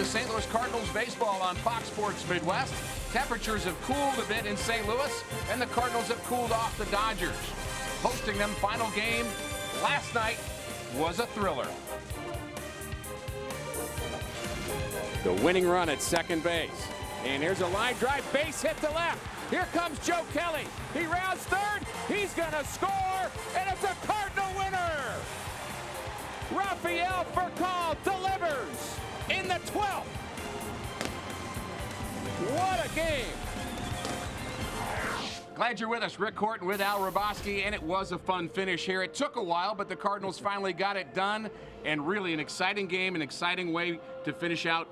to St. Louis Cardinals baseball on Fox Sports Midwest. Temperatures have cooled a bit in St. Louis, and the Cardinals have cooled off the Dodgers. Hosting them final game last night was a thriller. The winning run at second base. And here's a line drive, base hit to left. Here comes Joe Kelly. He rounds third. He's going to score, and it's a Cardinal winner. Rafael Furcal delivers in the 12th. What a game. Glad you're with us. Rick Horton with Al Roboski, and it was a fun finish here. It took a while, but the Cardinals finally got it done, and really an exciting game, an exciting way to finish out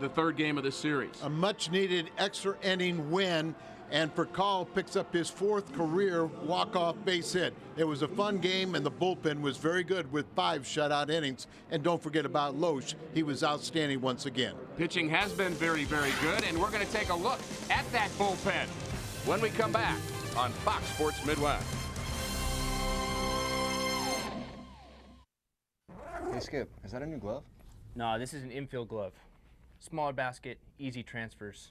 the third game of the series. A much-needed extra inning win, and Furcal picks up his 4th career walk-off base hit. It was a fun game, and the bullpen was very good with 5 shutout innings. And don't forget about Loesch. He was outstanding once again. Pitching has been very, very good, and we're going to take a look at that bullpen when we come back on Fox Sports Midwest. Hey, Skip, is that a new glove? No, this is an infield glove. Smaller basket, easy transfers.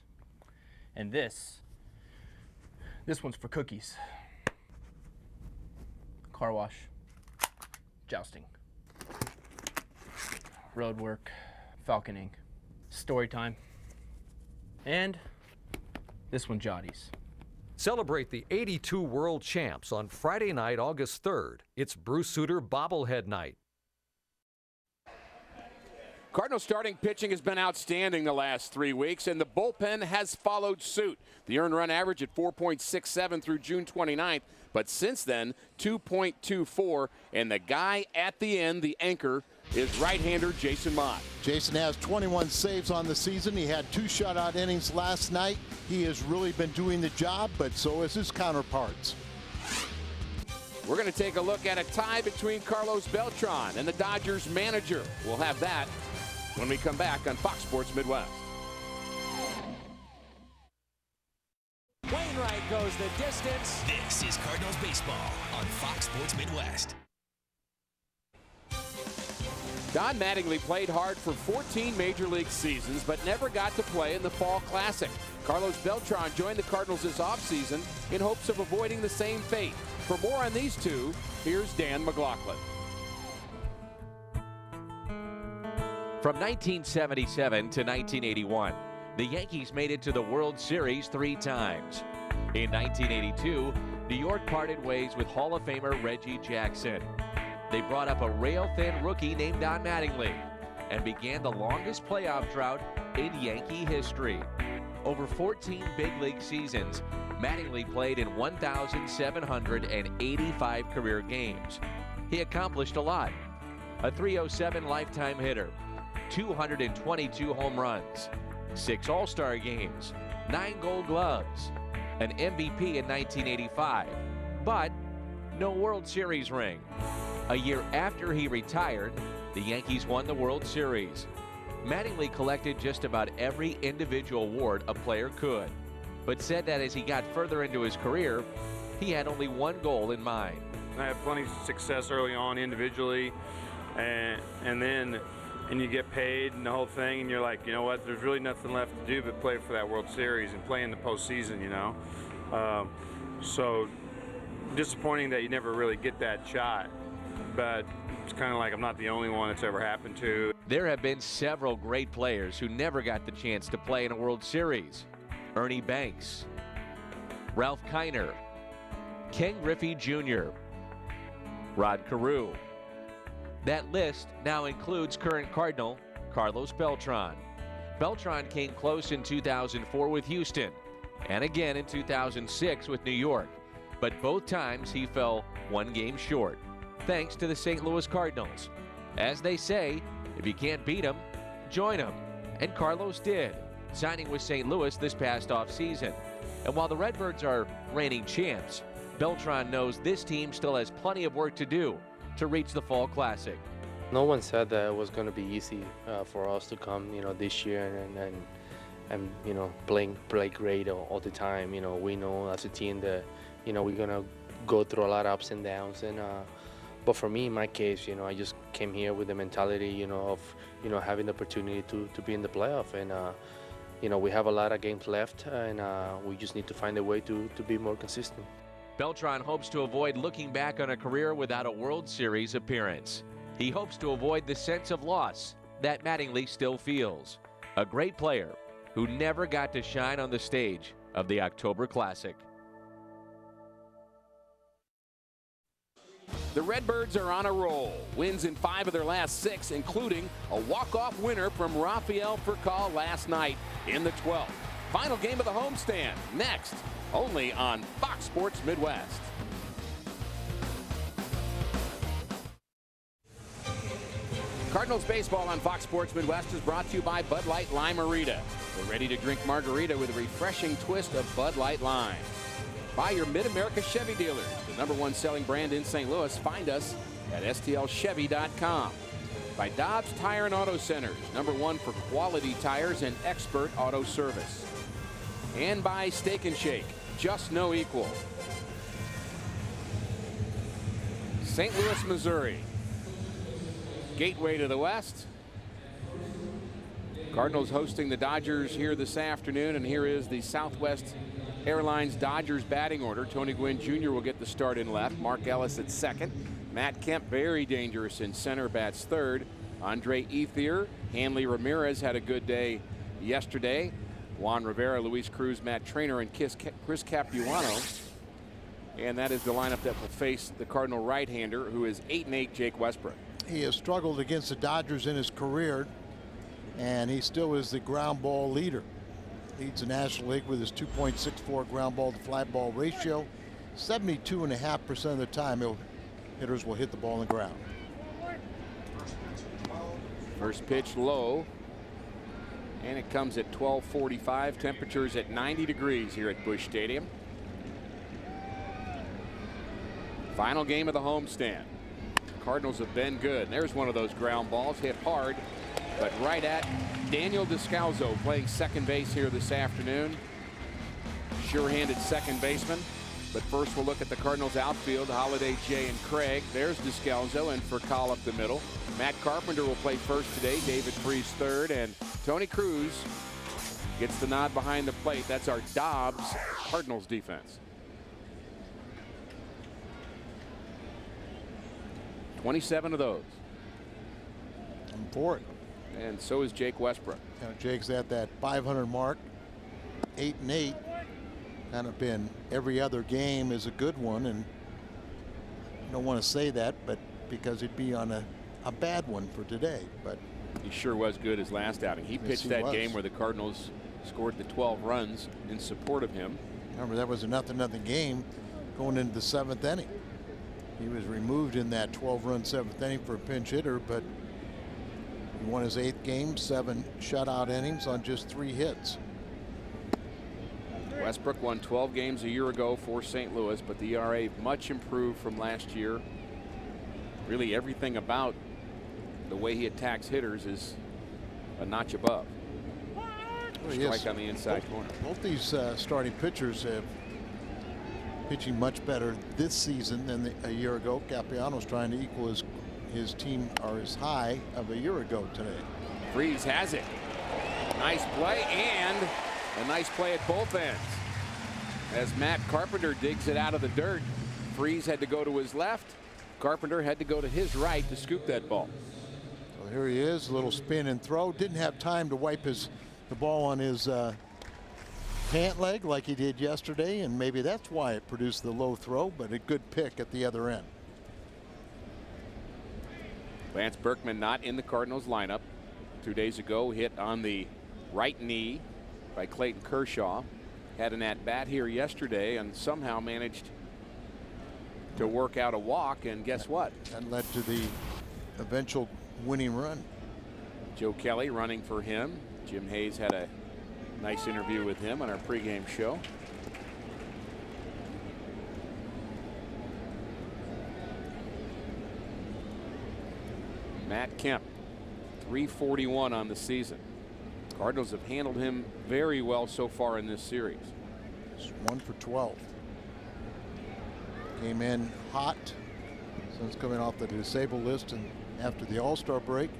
And this one's for cookies. Car wash, jousting, road work, falconing, story time, and this one jotties. Celebrate the 82 world champs on Friday night, August 3rd. It's Bruce Sutter Bobblehead Night. Cardinals starting pitching has been outstanding the last 3 weeks, and the bullpen has followed suit. The earned run average at 4.67 through June 29th, but since then, 2.24, and the guy at the end, the anchor, is right-hander Jason Mott. Jason has 21 saves on the season. He had 2 shutout innings last night. He has really been doing the job, but so has his counterparts. We're going to take a look at a tie between Carlos Beltran and the Dodgers manager. We'll have that when we come back on Fox Sports Midwest. Wainwright goes the distance. This is Cardinals baseball on Fox Sports Midwest. Don Mattingly played hard for 14 Major League seasons, but never got to play in the Fall Classic. Carlos Beltran joined the Cardinals this offseason in hopes of avoiding the same fate. For more on these two, here's Dan McLaughlin. From 1977 to 1981, the Yankees made it to the World Series 3 times. In 1982, New York parted ways with Hall of Famer Reggie Jackson. They brought up a rail-thin rookie named Don Mattingly and began the longest playoff drought in Yankee history. Over 14 big league seasons, Mattingly played in 1,785 career games. He accomplished a lot. A .307 lifetime hitter, 222 home runs, 6 All-Star games, 9 Gold Gloves, an MVP in 1985, but no World Series ring. A year after he retired, the Yankees won the World Series. Mattingly collected just about every individual award a player could, but said that as he got further into his career, he had only one goal in mind. I had plenty of success early on individually, and then you get paid and the whole thing, and you're like, you know what, there's really nothing left to do but play for that World Series and play in the postseason, you know. So disappointing that you never really get that shot, but it's kind of like I'm not the only one it's ever happened to. There have been several great players who never got the chance to play in a World Series. Ernie Banks, Ralph Kiner, Ken Griffey Jr., Rod Carew. That list now includes current Cardinal Carlos Beltran. Beltran came close in 2004 with Houston and again in 2006 with New York, but both times he fell one game short, thanks to the St. Louis Cardinals. As they say, if you can't beat them, join them. And Carlos did, signing with St. Louis this past offseason. And while the Redbirds are reigning champs, Beltran knows this team still has plenty of work to do to reach the Fall Classic. No one said that it was going to be easy for us to come, this year and play great all the time. We know as a team that, we're going to go through a lot of ups and downs, and But for me, in my case, I just came here with the mentality, of, having the opportunity to be in the playoff. And, we have a lot of games left, and we just need to find a way to be more consistent. Beltran hopes to avoid looking back on a career without a World Series appearance. He hopes to avoid the sense of loss that Mattingly still feels. A great player who never got to shine on the stage of the October Classic. The Redbirds are on a roll. Wins in 5 of their last 6, including a walk-off winner from Rafael Furcal last night in the 12th. Final game of the homestand, next, only on Fox Sports Midwest. Cardinals baseball on Fox Sports Midwest is brought to you by Bud Light Lime-A-Rita. The ready-to-drink margarita with a refreshing twist of Bud Light Lime. By your Mid-America Chevy dealers, the #1 selling brand in St. Louis. Find us at stlchevy.com. By Dobbs Tire and Auto Centers, #1 for quality tires and expert auto service. And by Steak and Shake, just no equal. St. Louis, Missouri. Gateway to the West. Cardinals hosting the Dodgers here this afternoon, and here is the Southwest Airlines Dodgers batting order. Tony Gwynn Jr. will get the start in left. Mark Ellis at second. Matt Kemp, very dangerous in center, bats third. Andre Ethier, Hanley Ramirez had a good day yesterday. Juan Rivera, Luis Cruz, Matt Trainer, and Chris Capuano. And that is the lineup that will face the Cardinal right-hander, who is 8-8, Jake Westbrook. He has struggled against the Dodgers in his career, and he still is the ground ball leader. Leads the National League with his 2.64 ground ball to fly ball ratio. 72.5% of the time hitters will hit the ball on the ground. First pitch low, and it comes at 12:45. Temperatures at 90 degrees here at Busch Stadium. Final game of the homestand. Cardinals have been good. There's one of those ground balls hit hard, but right at Daniel Descalzo, playing second base here this afternoon. Sure-handed second baseman. But first we'll look at the Cardinals outfield. Holiday, Jay, and Craig. There's Descalzo and Furcal up the middle. Matt Carpenter will play first today. David Freese third. And Tony Cruz gets the nod behind the plate. That's our Dobbs Cardinals defense. 27 of those. I'm for it. And so is Jake Westbrook. Jake's at that 500 mark, 8-8. Kind of been every other game is a good one, and I don't want to say that, but because it'd be on a bad one for today. But he sure was good his last outing. He pitched that game where the Cardinals scored the 12 runs in support of him. Remember, that was a 0-0 game going into the 7th inning. He was removed in that 12-run 7th inning for a pinch hitter, but he won his 8th game, 7 shutout innings on just 3 hits. Westbrook won 12 games a year ago for St. Louis, but the ERA much improved from last year. Really everything about the way he attacks hitters is a notch above. Strike on the inside corner. Both these starting pitchers have pitching much better this season than a year ago. Capuano's trying to equal his team or his high of a year ago today. Freese has it. Nice play, and a nice play at both ends. As Matt Carpenter digs it out of the dirt, Freese had to go to his left. Carpenter had to go to his right to scoop that ball. So here he is, a little spin and throw. Didn't have time to wipe the ball on his pant leg like he did yesterday, and maybe that's why it produced the low throw, but a good pick at the other end. Lance Berkman not in the Cardinals lineup. 2 days ago, hit on the right knee by Clayton Kershaw. Had an at-bat here yesterday and somehow managed to work out a walk, and guess what? That led to the eventual winning run. Joe Kelly running for him. Jim Hayes had a nice interview with him on our pregame show. Matt Kemp, 341 on the season. Cardinals have handled him very well so far in this series. It's 1 for 12. Came in hot since coming off the disabled list and after the All-Star break.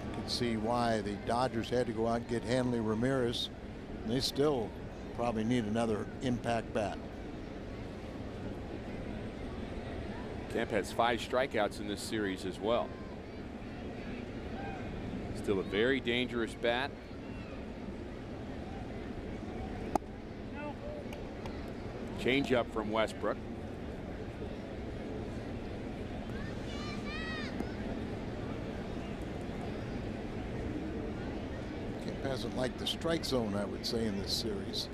You can see why the Dodgers had to go out and get Hanley Ramirez. And they still probably need another impact bat. Kemp has 5 strikeouts in this series as well. Still a very dangerous bat. Change up from Westbrook. Kemp hasn't liked the strike zone, I would say, in this series.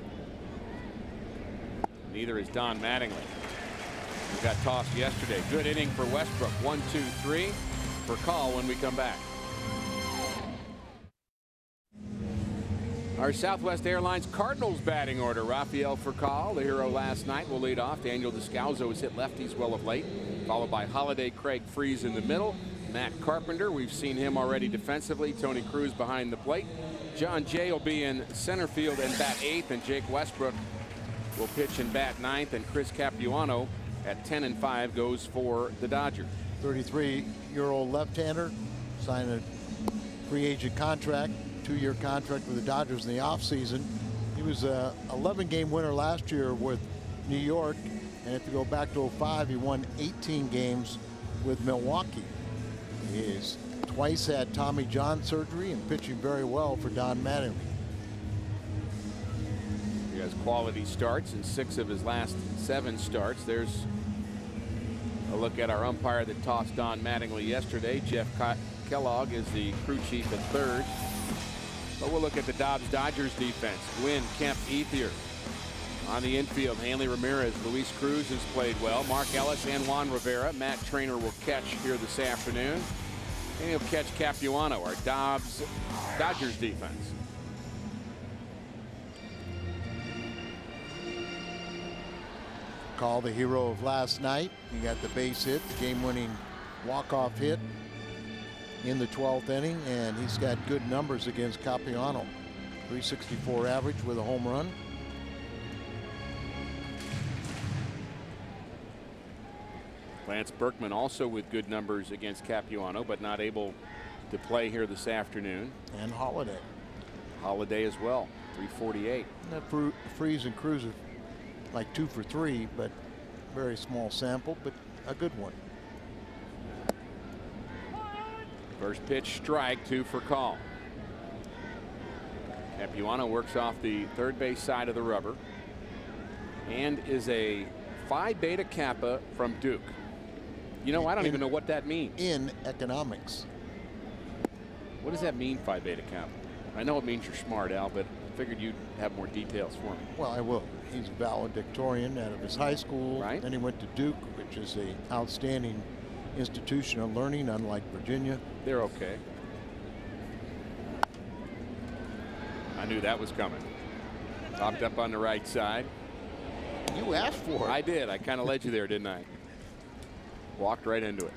Neither is Don Mattingly. He got tossed yesterday. Good inning for Westbrook. 1, 2, 3 for call when we come back. Our Southwest Airlines Cardinals batting order. Rafael Furcal, the hero last night, will lead off. Daniel Descalzo has hit lefties well of late, followed by Holiday, Craig Freese in the middle. Matt Carpenter, we've seen him already defensively. Tony Cruz behind the plate. John Jay will be in center field and bat 8th, and Jake Westbrook will pitch and bat 9th, and Chris Capuano at 10 and 5 goes for the Dodgers. 33-year-old left-hander signed a free agent contract, 2-year contract with the Dodgers in the offseason. He was a 11-game winner last year with New York, and if you go back to 05, he won 18 games with Milwaukee. He's twice had Tommy John surgery and pitching very well for Don Mattingly. He has quality starts in 6 of his last 7 starts. There's a look at our umpire that tossed Don Mattingly yesterday. Jeff Kellogg is the crew chief at third. But we'll look at the Dodgers defense. Gwynn, Kemp, Ethier. On the infield, Hanley Ramirez, Luis Cruz has played well. Mark Ellis and Juan Rivera. Matt Trainer will catch here this afternoon. And he'll catch Capuano, our Dodgers defense. Call the hero of last night. He got the base hit, the game-winning walk-off hit in the 12th inning, and he's got good numbers against Capuano. 364 average with a home run. Lance Berkman also with good numbers against Capuano, but not able to play here this afternoon. And Holiday. Holiday as well, 348. That Freese and Cruz are like 2 for 3, but very small sample, but a good one. First pitch strike, 2 for call. Capuano works off the third base side of the rubber and is a Phi Beta Kappa from Duke. You know, I don't even know what that means. In economics. What does that mean, Phi Beta Kappa? I know it means you're smart, Al, but I figured you'd have more details for me. Well, I will. He's a valedictorian out of his high school. Right. Then he went to Duke, which is an outstanding institution of learning, unlike Virginia. They're okay. I knew that was coming. Popped up on the right side. You asked for it. I did. I kind of led you there, didn't I? Walked right into it.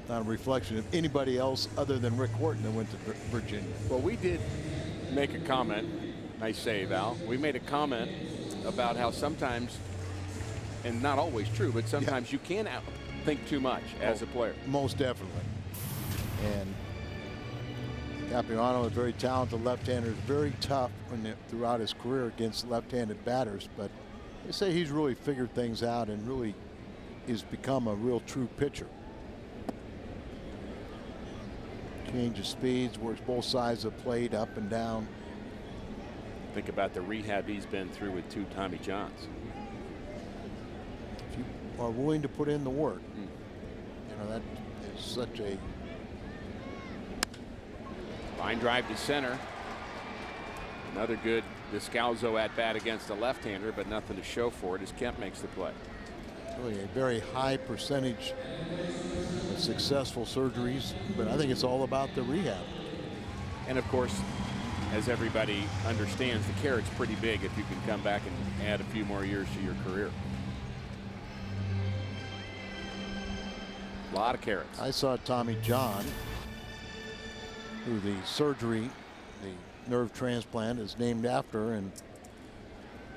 Not a reflection of anybody else other than Rick Horton that went to Virginia. Well, we did make a comment. Nice save, Al. We made a comment about how sometimes, and not always true, but sometimes you can think too much as a player. Most definitely. And Capuano is very talented left-hander, very tough throughout his career against left-handed batters, but they say he's really figured things out and really has become a real true pitcher. Change of speeds, works both sides of the plate, up and down. Think about the rehab he's been through with 2 Tommy Johns. If you are willing to put in the work, you know, that is such a line drive to center. Another good Descalzo at bat against a left-hander, but nothing to show for it as Kemp makes the play. really a very high percentage of successful surgeries, but I think it's all about the rehab. And of course, as everybody understands, the carrot's pretty big if you can come back and add a few more years to your career. A lot of carrots. I saw Tommy John, who the surgery, the nerve transplant is named after, and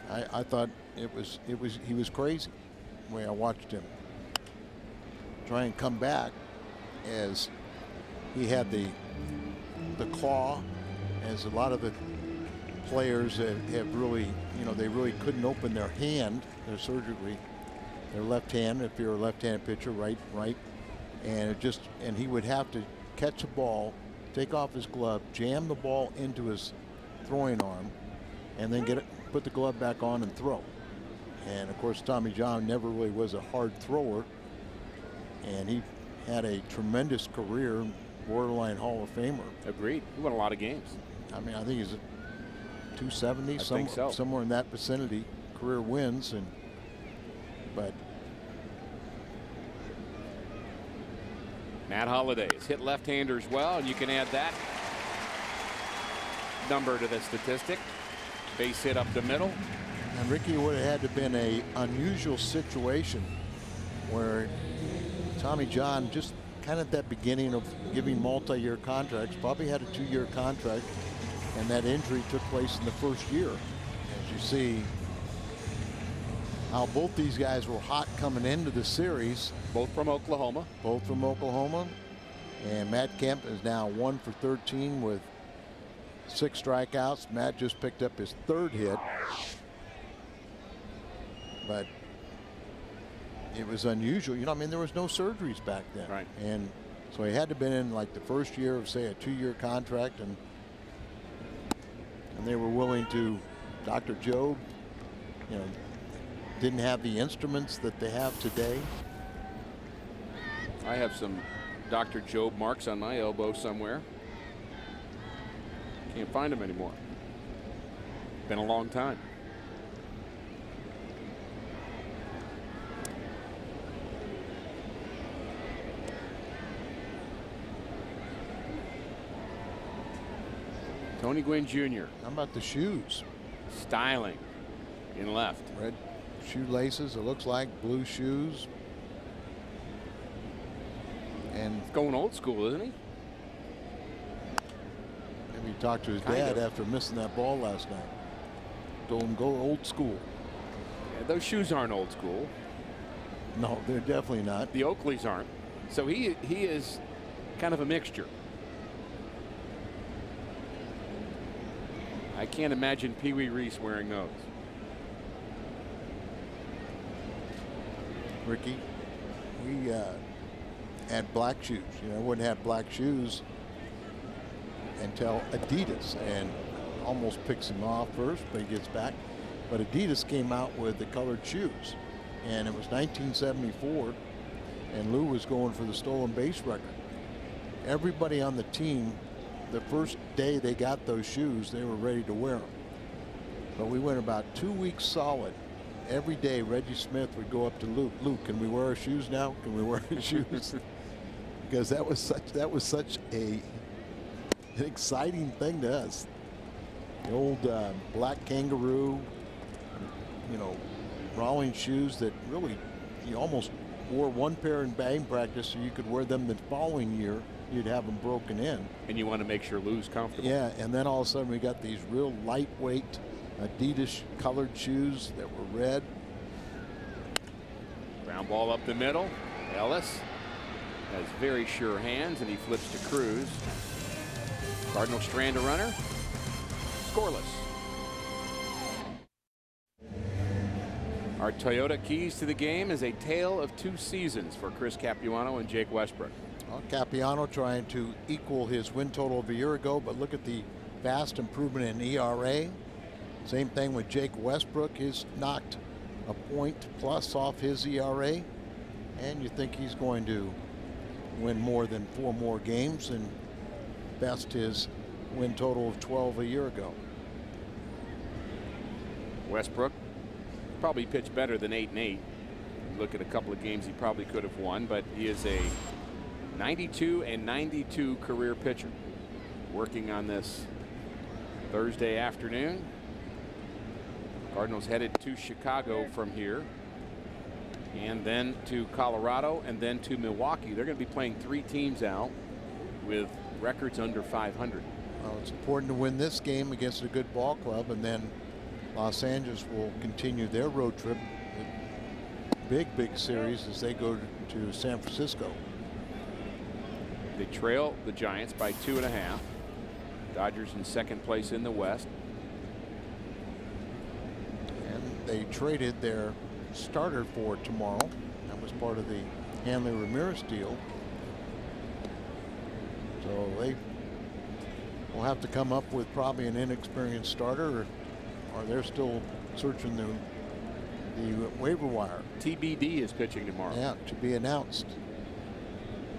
I thought he was crazy. the way I watched him try and come back, as he had the claw, as a lot of the players have really, they really couldn't open their hand, their left hand, if you're a left-handed pitcher, right, and he would have to catch a ball, take off his glove, jam the ball into his throwing arm, and then put the glove back on and throw. And of course, Tommy John never really was a hard thrower, and he had a tremendous career, borderline Hall of Famer. Agreed. He won a lot of games. I mean, I think he's at 270, I think so. Somewhere in that vicinity, career wins, but Matt Holliday has hit left-handers well, and you can add that number to the statistic. Base hit up the middle. And Ricky, would have had to have been an unusual situation where Tommy John, just kind of at that beginning of giving multi-year contracts, probably had a 2-year contract, and that injury took place in the first year. As you see how both these guys were hot coming into the series. Both from Oklahoma. And Matt Kemp is now 1 for 13 with 6 strikeouts. Matt just picked up his 3rd hit. But it was unusual. I mean, there was no surgeries back then. Right. And so he had to have been in like the first year of, say, a 2-year contract, and they were willing to, Dr. Job, didn't have the instruments that they have today. I have some Dr. Job marks on my elbow somewhere. Can't find them anymore. Been a long time. Tony Gwynn Jr. How about the shoes? Styling in left. Red shoelaces, it looks like, blue shoes. And going old school, isn't he? Maybe he talked to his dad after missing that ball last night. Told him go old school. Yeah, those shoes aren't old school. No, they're definitely not. The Oakleys aren't. So he is kind of a mixture. I can't imagine Pee Wee Reese wearing those. Ricky, we had black shoes. I wouldn't have black shoes until Adidas, and almost picks him off first, but he gets back. But Adidas came out with the colored shoes, and it was 1974, and Lou was going for the stolen base record. Everybody on the team, the first day they got those shoes, they were ready to wear them. But we went about 2 weeks solid. Every day Reggie Smith would go up to Luke. Luke, can we wear our shoes now? Can we wear our shoes? Because that was such an exciting thing to us. The old black kangaroo, Rawlings shoes that really you almost wore one pair in batting practice so you could wear them the following year. You'd have them broken in. And you want to make sure Lou's comfortable. Yeah, and then all of a sudden we got these real lightweight Adidas colored shoes that were red. Ground ball up the middle. Ellis has very sure hands, and he flips to Cruz. Cardinals strand a runner. Scoreless. Our Toyota keys to the game is a tale of 2 seasons for Chris Capuano and Jake Westbrook. Well, Capuano trying to equal his win total of a year ago, but look at the vast improvement in ERA. Same thing with Jake Westbrook. He's knocked a point plus off his ERA, and you think he's going to win more than 4 more games and best his win total of 12 a year ago. Westbrook probably pitched better than 8-8. Look at a couple of games he probably could have won, but he is a 92 and 92 career pitcher. Working on this Thursday afternoon. Cardinals headed to Chicago from here, and then to Colorado, and then to Milwaukee. They're going to be playing 3 teams out with records under 500. Well, it's important to win this game against a good ball club, and then Los Angeles will continue their road trip with big series as they go to San Francisco. They trail the Giants by 2.5. Dodgers in second place in the West. And they traded their starter for tomorrow. That was part of the Hanley Ramirez deal. So they will have to come up with probably an inexperienced starter, or they're still searching the waiver wire. TBD is pitching tomorrow. Yeah, to be announced.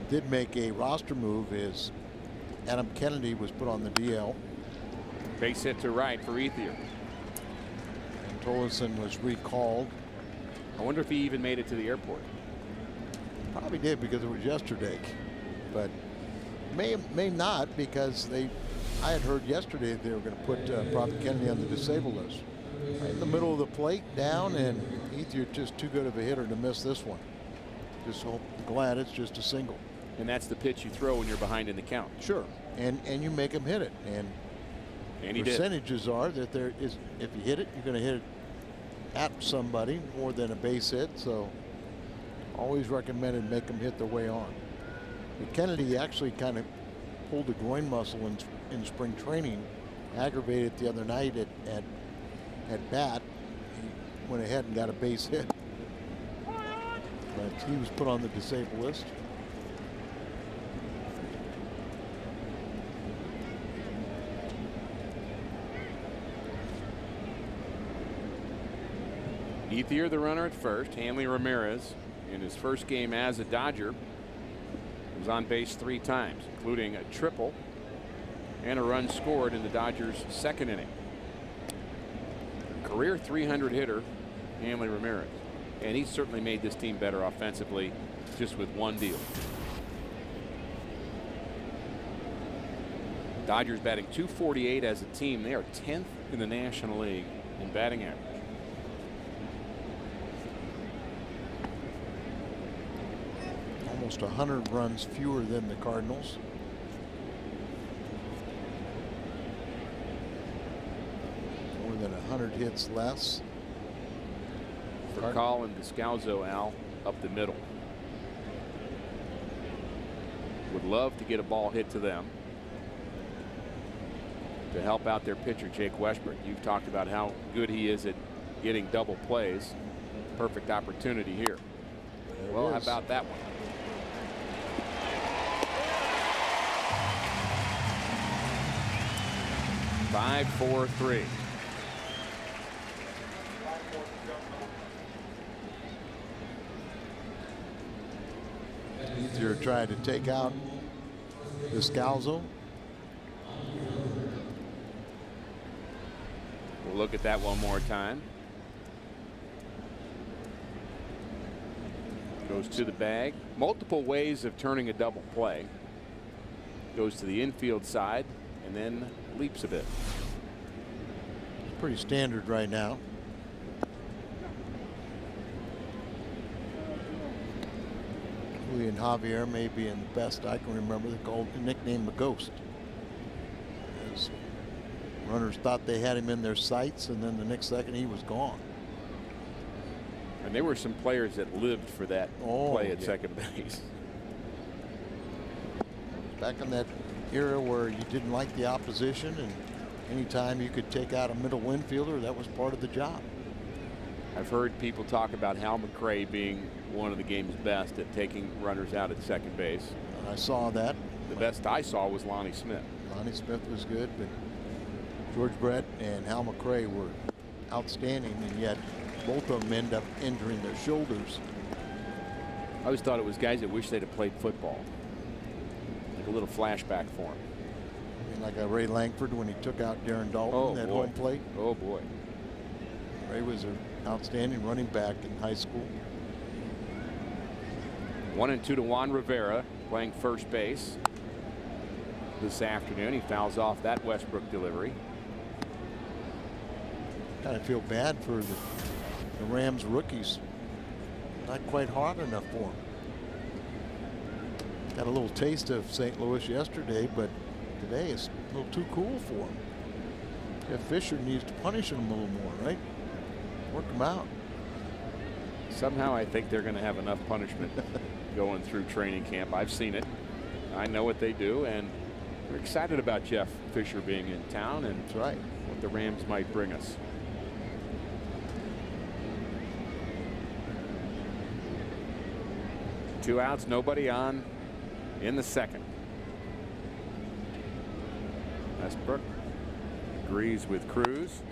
Did make a roster move is Adam Kennedy was put on the DL. Base hit to right for Ethier. And Tolleson was recalled. I wonder if he even made it to the airport. Probably did because it was yesterday, but may not, because I had heard yesterday they were going to put probably Kennedy on the disabled list. Right in the middle of the plate, down, and Ethier just too good of a hitter to miss this one. Just glad it's just a single. And that's the pitch you throw when you're behind in the count. Sure, and you make him hit it, and he percentages did. Are that there is, if you hit it, you're going to hit it at somebody more than a base hit. So always recommended make them hit their way on. But Kennedy actually kind of pulled a groin muscle in spring training, aggravated it the other night at bat. He went ahead and got a base hit, but he was put on the disabled list. Ethier the runner at first. Hanley Ramirez in his first game as a Dodger was on base 3 times, including a triple and a run scored in the Dodgers' second inning. Career 300 hitter, Hanley Ramirez, and he certainly made this team better offensively just with one deal. Dodgers batting .248 as a team. They are 10th in the National League in batting average. Almost 100 runs fewer than the Cardinals. More than 100 hits less. For Call and Descalzo, Al, up the middle. Would love to get a ball hit to them to help out their pitcher, Jake Westbrook. You've talked about how good he is at getting double plays. Perfect opportunity here. Well, how about that one? Five, 4, 3. Easier trying to take out Descalzo. We'll look at that one more time. Goes to the bag. Multiple ways of turning a double play. Goes to the infield side and then leaps a bit. It's pretty standard right now. Julian Javier may be in the best I can remember. They called the nickname the Ghost. As runners thought they had him in their sights, and then the next second he was gone. And there were some players that lived for that play at second base. Back in that era where you didn't like the opposition, and anytime you could take out a middle infielder, that was part of the job. I've heard people talk about Hal McRae being one of the game's best at taking runners out at second base. I saw that. The best I saw was Lonnie Smith. Lonnie Smith was good, but George Brett and Hal McRae were outstanding, and yet both of them end up injuring their shoulders. I always thought it was guys that wish they'd have played football. Like a little flashback for him. I mean, like a Ray Langford when he took out Darren Dalton at home plate. Oh boy. Ray was an outstanding running back in high school. 1-2 to Juan Rivera, playing first base this afternoon. He fouls off that Westbrook delivery. Kind of feel bad for the Rams rookies. Not quite hard enough for them. Got a little taste of St. Louis yesterday, but today it's a little too cool for them. Jeff Fisher needs to punish them a little more, right? Work them out. Somehow I think they're going to have enough punishment going through training camp. I've seen it. I know what they do, and we're excited about Jeff Fisher being in town and That's right. what the Rams might bring us. Two outs, nobody on in the second. Westbrook agrees with Cruz,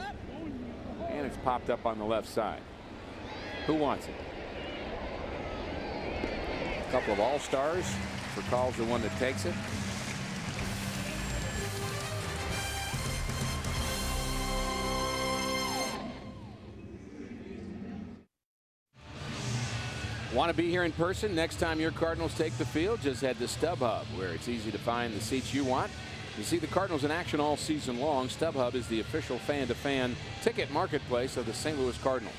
and it's popped up on the left side. Who wants it? A couple of all-stars. For calls the one that takes it. Want to be here in person next time your Cardinals take the field? Just head to StubHub, where it's easy to find the seats you want. To see the Cardinals in action all season long, StubHub is the official fan-to-fan ticket marketplace of the St. Louis Cardinals.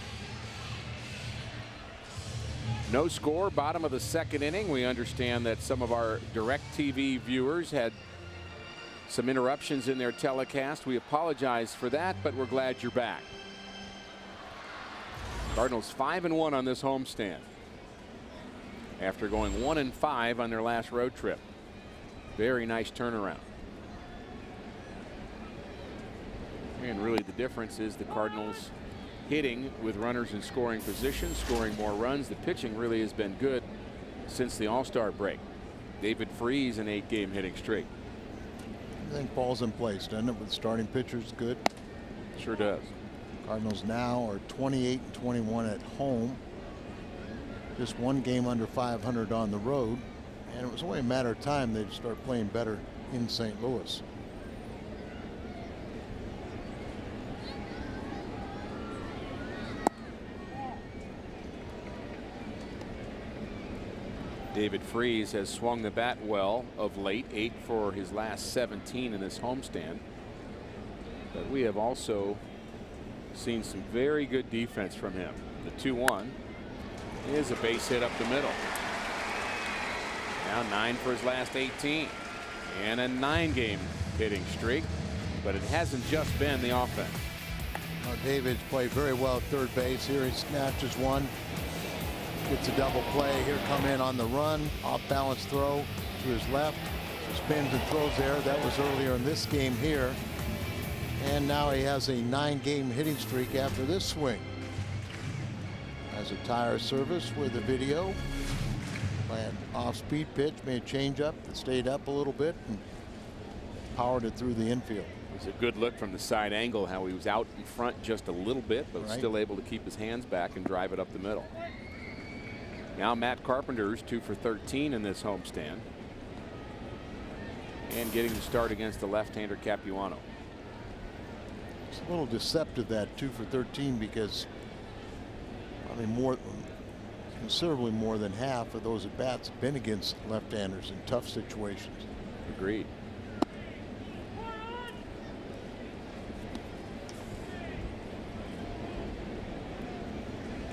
No score, bottom of the second inning. We understand that some of our DirecTV viewers had some interruptions in their telecast. We apologize for that, but we're glad you're back. Cardinals 5-1 on this homestand after going 1-5 on their last road trip. Very nice turnaround. And really the difference is the Cardinals hitting with runners in scoring position, scoring more runs. The pitching really has been good since the All-Star break. David Freese, an 8-game hitting streak. Everything falls in place, doesn't it? With starting pitchers, good. Sure does. Cardinals now are 28-21 at home. Just one game under 500 on the road, and it was only a matter of time they'd start playing better in St. Louis. David Freese has swung the bat well of late, 8 for his last 17 in this homestand. But we have also seen some very good defense from him. The 2-1 is a base hit up the middle. Now 9 for his last 18 and a 9-game hitting streak, but it hasn't just been the offense. David's played very well at third base. Here he snatches one. Gets a double play. Here come in on the run. Off balance throw to his left. Spins and throws there. That was earlier in this game here. And now he has a 9-game hitting streak after this swing. Has a tire service with the video. By an off-speed pitch, made a change up that stayed up a little bit and powered it through the infield. It was a good look from the side angle, how he was out in front just a little bit, but was still able to keep his hands back and drive it up the middle. Now Matt Carpenter's 2 for 13 in this homestand, and getting the start against the left-hander Capuano. It's a little deceptive, that 2 for 13, because I mean considerably more than half of those at bats have been against left-handers in tough situations. Agreed.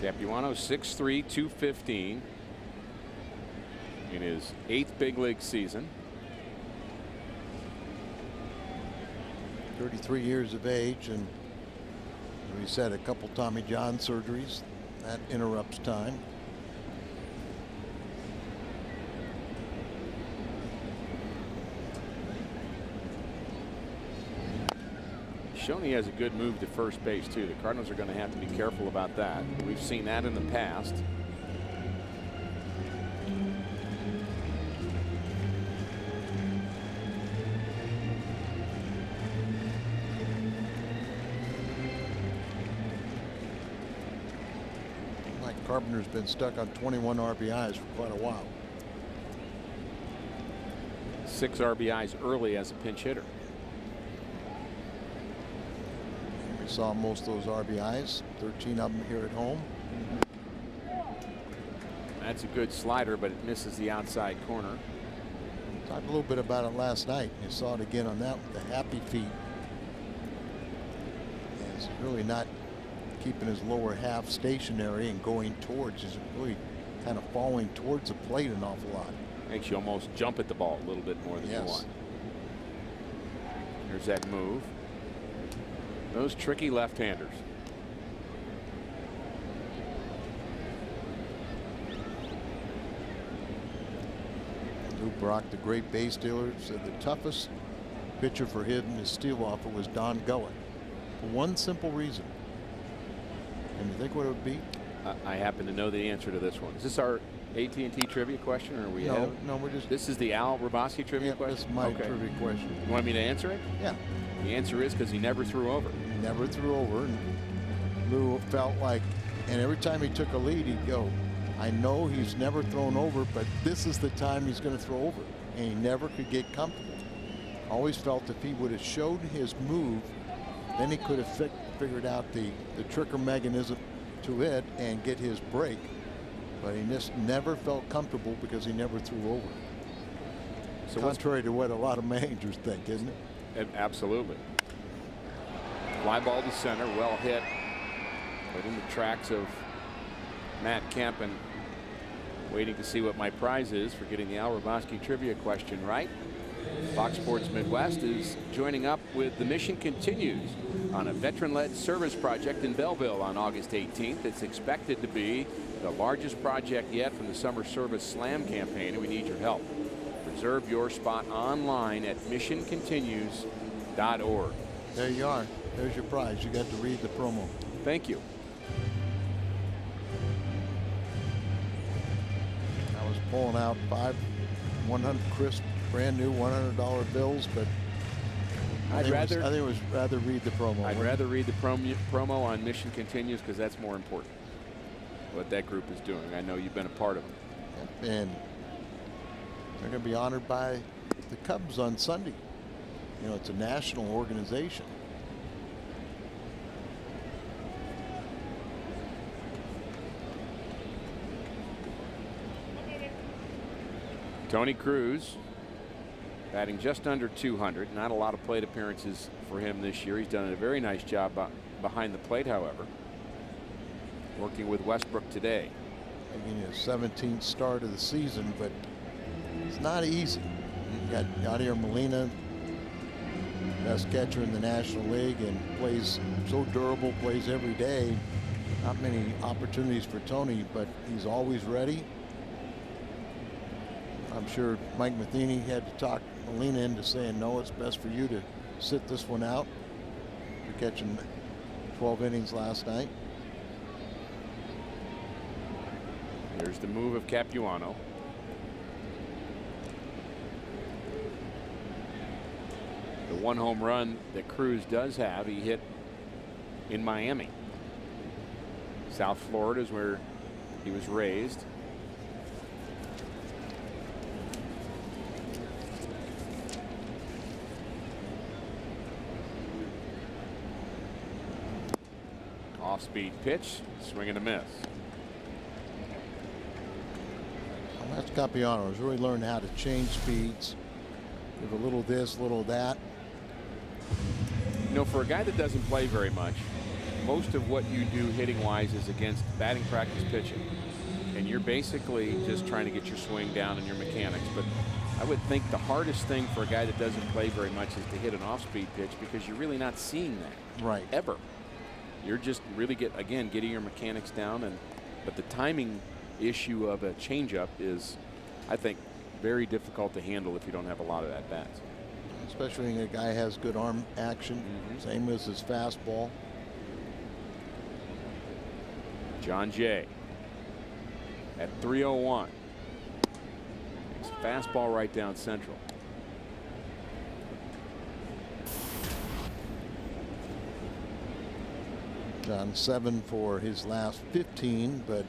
Capuano 6'3", 215 in his 8th big league season. 33 years of age, and we said a couple Tommy John surgeries. That interrupts time. Shown he has a good move to first base too. The Cardinals are going to have to be careful about that. We've seen that in the past. Mike Carpenter's been stuck on 21 RBIs for quite a while. 6 RBIs early as a pinch hitter. We saw most of those RBIs, 13 of them here at home. That's a good slider, but it misses the outside corner. Talked a little bit about it last night. You saw it again on that with the happy feet. He's really not keeping his lower half stationary and going towards. He's really kind of falling towards the plate an awful lot. Makes you almost jump at the ball a little bit more than you want. Here's that move. Those tricky left-handers. Brock, the great base dealer, said the toughest pitcher for him to steal off of was Don Gullet. For one simple reason. And you think what it would be? I happen to know the answer to this one. Is this our AT&T trivia question, or are we? No, we're just. This is the Al Raboski trivia question. That's my trivia question. You want me to answer it? Yeah. The answer is because he never threw over. He never threw over, and Lou felt like, and every time he took a lead, he'd go, I know he's never thrown over, but this is the time he's going to throw over. And he never could get comfortable. Always felt if he would have showed his move, then he could have figured out the trigger mechanism to it and get his break. But he just never felt comfortable because he never threw over. So contrary to what a lot of managers think, isn't it? Absolutely. Fly ball to center, well hit, but in the tracks of Matt Kemp, and waiting to see what my prize is for getting the Al Raboski trivia question right. Fox Sports Midwest is joining up with The Mission Continues on a veteran-led service project in Belleville on August 18th. It's expected to be the largest project yet from the Summer Service Slam campaign, and we need your help. Reserve your spot online at missioncontinues.org. There you are. There's your prize. You got to read the promo. Thank you. I was pulling out 5 100 crisp, brand new $100 bills, but I think it was rather read the promo. I'd rather read the promo on Mission Continues because that's more important. What that group is doing. I know you've been a part of them. And they're going to be honored by the Cubs on Sunday. You know, it's a national organization. Tony Cruz batting just under 200. Not a lot of plate appearances for him this year. He's done a very nice job behind the plate, however. Working with Westbrook today. Making his 17th start of the season, but it's not easy. You got Yadier Molina, best catcher in the National League, and plays so durable, plays every day. Not many opportunities for Tony, but he's always ready. I'm sure Mike Matheny had to talk Molina into saying, no, it's best for you to sit this one out. For catching 12 innings last night. Here's the move of Capuano. The one home run that Cruz does have, he hit in Miami. South Florida is where he was raised. Off-speed pitch, swing and a miss. Well, that's Capuano. He's really learned how to change speeds. Give a little this, little that. You know, for a guy that doesn't play very much, most of what you do hitting-wise is against batting practice pitching. And you're basically just trying to get your swing down and your mechanics. But I would think the hardest thing for a guy that doesn't play very much is to hit an off-speed pitch, because you're really not seeing that. Right. Ever. You're just really getting your mechanics down, but the timing issue of a changeup is, I think, very difficult to handle if you don't have a lot of at bats. Especially when a guy has good arm action, same as his fastball. John Jay at 301. It's a fastball right down central. John 7 for his last 15, but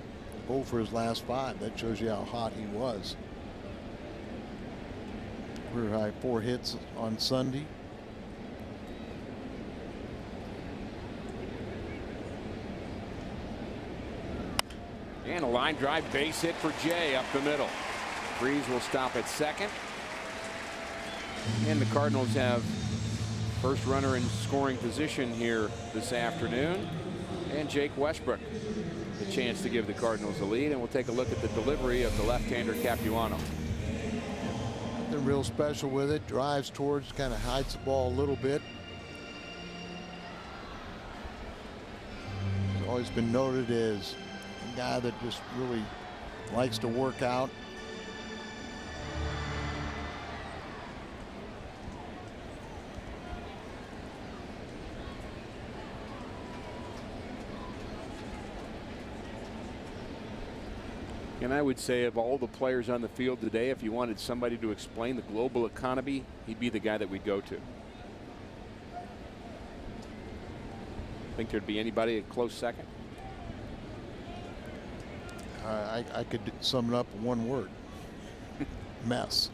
0 for his last 5. That shows you how hot he was. Career high 4 hits on Sunday. And a line drive base hit for Jay up the middle. Freeze will stop at second. And the Cardinals have first runner in scoring position here this afternoon. And Jake Westbrook, the chance to give the Cardinals a lead. And we'll take a look at the delivery of the left-hander Capuano. Nothing real special with it. Drives towards, kind of hides the ball a little bit. He's always been noted as a guy that just really likes to work out. And I would say of all the players on the field today, if you wanted somebody to explain the global economy, he'd be the guy that we'd go to. Think there'd be anybody a close second? I could sum it up in one word. Mess.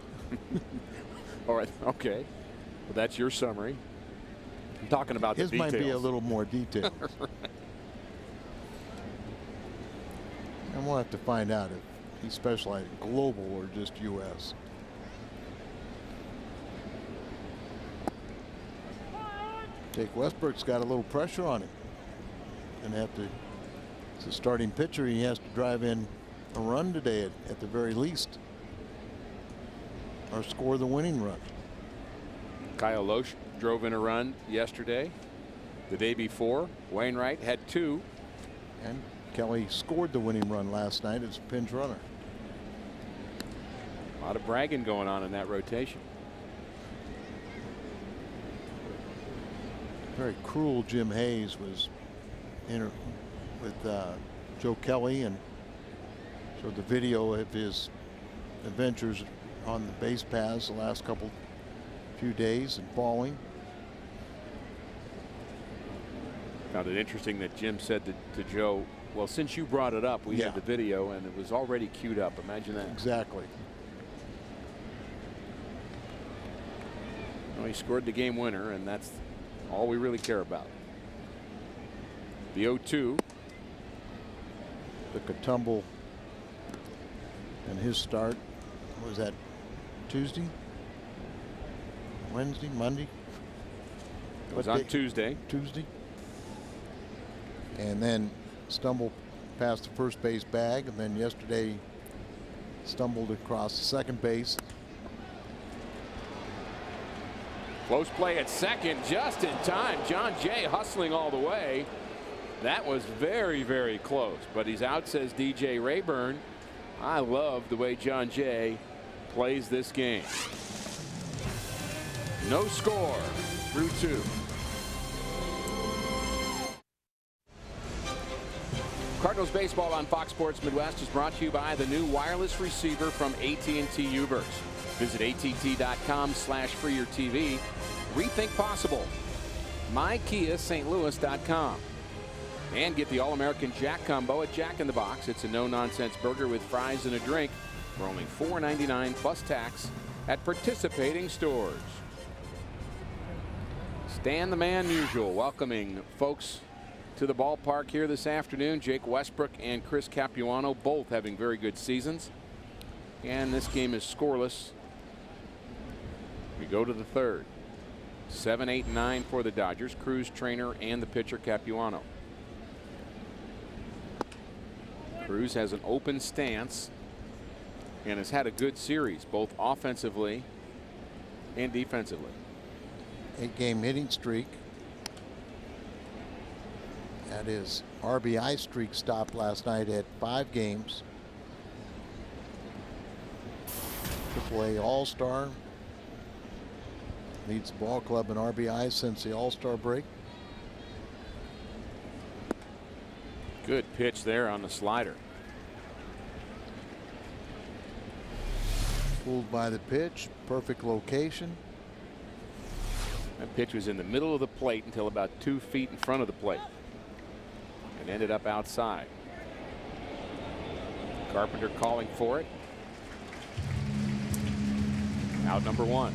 All right. Okay. Well, that's your summary. I'm talking about the His details. might be a little more detailed. And we'll have to find out if he specializes in global or just U.S. Jake Westbrook's got a little pressure on him. And have to, as a starting pitcher, he has to drive in a run today at the very least, or score the winning run. Kyle Loesch drove in a run yesterday. The day before, Wainwright had 2. And Kelly scored the winning run last night as a pinch runner. A lot of bragging going on in that rotation. Very cruel Jim Hayes was in with Joe Kelly and showed the video of his adventures on the base paths the last few days and falling. Found it interesting that Jim said to Joe, well, since you brought it up, we had the video and it was already queued up. Imagine that. Exactly. Well, he scored the game winner, and that's all we really care about. The 0-2. Took a tumble in his start. Was that Tuesday? Wednesday? Monday? It was on Tuesday. Tuesday. And then stumbled past the first base bag, and then yesterday stumbled across the second base. Close play at second, just in time. John Jay hustling all the way. That was very, very close, but he's out, says DJ Rayburn. I love the way John Jay plays this game. No score through 2. Cardinals baseball on Fox Sports Midwest is brought to you by the new wireless receiver from AT&T Uverse. Visit att.com/freeyourtv. Rethink possible. MyKiaSt.Louis.com. And get the All-American Jack Combo at Jack in the Box. It's a no-nonsense burger with fries and a drink for only $4.99 plus tax at participating stores. Stan the Man Musial welcoming folks to the ballpark here this afternoon. Jake Westbrook and Chris Capuano both having very good seasons. And this game is scoreless. We go to the third. 7, 8, 9 for the Dodgers. Cruz, Trainer, and the pitcher Capuano. Cruz has an open stance and has had a good series, both offensively and defensively. 8-game hitting streak. That his RBI streak stopped last night at 5 games. AAA All-Star. Leads the ball club in RBI since the All-Star break. Good pitch there on the slider. Fooled by the pitch. Perfect location. That pitch was in the middle of the plate until about 2 feet in front of the plate. And ended up outside. Carpenter calling for it. Out number 1.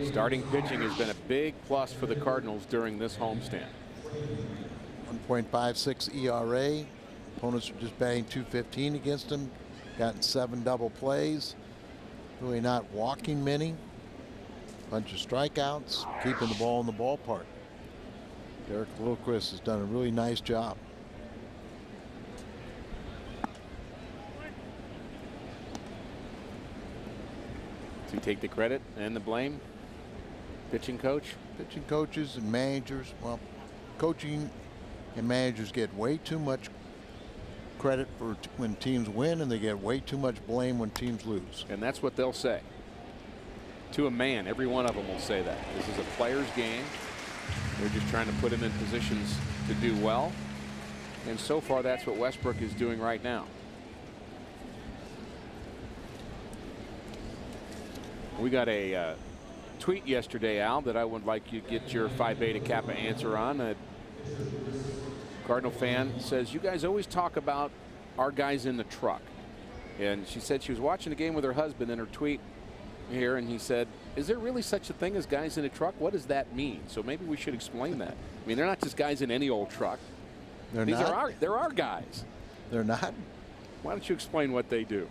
Starting pitching has been a big plus for the Cardinals during this homestand. 1.56 ERA. Opponents are just batting .215 against him. Gotten 7 double plays. Really not walking many. Bunch of strikeouts. Keeping the ball in the ballpark. Derek Lilquist has done a really nice job. Does he take the credit and the blame? Pitching coach? Pitching coaches and managers. Well, coaching and managers get way too much credit for when teams win, and they get way too much blame when teams lose. And that's what they'll say. To a man, every one of them will say that. This is a player's game. They're just trying to put him in positions to do well. And so far, that's what Westbrook is doing right now. We got a tweet yesterday, Al, that I would like you to get your Phi Beta Kappa answer on. A Cardinal fan says, you guys always talk about our guys in the truck. And she said she was watching the game with her husband in her tweet here, and he said, is there really such a thing as guys in a truck? What does that mean? So maybe we should explain that. I mean, they're not just guys in any old truck. They're These not? they're our guys. They're not? Why don't you explain what they do?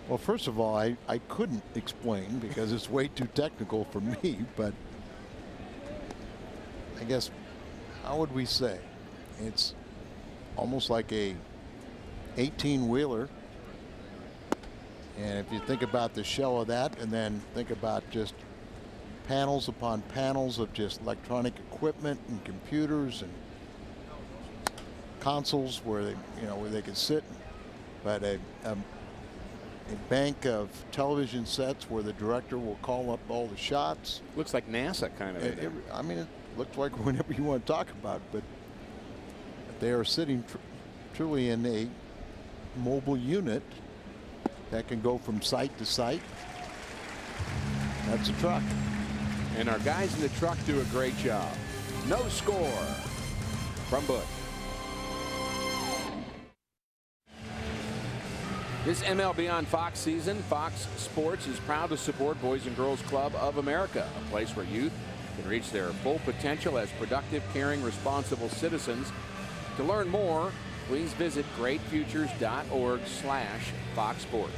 Well, first of all, I couldn't explain because it's way too technical for me, but I guess, how would we say? It's almost like a 18-wheeler. And if you think about the shell of that and then think about just panels upon panels of just electronic equipment and computers and consoles where they, where they could sit, but a bank of television sets where the director will call up all the shots. Looks like NASA kind of. I mean, it looks like whenever you want to talk about it, but they are sitting truly in a mobile unit that can go from site to site. That's a truck. And our guys in the truck do a great job. No score from Bush. This MLB on Fox season, Fox Sports is proud to support Boys and Girls Club of America, a place where youth can reach their full potential as productive, caring, responsible citizens. To learn more, please visit greatfutures.org/Fox Sports.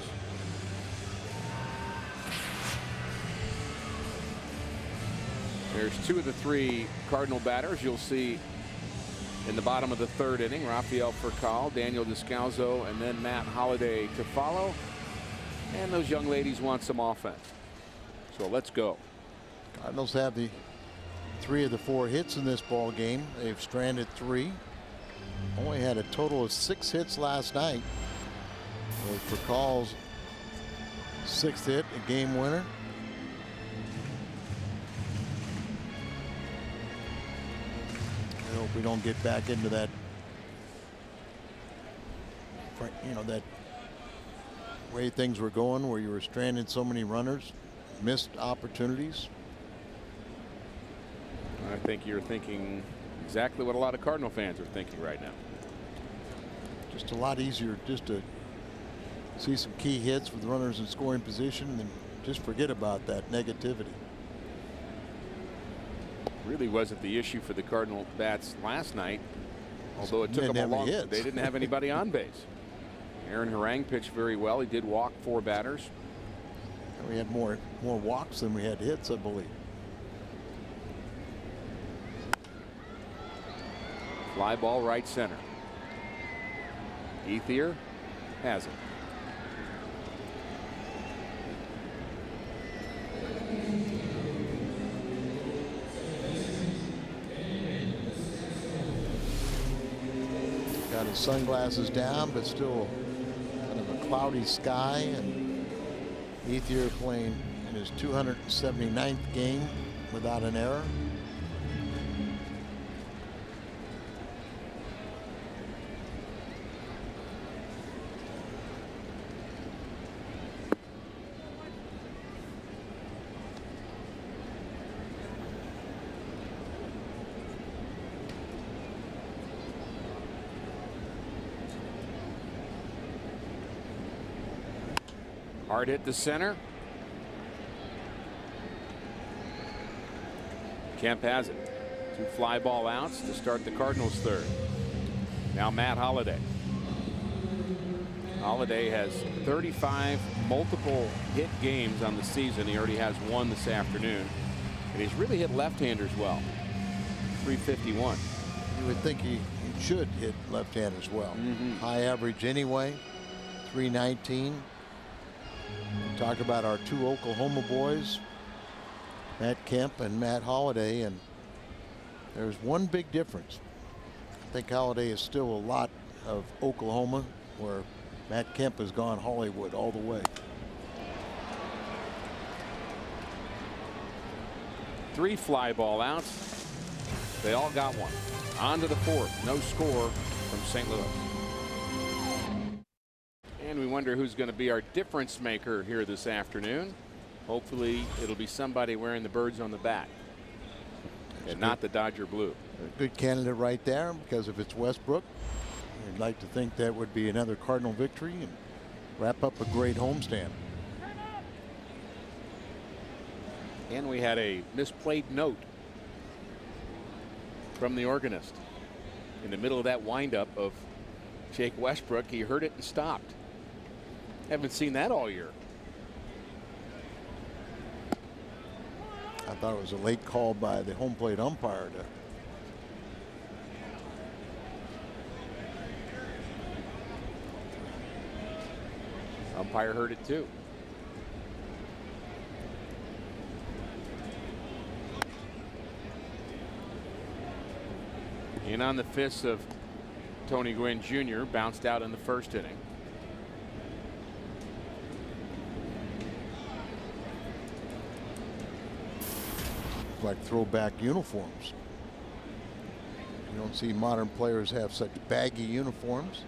There's two of the three Cardinal batters you'll see in the bottom of the third inning. Rafael Furcal, Daniel Descalzo, and then Matt Holliday to follow. And those young ladies want some offense. So let's go. Cardinals have the 3 of the 4 hits in this ball game. They've stranded 3. Only had a total of 6 hits last night. With Furcal's 6th hit, a game winner. I hope we don't get back into that, that way things were going where you were stranding so many runners, missed opportunities. I think you're thinking exactly what a lot of Cardinal fans are thinking right now. Just a lot easier just to see some key hits with runners in scoring position and just forget about that negativity. Really wasn't the issue for the Cardinal bats last night, although it took them a long time. They didn't have anybody on base. Aaron Harang pitched very well. He did walk 4 batters. And we had more walks than we had hits, I believe. Fly ball right center. Ethier has it. Got his sunglasses down, but still kind of a cloudy sky. And Ethier playing in his 279th game without an error. Hard hit to center. Kemp has it. 2 fly ball outs to start the Cardinals' third. Now Matt Holliday. Holliday has 35 multiple hit games on the season. He already has 1 this afternoon. And he's really hit left-handers well. 351. You would think he should hit left-handers well. High average anyway. 319. Talk about our 2 Oklahoma boys, Matt Kemp and Matt Holliday, and there's one big difference. I think Holliday is still a lot of Oklahoma, where Matt Kemp has gone Hollywood all the way. 3 fly ball outs. They all got one. On to the fourth. No score from St. Louis. And we wonder who's going to be our difference maker here this afternoon. Hopefully it'll be somebody wearing the birds on the back and not the Dodger blue. A good candidate right there, because if it's Westbrook, you'd like to think that would be another Cardinal victory and wrap up a great homestand. And we had a misplayed note from the organist in the middle of that windup of Jake Westbrook. He heard it and stopped. Haven't seen that all year. I thought it was a late call by the home plate umpire. Umpire heard it too. In on the fists of Tony Gwynn Jr. Bounced out in the first inning. Like throwback uniforms. You don't see modern players have such baggy uniforms.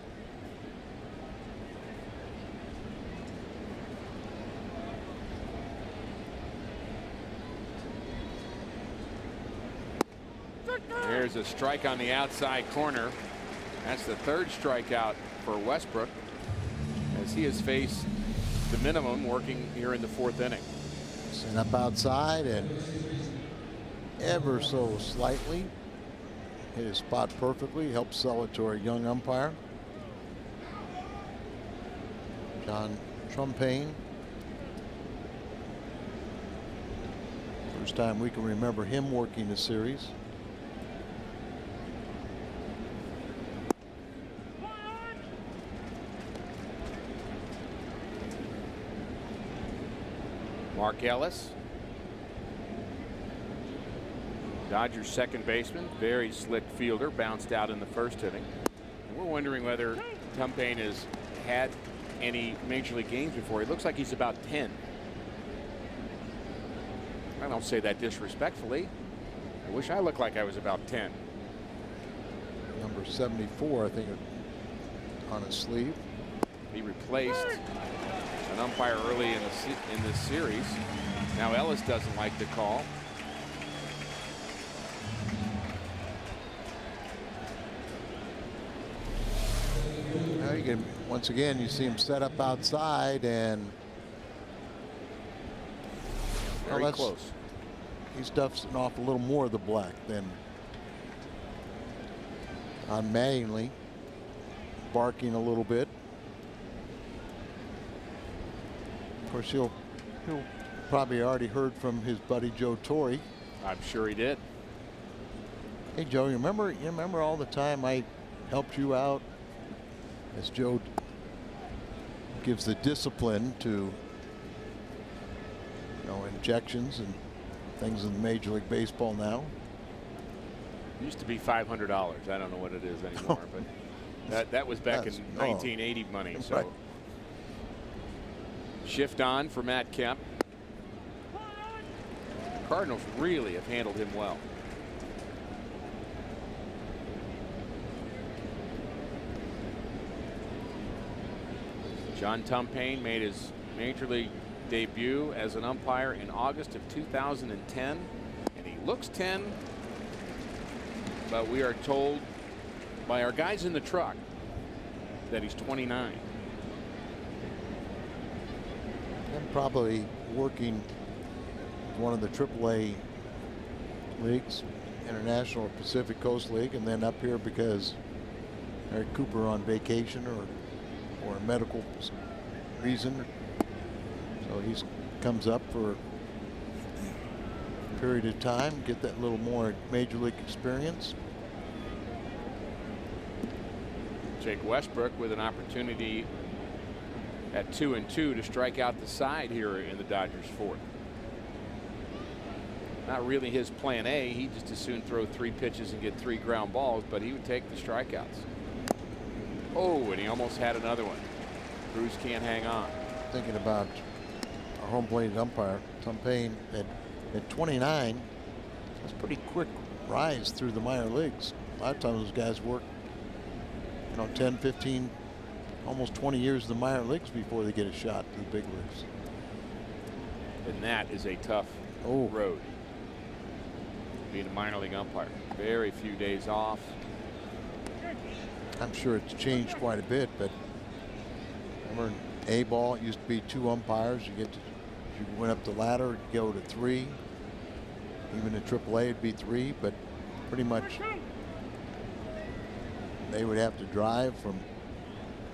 There's a strike on the outside corner. That's the third strikeout for Westbrook, as he has faced the minimum working here in the fourth inning. Sent up outside and ever so slightly hit his spot perfectly. Helped sell it to our young umpire, John Trumpain. First time we can remember him working the series. Mark Ellis, Dodgers second baseman, very slick fielder, bounced out in the first inning. And we're wondering whether Trumpain has had any major league games before. He looks like he's about 10. I don't say that disrespectfully. I wish I looked like I was about 10. Number 74, I think, on his sleeve. He replaced an umpire early in this series. Now Ellis doesn't like the call. Now you can, once again, you see him set up outside and very close. He stuffs off a little more of the black than on Mattingly, barking a little bit. Of course, he'll probably already heard from his buddy Joe Torre. I'm sure he did. Hey Joe, you remember all the time I helped you out? As Joe gives the discipline to, injections and things in Major League Baseball now. It used to be $500. I don't know what it is anymore, but that was back in 1980 money. So. Right. Shift on for Matt Kemp. Cardinals really have handled him well. John Trumpain made his major league debut as an umpire in August of 2010, and he looks 10, but we are told by our guys in the truck that he's 29. And probably working one of the AAA leagues, International or Pacific Coast League, and then up here because Eric Cooper on vacation or a medical reason. So he comes up for a period of time, get that little more major league experience. Jake Westbrook with an opportunity at 2-2 to strike out the side here in the Dodgers fourth. Not really his plan A. He just as soon throw 3 pitches and get 3 ground balls, but he would take the strikeouts. Oh, and he almost had another one. Cruz can't hang on. Thinking about our home plate umpire, Trumpain, at 29, That's a pretty quick rise through the minor leagues. A lot of times those guys work, 10, 15, almost 20 years in the minor leagues before they get a shot to the big leagues. And that is a tough road. Being a minor league umpire. Very few days off. I'm sure it's changed quite a bit, but remember in A-ball it used to be 2 umpires. You went up the ladder, you go to 3. Even in AAA it'd be 3, but pretty much they would have to drive from,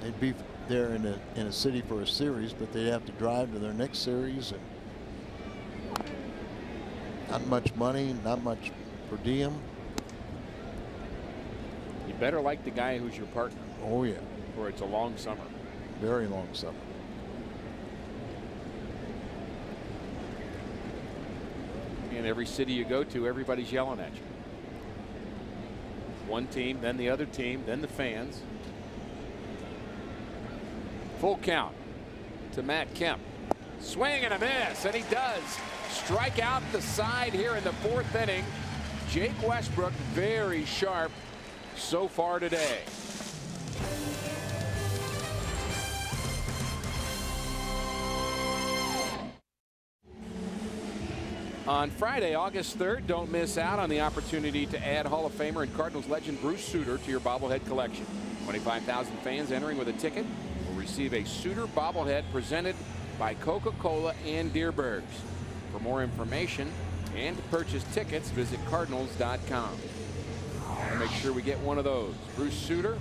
they'd be there in a city for a series, but they'd have to drive to their next series, and not much money, not much per diem. You better like the guy who's your partner. Oh yeah. Or it's a long summer. Very long summer. And every city you go to, everybody's yelling at you. One team, then the other team, then the fans. Full count to Matt Kemp. Swing and a miss, and he does strike out the side here in the 4th inning. Jake Westbrook very sharp so far today. On Friday, August 3rd, don't miss out on the opportunity to add Hall of Famer and Cardinals legend Bruce Sutter to your bobblehead collection. 25,000 fans entering with a ticket will receive a Sutter bobblehead presented by Coca-Cola and Deerbergs. For more information and to purchase tickets, visit Cardinals.com. And make sure we get one of those. Bruce Sutter,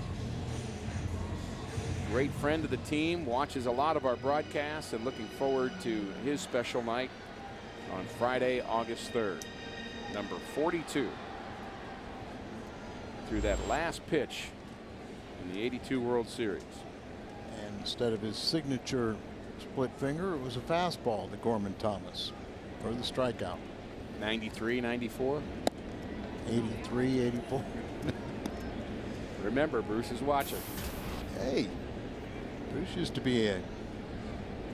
great friend of the team, watches a lot of our broadcasts, and looking forward to his special night on Friday, August 3rd. Number 42 through that last pitch in the '82 World Series. And instead of his signature split finger, it was a fastball to Gorman Thomas for the strikeout. 93, 94. 83, 84. Remember, Bruce is watching. Hey, Bruce used to be a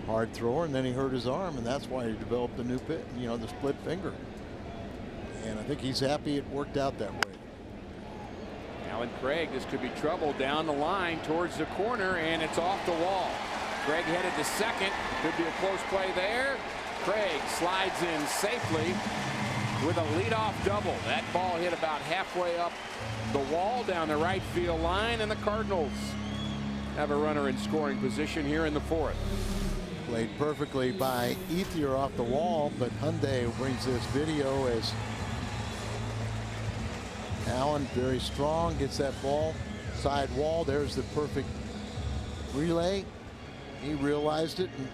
hard thrower, and then he hurt his arm, and that's why he developed the new pit, the split finger. And I think he's happy it worked out that way. Alan Craig, this could be trouble down the line towards the corner, and it's off the wall. Craig headed to second. Could be a close play there. Craig slides in safely with a leadoff double. That ball hit about halfway up the wall down the right field line, and the Cardinals have a runner in scoring position here in the 4th. Played perfectly by Ethier off the wall, but Hyundai brings this video as Allen, very strong, gets that ball side wall. There's the perfect relay. He realized it and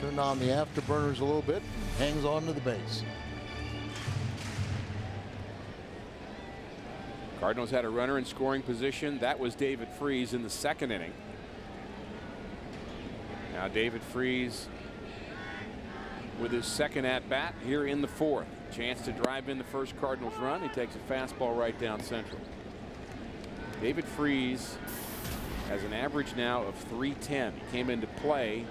turned on the afterburners a little bit, hangs on to the base. Cardinals had a runner in scoring position. That was David Freese in the 2nd inning. Now David Freese with his 2nd at bat here in the 4th. Chance to drive in the first Cardinals run. He takes a fastball right down central. David Freese has an average now of .310. He came into play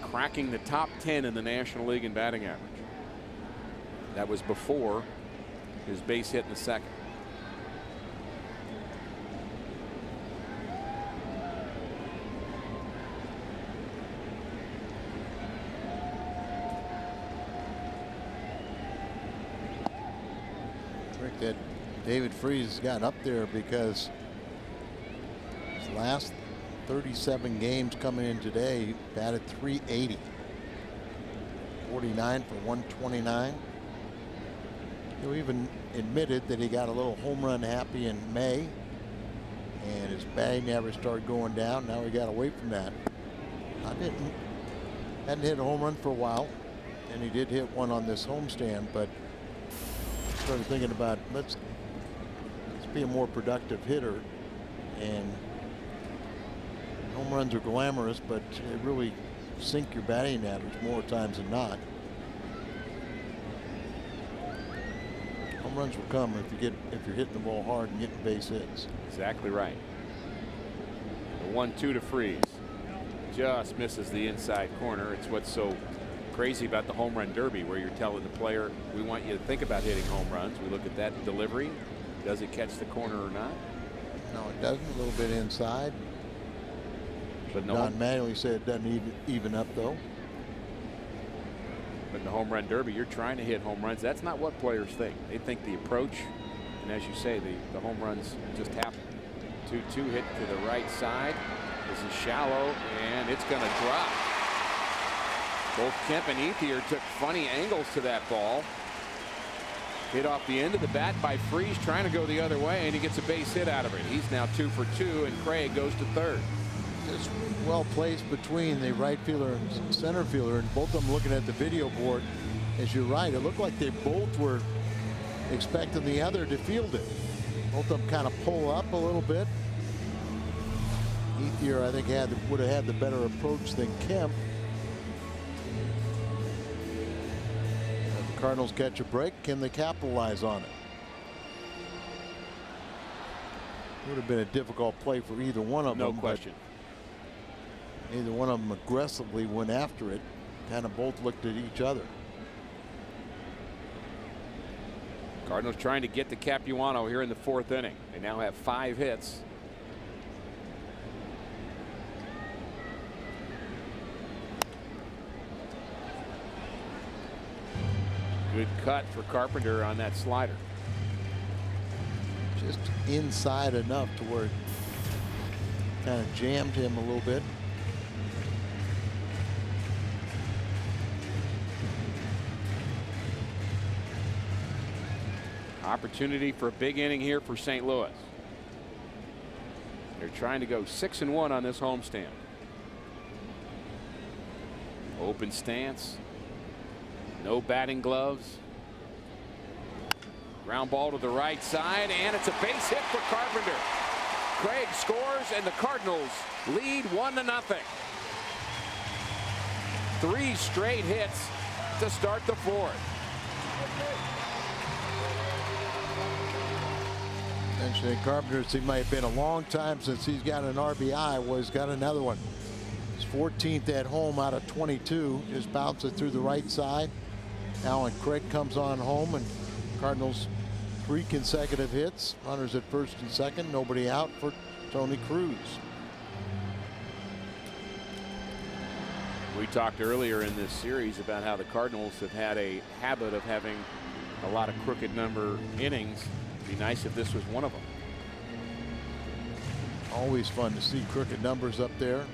cracking the top 10 in the National League in batting average. That was before his base hit in the 2nd. That David Freese has gotten up there because his last 37 games coming in today, he batted .380, 49 for 129. He even admitted that he got a little home run happy in May, and his batting average started going down. Now he got away from that. Hadn't hit a home run for a while, and he did hit one on this homestand, but started thinking about let's be a more productive hitter. And home runs are glamorous, but they really sink your batting average more times than not. Home runs will come if you're hitting the ball hard and getting base hits. Exactly right. The 1-2 to Freese. Just misses the inside corner. It's what's so crazy about the home run derby, where you're telling the player, we want you to think about hitting home runs. We look at that delivery. Does it catch the corner or not? No, it doesn't. A little bit inside. But Don Manuel said it doesn't even up, though. But in the home run derby, you're trying to hit home runs. That's not what players think. They think the approach, and as you say, the home runs just happen. 2-2 hit to the right side. This is shallow, and it's going to drop. Both Kemp and Ethier took funny angles to that ball. Hit off the end of the bat by Freese, trying to go the other way, and he gets a base hit out of it. He's now 2 for 2, and Craig goes to third. Just well placed between the right fielder and center fielder, and both of them looking at the video board. As you're right, it looked like they both were expecting the other to field it. Both of them kind of pull up a little bit. Ethier, I think, would have had the better approach than Kemp. The Cardinals catch a break. Can they capitalize on it? Would have been a difficult play for either one of them. No question. Neither one of them aggressively went after it. Kind of both looked at each other. Cardinals trying to get to Capuano here in the 4th inning. They now have 5 hits. Good cut for Carpenter on that slider. Just inside enough to where it kind of jammed him a little bit. Opportunity for a big inning here for St. Louis. They're trying to go 6-1 on this homestand. Open stance. No batting gloves. Ground ball to the right side, and it's a base hit for Carpenter. Craig scores, and the Cardinals lead 1-0. 3 straight hits to start the 4th. Mentioning Carpenter, it might have been a long time since he's got an RBI. Well, he's got another one. His 14th at home out of 22. Just bounces through the right side. Alan Craig comes on home, and Cardinals 3 consecutive hits. Runners at first and second. Nobody out for Tony Cruz. We talked earlier in this series about how the Cardinals have had a habit of having a lot of crooked number innings. It'd be nice if this was one of them. Always fun to see crooked numbers up there.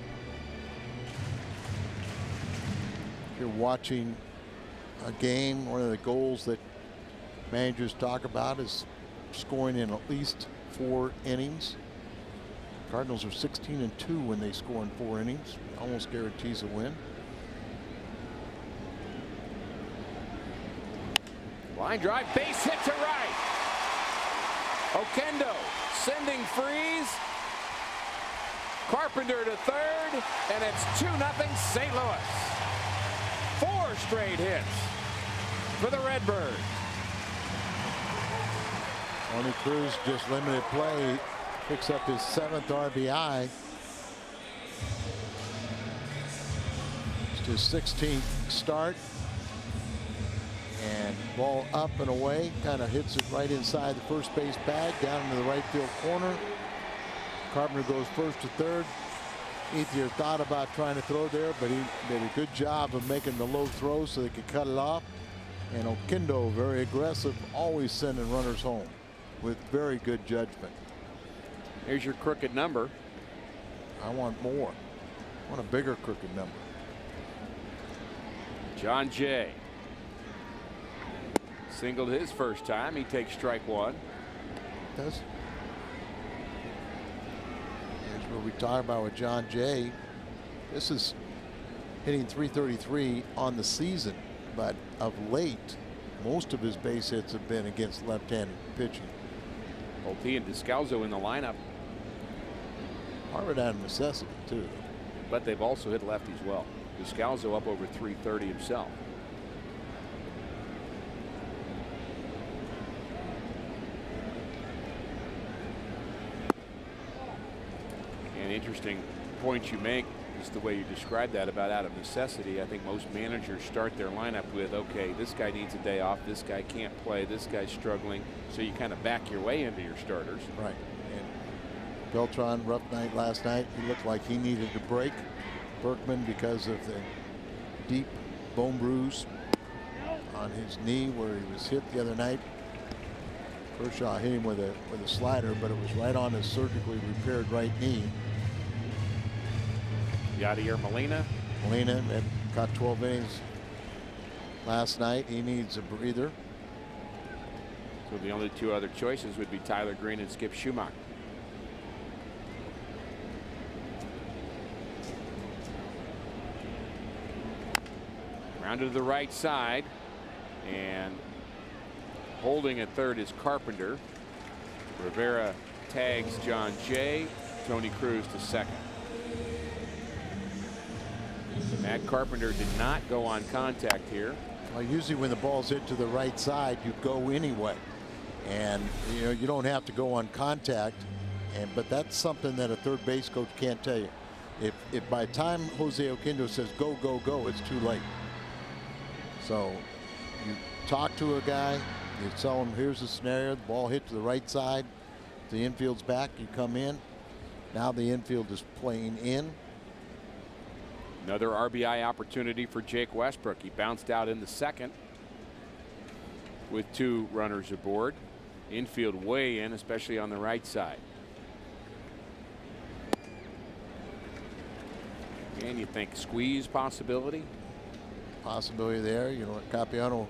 If you're watching a game, one of the goals that managers talk about is scoring in at least 4 innings. Cardinals are 16-2 when they score in 4 innings. Almost guarantees a win. Line drive, base hit to right. Oquendo sending Freeze. Carpenter to third, and it's 2-0 St. Louis. 4 straight hits for the Redbirds. Tony Cruz just limited play, picks up his 7th RBI. It's his 16th start. And ball up and away, kind of hits it right inside the first base bag, down into the right field corner. Carpenter goes first to third. Ethier thought about trying to throw there, but he did a good job of making the low throw so they could cut it off. And Oquendo, very aggressive, always sending runners home with very good judgment. Here's your crooked number. I want more. I want a bigger crooked number. John Jay singled his first time. He takes strike 1. Does. Here's what we talk about with John Jay. This is hitting .333 on the season, but of late, most of his base hits have been against left-handed pitching. Both he and Descalzo in the lineup. Harvard out of necessity, too. But they've also hit lefties well. Descalzo up over .330 himself. An interesting point you make. just the way you described that about out of necessity. I think most managers start their lineup with, okay, this guy needs a day off, this guy can't play, this guy's struggling, so you kind of back your way into your starters. Right. And Beltran, rough night last night. He looked like he needed a break. Berkman, because of the deep bone bruise on his knee where he was hit the other night. Kershaw hit him with a slider, but it was right on his surgically repaired right knee. Yadier Molina. Molina had caught 12 innings last night. He needs a breather. So the only two other choices would be Tyler Green and Skip Schumacher. Round to the right side, and holding at third is Carpenter. Rivera tags John Jay. Tony Cruz to second. Matt Carpenter did not go on contact here. Well, usually when the ball's hit to the right side, you go anyway. And you don't have to go on contact. But that's something that a third base coach can't tell you. If by the time Jose Oquendo says go, go, go, it's too late. So you talk to a guy, you tell him here's the scenario, the ball hit to the right side, the infield's back, you come in. Now the infield is playing in. Another RBI opportunity for Jake Westbrook. He bounced out in the second with 2 runners aboard. Infield way in, especially on the right side. And you think squeeze possibility? Possibility there. Capiano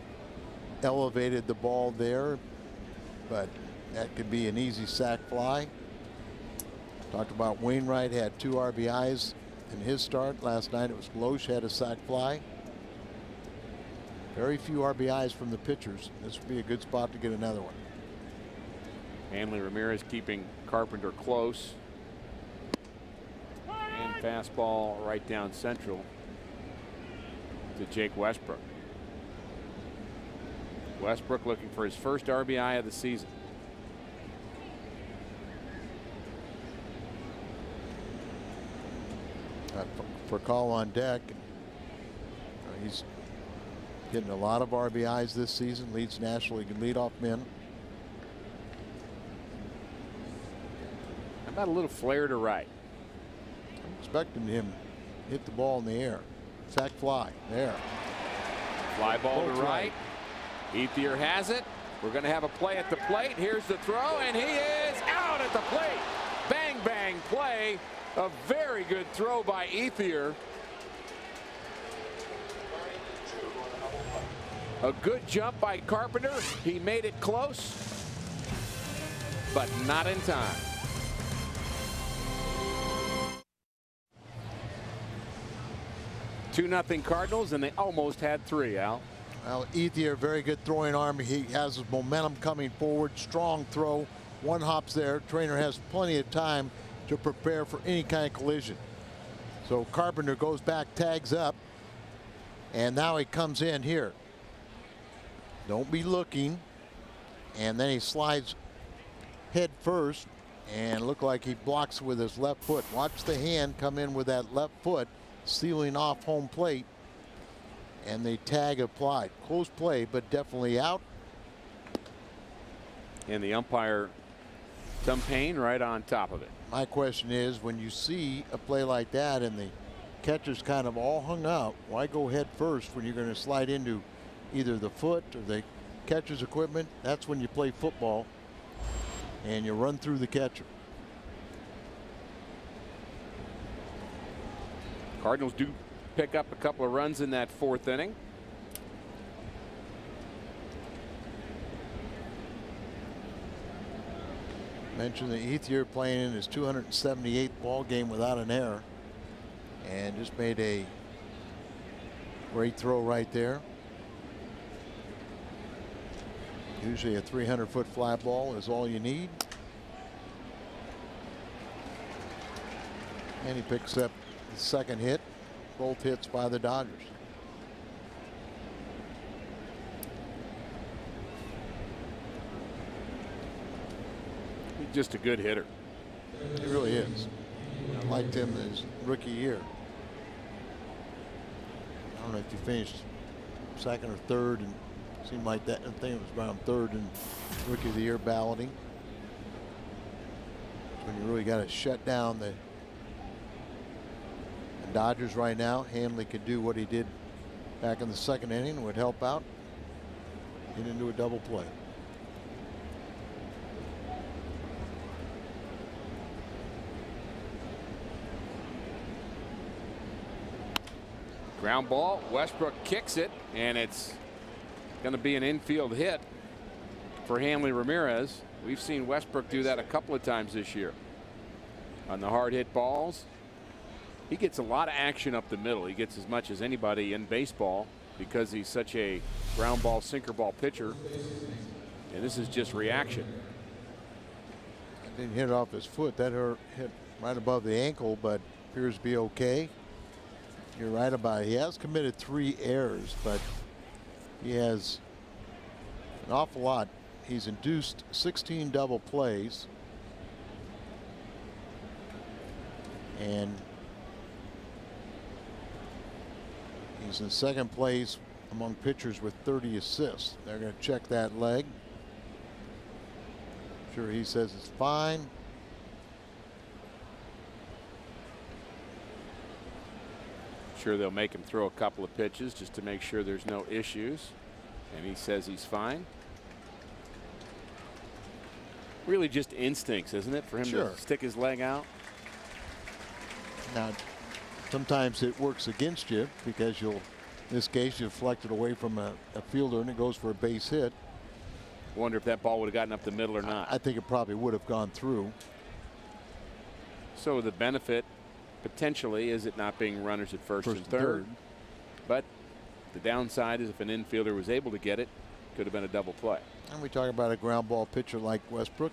elevated the ball there, but that could be an easy sac fly. Talked about Wainwright had 2 RBIs in his start. Last night it was Loesch had a sac fly. Very few RBIs from the pitchers. This would be a good spot to get another one. Hanley Ramirez keeping Carpenter close. And fastball right down central to Jake Westbrook. Westbrook looking for his first RBI of the season. For call on deck. He's getting a lot of RBIs this season. Leads National League in leadoff men. How about a little flare to right? I'm expecting him to hit the ball in the air. Sac fly there. Fly ball to right. Ethier has it. We're going to have a play at the plate. Here's the throw, and he is out at the plate. Bang, bang play. A very good throw by Ethier. A good jump by Carpenter. He made it close, but not in time. Two 2-0 Cardinals, and they almost had 3, Al. Well, Ethier, very good throwing arm. He has his momentum coming forward. Strong throw. One hops there. Trainer has plenty of time to prepare for any kind of collision. So Carpenter goes back, tags up, and now he comes in here. Don't be looking. And then he slides head first and look like he blocks with his left foot. Watch the hand come in with that left foot, sealing off home plate, and the tag applied. Close play, but definitely out. And the umpire, Tom Payne, right on top of it. My question is, when you see a play like that and the catcher's kind of all hung up, why go head first when you're going to slide into either the foot or the catcher's equipment? That's when you play football and you run through the catcher. Cardinals do pick up a couple of runs in that 4th inning. Mentioned that Ethier playing in his 278th ball game without an error, and just made a great throw right there. Usually a 300-foot fly ball is all you need. And he picks up the second hit, both hits by the Dodgers. Just a good hitter. He really is. I liked him his rookie year. don't know if you finished second or third, and seemed like that. I think it was around third in Rookie of the Year balloting. When you really got to shut down the Dodgers right now. Hanley could do what he did back in the second inning, would help out, get into a double play. Ground ball. Westbrook kicks it, and it's going to be an infield hit for Hanley Ramirez. We've seen Westbrook do that a couple of times this year on the hard hit balls. He gets a lot of action up the middle. He gets as much as anybody in baseball because he's such a ground ball, sinker ball pitcher. And this is just reaction. Didn't hit it off his foot. That hit right above the ankle, but appears to be okay. You're right about it. He has committed 3 errors, but he has an awful lot. He's induced 16 double plays. And he's in second place among pitchers with 30 assists. They're going to check that leg. Sure, he says it's fine. Sure, they'll make him throw a couple of pitches just to make sure there's no issues. And he says he's fine. Really just instincts, isn't it, for him to stick his leg out? Now, sometimes it works against you because in this case, you deflect it away from a fielder and it goes for a base hit. Wonder if that ball would have gotten up the middle or not. I think it probably would have gone through. So the benefit potentially is it not being runners at first and third. But the downside is if an infielder was able to get it, could have been a double play. And we talk about a ground ball pitcher like Westbrook.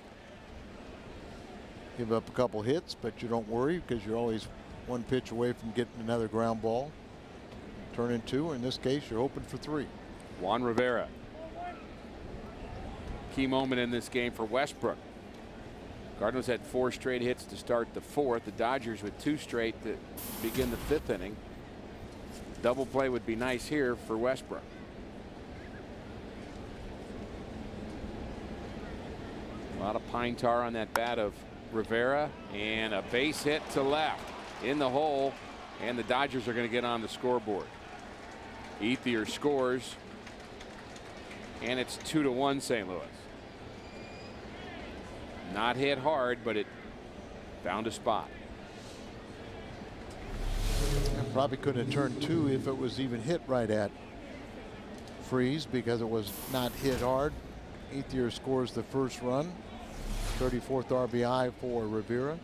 Give up a couple hits, but you don't worry because you're always one pitch away from getting another ground ball. Turn in 2. In this case, you're hoping for 3. Juan Rivera. Key moment in this game for Westbrook. Cardinals had 4 straight hits to start the 4th. The Dodgers with 2 straight to begin the 5th inning. Double play would be nice here for Westbrook. A lot of pine tar on that bat of Rivera, and a base hit to left in the hole, and the Dodgers are going to get on the scoreboard. Ethier scores, and it's 2-1 St. Louis. Not hit hard, but it found a spot. Probably couldn't have turned 2 if it was even hit right at Freeze because it was not hit hard. Ethier scores the first run. 34th RBI for Rivera.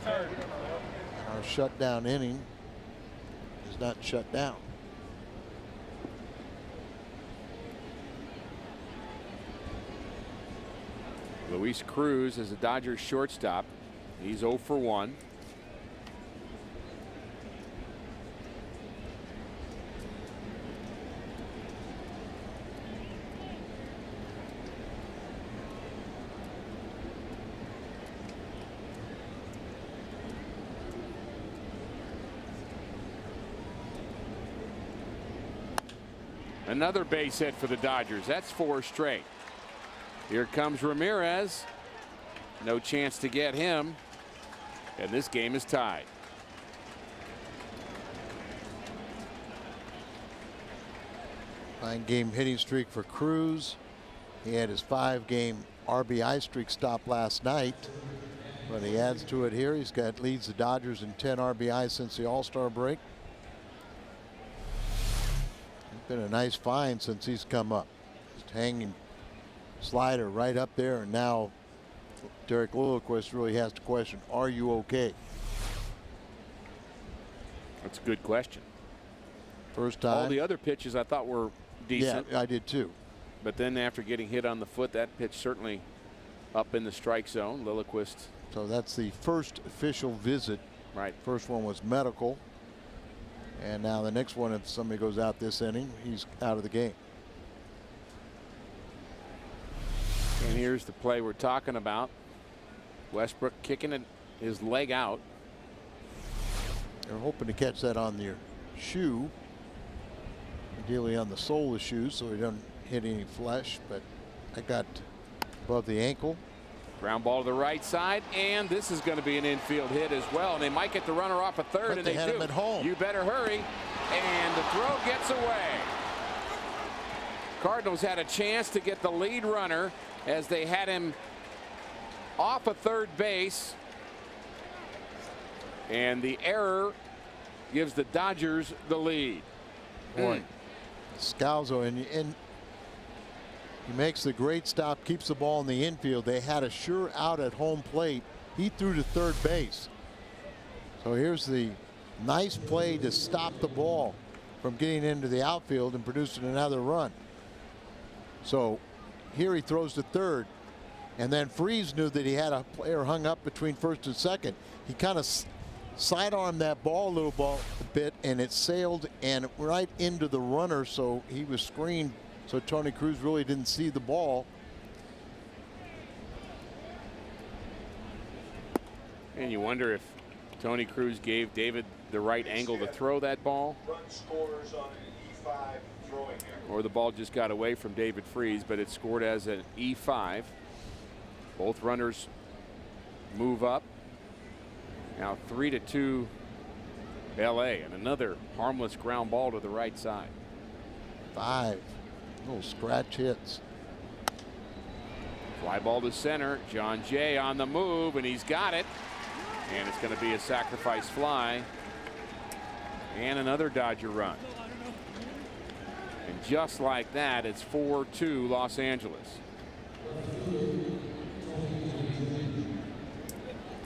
Our shutdown inning is not shut down. Luis Cruz is a Dodgers shortstop. He's 0 for 1. Another base hit for the Dodgers. That's 4 straight. Here comes Ramirez. No chance to get him. And this game is tied. Nine-game hitting streak for Cruz. He had his 5-game RBI streak stop last night, but he adds to it here. Leads the Dodgers in 10 RBI since the All-Star break. Been a nice find since he's come up. Just hanging slider right up there, and now Derek Lilliquist really has to question, are you okay? That's a good question. First time. All the other pitches I thought were decent. Yeah, I did too. But then after getting hit on the foot, that pitch certainly up in the strike zone. Lilliquist. So that's the first official visit. Right. First one was medical. And now the next one, if somebody goes out this inning, he's out of the game. And here's the play we're talking about. Westbrook kicking his leg out. They're hoping to catch that on their shoe, ideally on the sole of the shoe, so he doesn't hit any flesh. But I got above the ankle. Ground ball to the right side, and this is going to be an infield hit as well. And they might get the runner off a third, But and they they had do. him at home. You better hurry. And the throw gets away. Cardinals had a chance to get the lead runner as they had him off of third base. And the error gives the Dodgers the lead. Boy, Scalzo, and he makes the great stop, keeps the ball in the infield. They had a sure out at home plate. He threw to third base. So here's the nice play to stop the ball from getting into the outfield and producing another run. So here he throws to third, and then Freese knew that he had a player hung up between first and second. He kind of sidearmed that ball a bit, and it sailed and right into the runner, so he was screened, so Tony Cruz really didn't see the ball. And you wonder if Tony Cruz gave David the right angle to throw that ball, or the ball just got away from David Freese, but it scored as an E5. Both runners move up. Now 3-2 LA, and another harmless ground ball to the right side. 5 little scratch hits. Fly ball to center. John Jay on the move, and he's got it. And it's going to be a sacrifice fly. And another Dodger run. And just like that, it's 4-2 Los Angeles.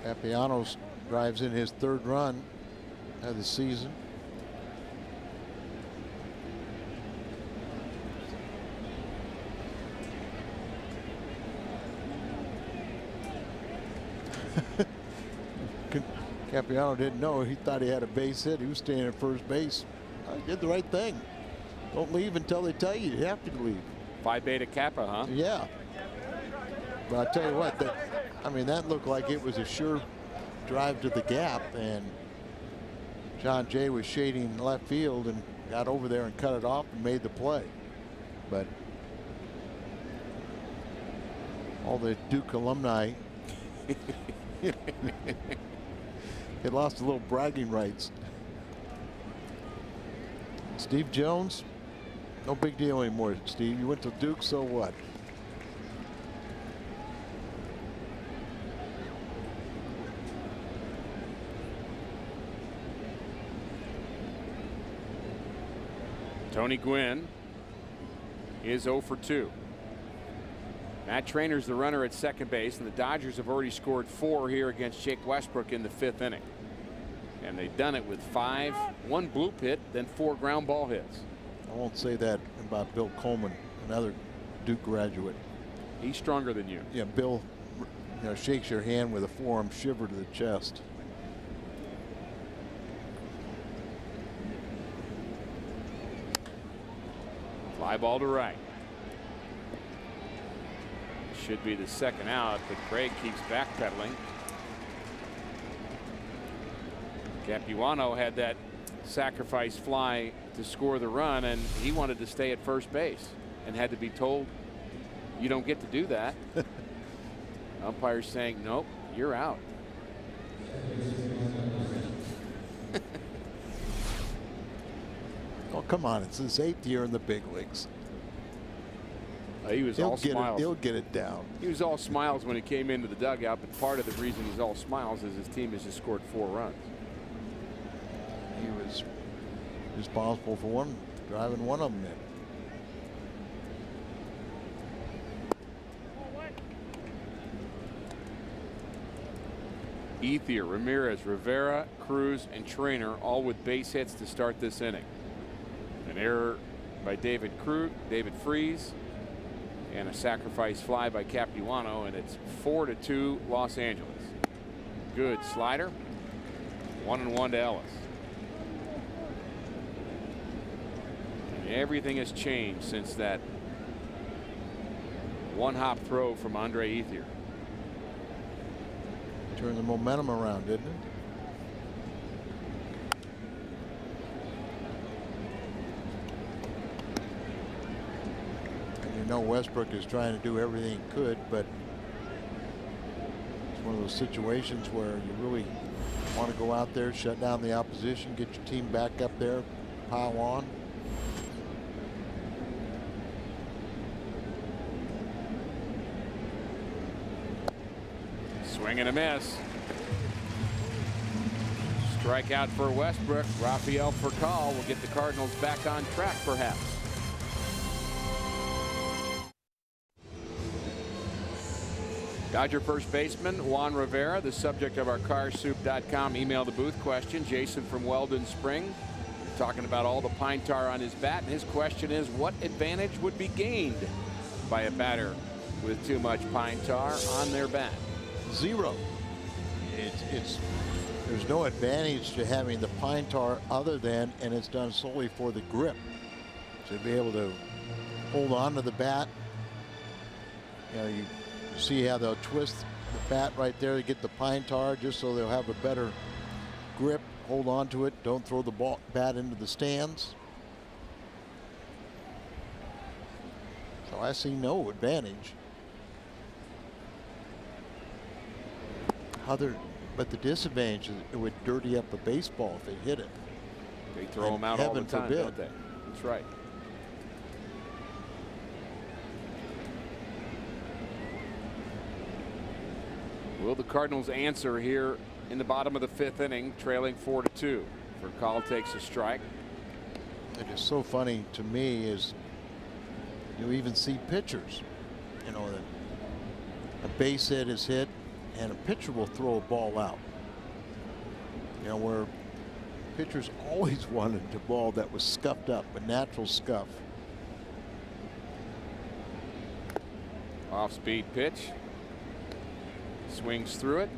Castellanos drives in his third run of the season. Capiano didn't know. He thought he had a base hit. He was staying at first base. I did the right thing. Don't leave until they tell you. You have to leave. Phi Beta Kappa, huh? Yeah. But I tell you what, that looked like it was a sure drive to the gap, and John Jay was shading left field and got over there and cut it off and made the play. But all the Duke alumni had lost a little bragging rights. Steve Jones, no big deal anymore, Steve. You went to Duke, so what? Tony Gwynn is 0 for 2. Matt Trainor's the runner at second base, and the Dodgers have already scored 4 here against Jake Westbrook in the 5th inning. And they've done it with 1 bloop hit, then 4 ground ball hits. I won't say that about Bill Coleman, another Duke graduate. He's stronger than you. Yeah, Bill, shakes your hand with a forearm shiver to the chest. Fly ball to right. Should be the second out, but Craig keeps backpedaling. Capuano had that sacrifice fly to score the run, and he wanted to stay at first base and had to be told, you don't get to do that. Umpire's saying, nope, you're out. Oh, come on. It's his 8th year in the big leagues. He was all smiles. He'll get it down. He was all smiles when he came into the dugout, but part of the reason he's all smiles is his team has just scored 4 runs. He was responsible for driving one of them in. Ethier, Ramirez, Rivera, Cruz, and Trainer all with base hits to start this inning. An error by David Freese, and a sacrifice fly by Capuano, and it's 4-2 Los Angeles. Good slider. 1-1 to Ellis. And everything has changed since that one-hop throw from Andre Ethier. Turned the momentum around, didn't it? know Westbrook is trying to do everything he could, but it's one of those situations where you really want to go out there, shut down the opposition, get your team back up there, pile on. Swing and a miss. Strikeout for Westbrook. Rafael Furcal will get the Cardinals back on track, perhaps. Dodger first baseman Juan Rivera, the subject of our carsoup.com email the booth question. Jason from Weldon Spring talking about all the pine tar on his bat, and his question is, what advantage would be gained by a batter with too much pine tar on their bat? Zero. There's no advantage to having the pine tar other than, and it's done solely for the grip, to be able to hold on to the bat. You know, you see how they'll twist the bat right there to get the pine tar, just so they'll have a better grip, hold on to it, don't throw the bat into the stands. So I see no advantage. But the disadvantage is it would dirty up a baseball if they hit it. They throw them out all the time, don't they? That's right. Will the Cardinals answer here in the bottom of the 5th inning, trailing 4-2? Furcal takes a strike. It is so funny to me is you even see pitchers, you know, a base hit is hit and a pitcher will throw a ball out. You know, where pitchers always wanted a ball that was scuffed up, a natural scuff. Off speed pitch. Swings through it.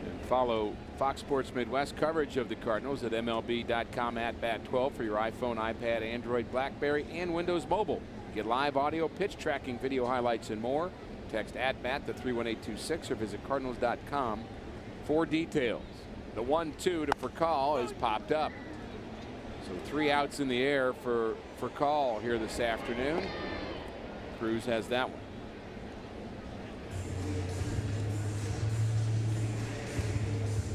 And follow Fox Sports Midwest coverage of the Cardinals at MLB.com @BAT12 for your iPhone, iPad, Android, BlackBerry, and Windows Mobile. Get live audio, pitch tracking, video highlights, and more. Text @BAT to 31826 or visit Cardinals.com for details. The 1-2 to Furcal has popped up. So 3 outs in the air for Furcal here this afternoon. Cruz has that one.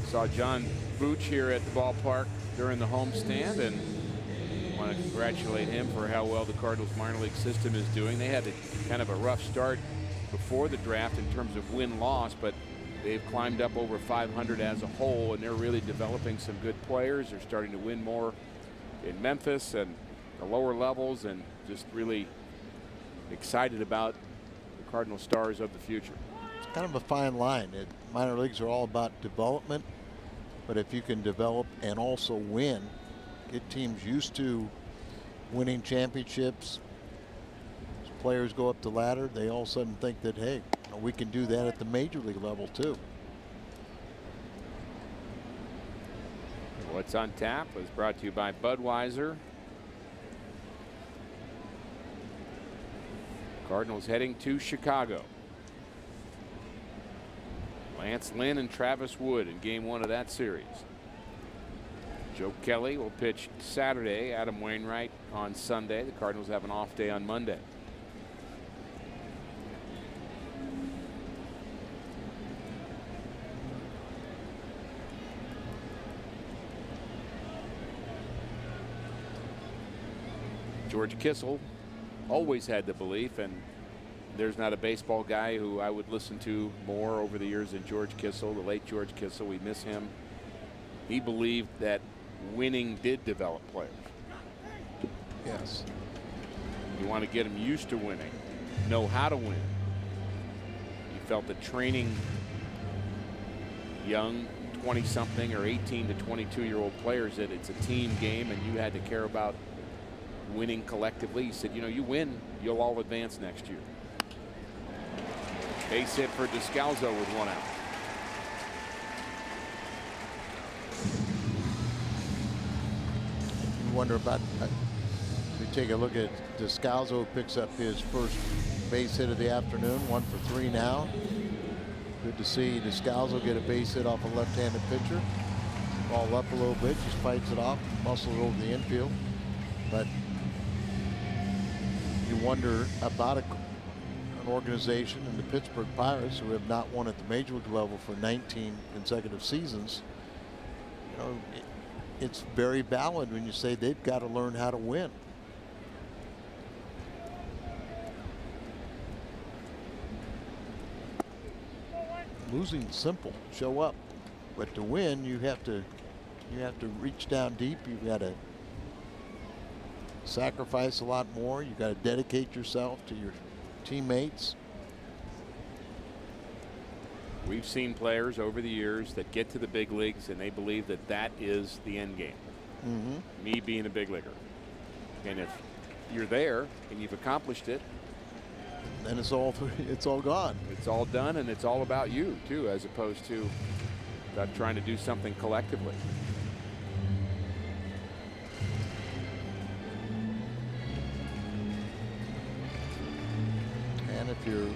Saw John Booch here at the ballpark during the homestand, and want to congratulate him for how well the Cardinals minor league system is doing. They had kind of a rough start before the draft in terms of win-loss, but they've climbed up over 500 as a whole, and they're really developing some good players. They're starting to win more in Memphis and the lower levels, and just really excited about the Cardinal stars of the future. It's kind of a fine line. Minor leagues are all about development, but if you can develop and also win, get teams used to winning championships, as players go up the ladder, they all of a sudden think that, hey, we can do that at the major league level too. What's on Tap was brought to you by Budweiser. Cardinals heading to Chicago. Lance Lynn and Travis Wood in game 1 of that series. Joe Kelly will pitch Saturday. Adam Wainwright on Sunday. The Cardinals have an off day on Monday. George Kissel always had the belief, and there's not a baseball guy who I would listen to more over the years than George Kissel, the late George Kissel. We miss him. He believed that winning did develop players. Yes. You want to get them used to winning, know how to win. He felt that training young 20-something or 18 to 22-year-old players, that it's a team game and you had to care about winning collectively. He said, you know, you win, you'll all advance next year. Base hit for Descalzo with 1 out. You wonder about, we take a look at Descalzo, picks up his first base hit of the afternoon, 1 for 3 now. Good to see Descalzo get a base hit off a left-handed pitcher. Ball up a little bit, just fights it off, muscles over the infield. But you wonder about an organization in the Pittsburgh Pirates who have not won at the major league level for 19 consecutive seasons. You know, it's very valid when you say they've got to learn how to win. Losing simple, show up, but to win you have to reach down deep. You've got to sacrifice a lot more. You've got to dedicate yourself to your teammates. We've seen players over the years that get to the big leagues and they believe that that is the end game. Me being a big leaguer. And if you're there and you've accomplished it, then it's all gone. It's all done, and it's all about you too, as opposed to trying to do something collectively. And if you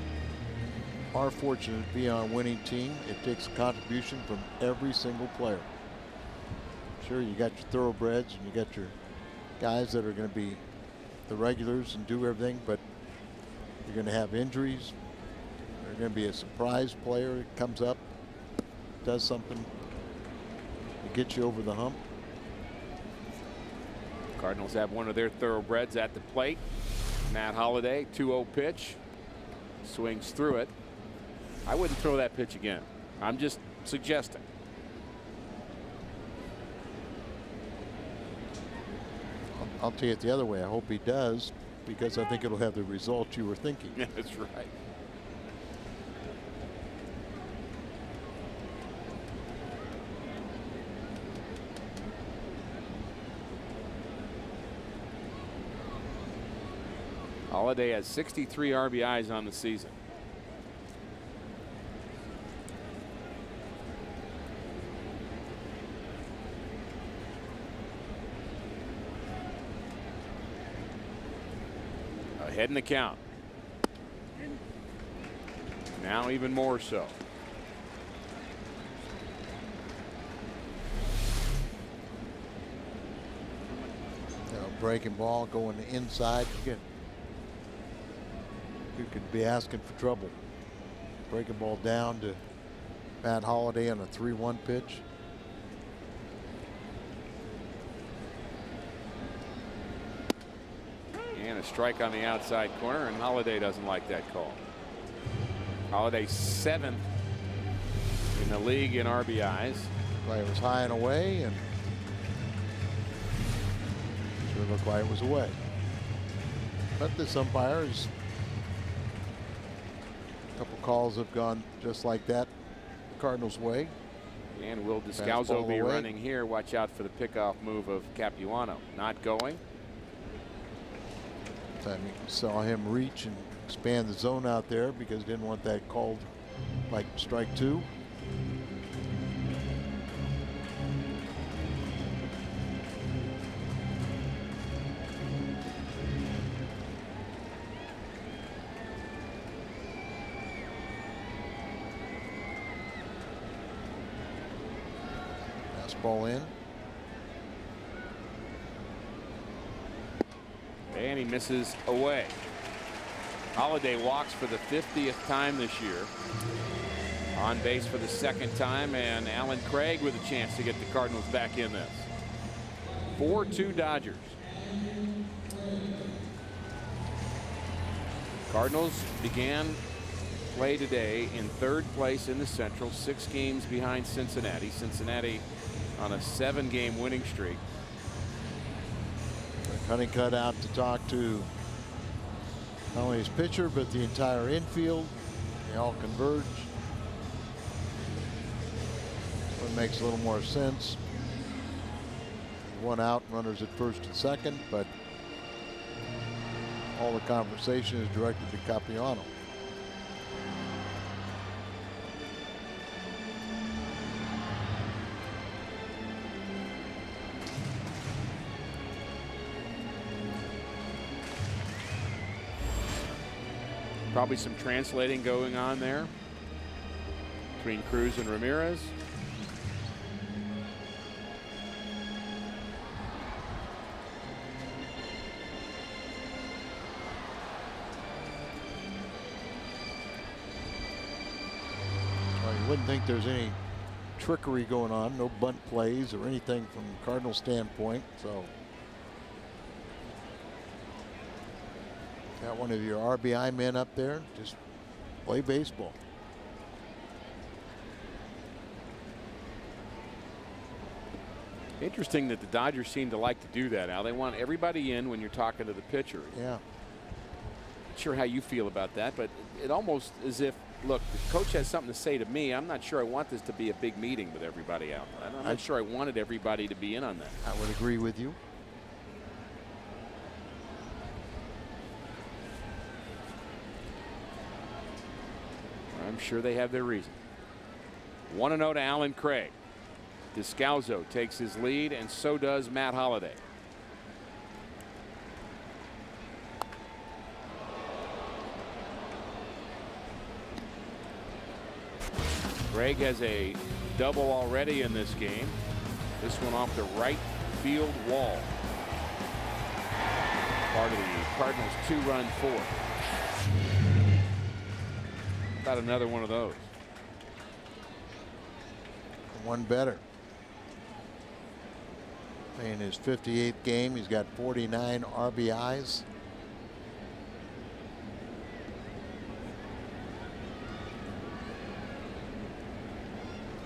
are fortunate to be on a winning team, it takes a contribution from every single player. Sure, you got your thoroughbreds and you got your guys that are going to be the regulars and do everything, but you're going to have injuries. There's going to be a surprise player that comes up, does something to get you over the hump. Cardinals have one of their thoroughbreds at the plate. Matt Holliday, 2-0 pitch. Swings through it. I wouldn't throw that pitch again. I'm just suggesting. I'll tell you it the other way. I hope he does, because I think it'll have the result you were thinking. Yeah, that's right. Holliday has 63 RBIs on the season. Ahead in the count. Now even more so. Breaking ball going to inside. You could be asking for trouble. Breaking ball down to Matt Holliday on a 3-1 pitch. And a strike on the outside corner, and Holliday doesn't like that call. Holliday 7th in the league in RBIs. Play was high and away, and sure looked like it was away. But this umpires, a couple calls have gone just like that the Cardinals' way. And will Descalzo be running here? Watch out for the pickoff move of Capuano. Not going. Time you saw him reach and expand the zone out there because he didn't want that called like strike 2. Ball in. And he misses away. Holliday walks for the 50th time this year. On base for the 2nd time, and Alan Craig with a chance to get the Cardinals back in this. 4-2 Dodgers. Cardinals began play today in 3rd place in the Central, 6 games behind Cincinnati. Cincinnati on a 7-game winning streak. Honeycutt out to talk to not only his pitcher but the entire infield. They all converge. One makes a little more sense. 1 out, runners at 1st and 2nd, but all the conversation is directed to Capuano. Probably some translating going on there between Cruz and Ramirez. wouldn't think there's any trickery going on, no bunt plays or anything from Cardinal standpoint. So got one of your RBI men up there, just play baseball. Interesting that the Dodgers seem to like to do that, Al. They want everybody in when you're talking to the pitcher. Yeah. Not sure how you feel about that, but it almost as if, look, the coach has something to say to me. I'm not sure I want this to be a big meeting with everybody out. I'm not sure I wanted everybody to be in on that. I would agree with you. I'm sure they have their reason. 1-0 to Alan Craig. Descalzo takes his lead, and so does Matt Holliday. Craig has a double already in this game. This one off the right field wall. Part of the Cardinals' 2-run fourth. About another one of those. One better. In his 58th game, he's got 49 RBIs.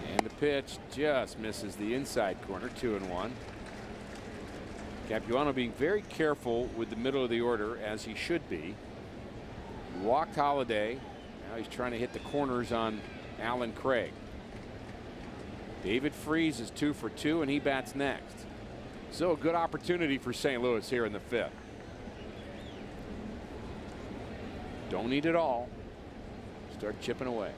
And the pitch just misses the inside corner, 2-1. Capuano being very careful with the middle of the order, as he should be. He walked Holliday. Now he's trying to hit the corners on Alan Craig. David Freese is 2 for 2, and he bats next. So a good opportunity for St. Louis here in the 5th. Don't need it all. Start chipping away.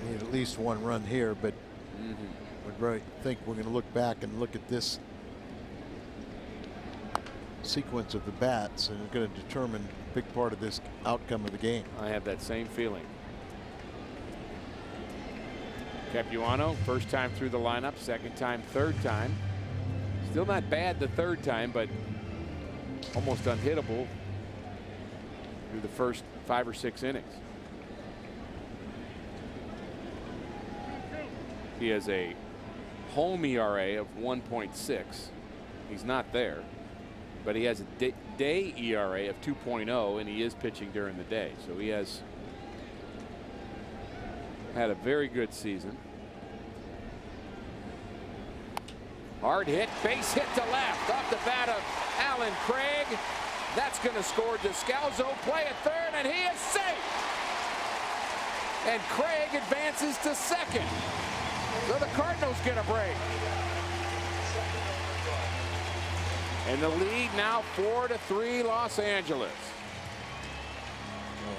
We need at least one run here, but would really think we're going to look back and look at this sequence of the bats, and it's going to determine a big part of this outcome of the game. I have that same feeling. Capuano, first time through the lineup, second time, third time. Still not bad the third time, but almost unhittable through the first 5 or 6 innings. He has a home ERA of 1.6. He's not there, but he has a day ERA of 2.0, and he is pitching during the day. So he has had a very good season. Hard hit, base hit to left off the bat of Alan Craig. That's going to score Descalzo. Play at third, and he is safe. And Craig advances to second. So the Cardinals get a break. And the lead now 4-3 Los Angeles.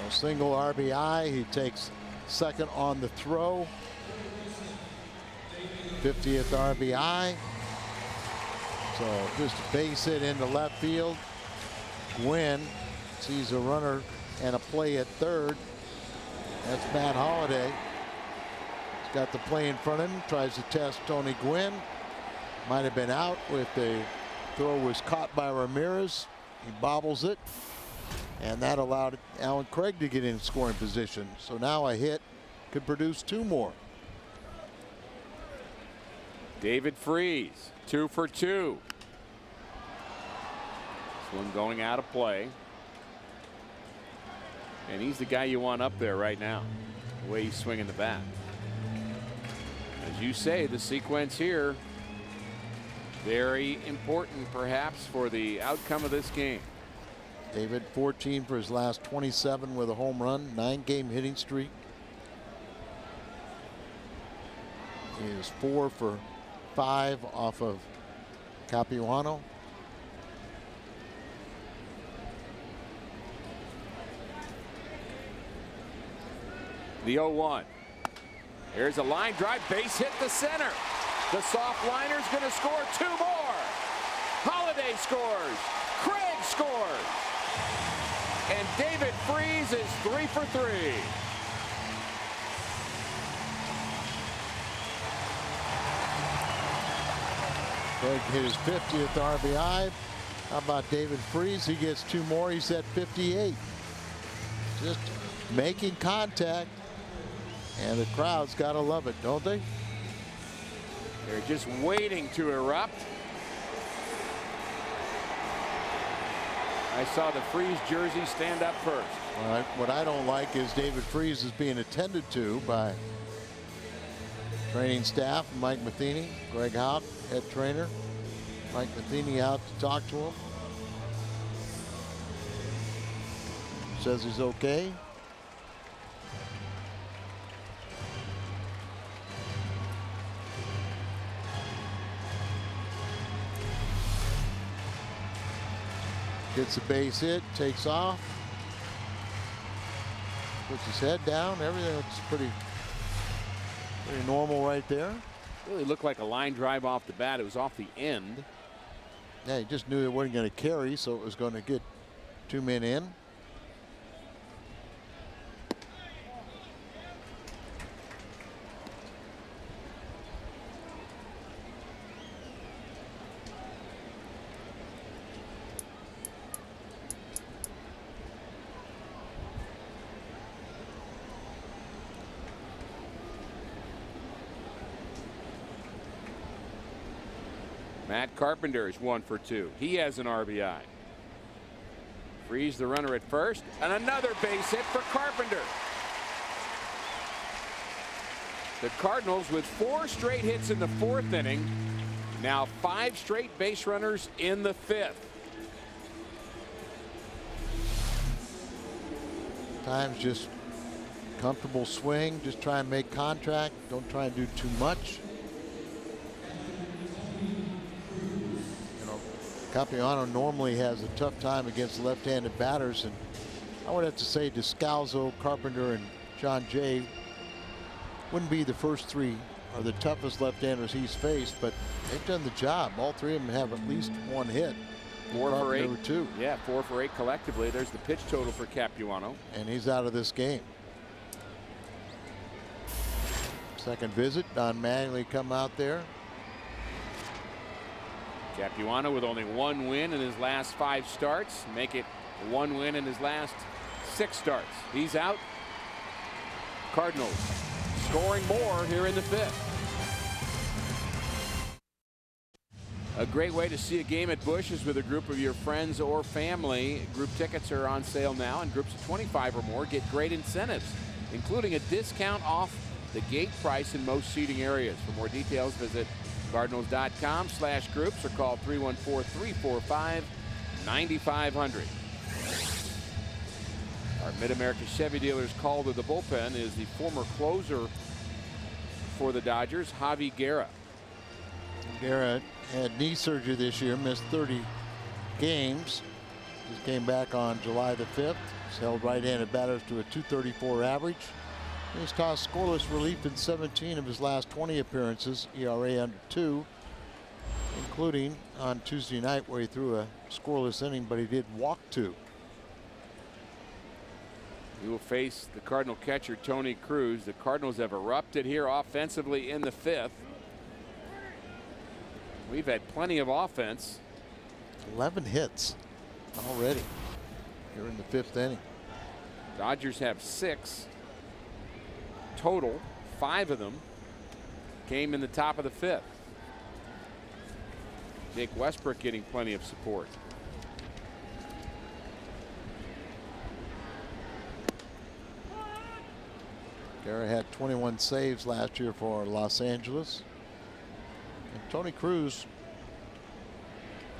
A single RBI. He takes second on the throw. 50th RBI. So just a base hit into left field. Gwynn sees a runner and a play at third. That's Matt Holliday. He's got the play in front of him. Tries to test Tony Gwynn. Might have been out if the throw was caught by Ramirez. He bobbles it. And that allowed Alan Craig to get in scoring position. So now a hit could produce 2 more. David Freese, 2 for 2. This one going out of play. And he's the guy you want up there right now, the way he's swinging the bat. As you say, the sequence here, very important perhaps for the outcome of this game. David 14 for his last 27 with a home run, 9-game hitting streak. He is 4 for 5 off of Capuano. The 0-1. Here's a line drive, base hit to center. The soft liner's going to score 2 more. Holliday scores. Craig scores. And David Freese is 3 for 3. Craig hit his 50th RBI. How about David Freese? He gets 2 more. He's at 58. just making contact. And the crowd's got to love it, don't they? They're just waiting to erupt. I saw the Freeze jersey stand up first. What I don't like is David Freeze is being attended to by training staff, Mike Matheny, Greg Haupt, head trainer. Mike Matheny out to talk to him. Says he's okay. Gets a base hit, takes off. Puts his head down. Everything looks pretty normal right there. Really looked like a line drive off the bat. It was off the end. Yeah, he just knew it wasn't going to carry, so it was going to get 2 men in. Matt Carpenter is 1 for 2. He has an RBI. Freeze the runner at first, and another base hit for Carpenter. The Cardinals with 4 straight hits in the 4th inning. Now 5 straight base runners in the 5th. Times just comfortable swing, just try and make contact. Don't try and do too much. Capuano normally has a tough time against left-handed batters, and I would have to say Descalzo, Carpenter, and John Jay wouldn't be the first 3 or the toughest left-handers he's faced, but they've done the job. All 3 of them have at least 1 hit. 4 for 8. 2. Yeah, 4 for 8 collectively. There's the pitch total for Capuano. And he's out of this game. Second visit, Don Mattingly come out there. Capuano with only 1 win in his last 5 starts. Make it 1 win in his last 6 starts. He's out. Cardinals scoring more here in the 5th. A great way to see a game at Busch is with a group of your friends or family. Group tickets are on sale now, and groups of 25 or more get great incentives, including a discount off the gate price in most seating areas. For more details, visit Cardinals.com/groups or call 314-345-9500. Our Mid-America Chevy dealer's call to the bullpen is the former closer for the Dodgers, Javi Guerra. Guerra had knee surgery this year, missed 30 games. Just came back on July the 5th. He's held right-handed batters to a .234 average. He's tossed scoreless relief in 17 of his last 20 appearances, ERA under 2, including on Tuesday night where he threw a scoreless inning, but he did walk 2. He will face the Cardinal catcher, Tony Cruz. The Cardinals have erupted here offensively in the 5th. We've had plenty of offense. 11 hits already here in the 5th inning. Dodgers have 6 total. 5 of them came in the top of the 5th. Jake Westbrook getting plenty of support. Guerra had 21 saves last year for Los Angeles. And Tony Cruz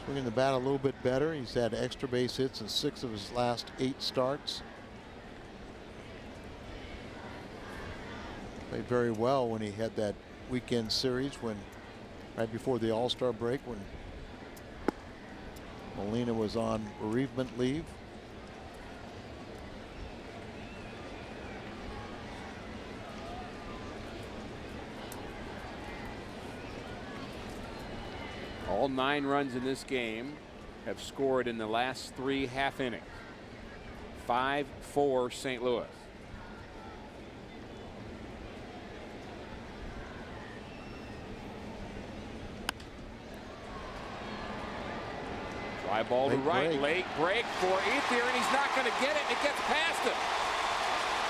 swinging the bat a little bit better. He's had extra base hits in 6 of his last 8 starts. Played very well when he had that weekend series right before the All-Star break when Molina was on bereavement leave. All 9 runs in this game have scored in the last 3 half innings. 5-4 St. Louis. Fly ball to right, late break for Ethier, and he's not going to get it, and it gets past him.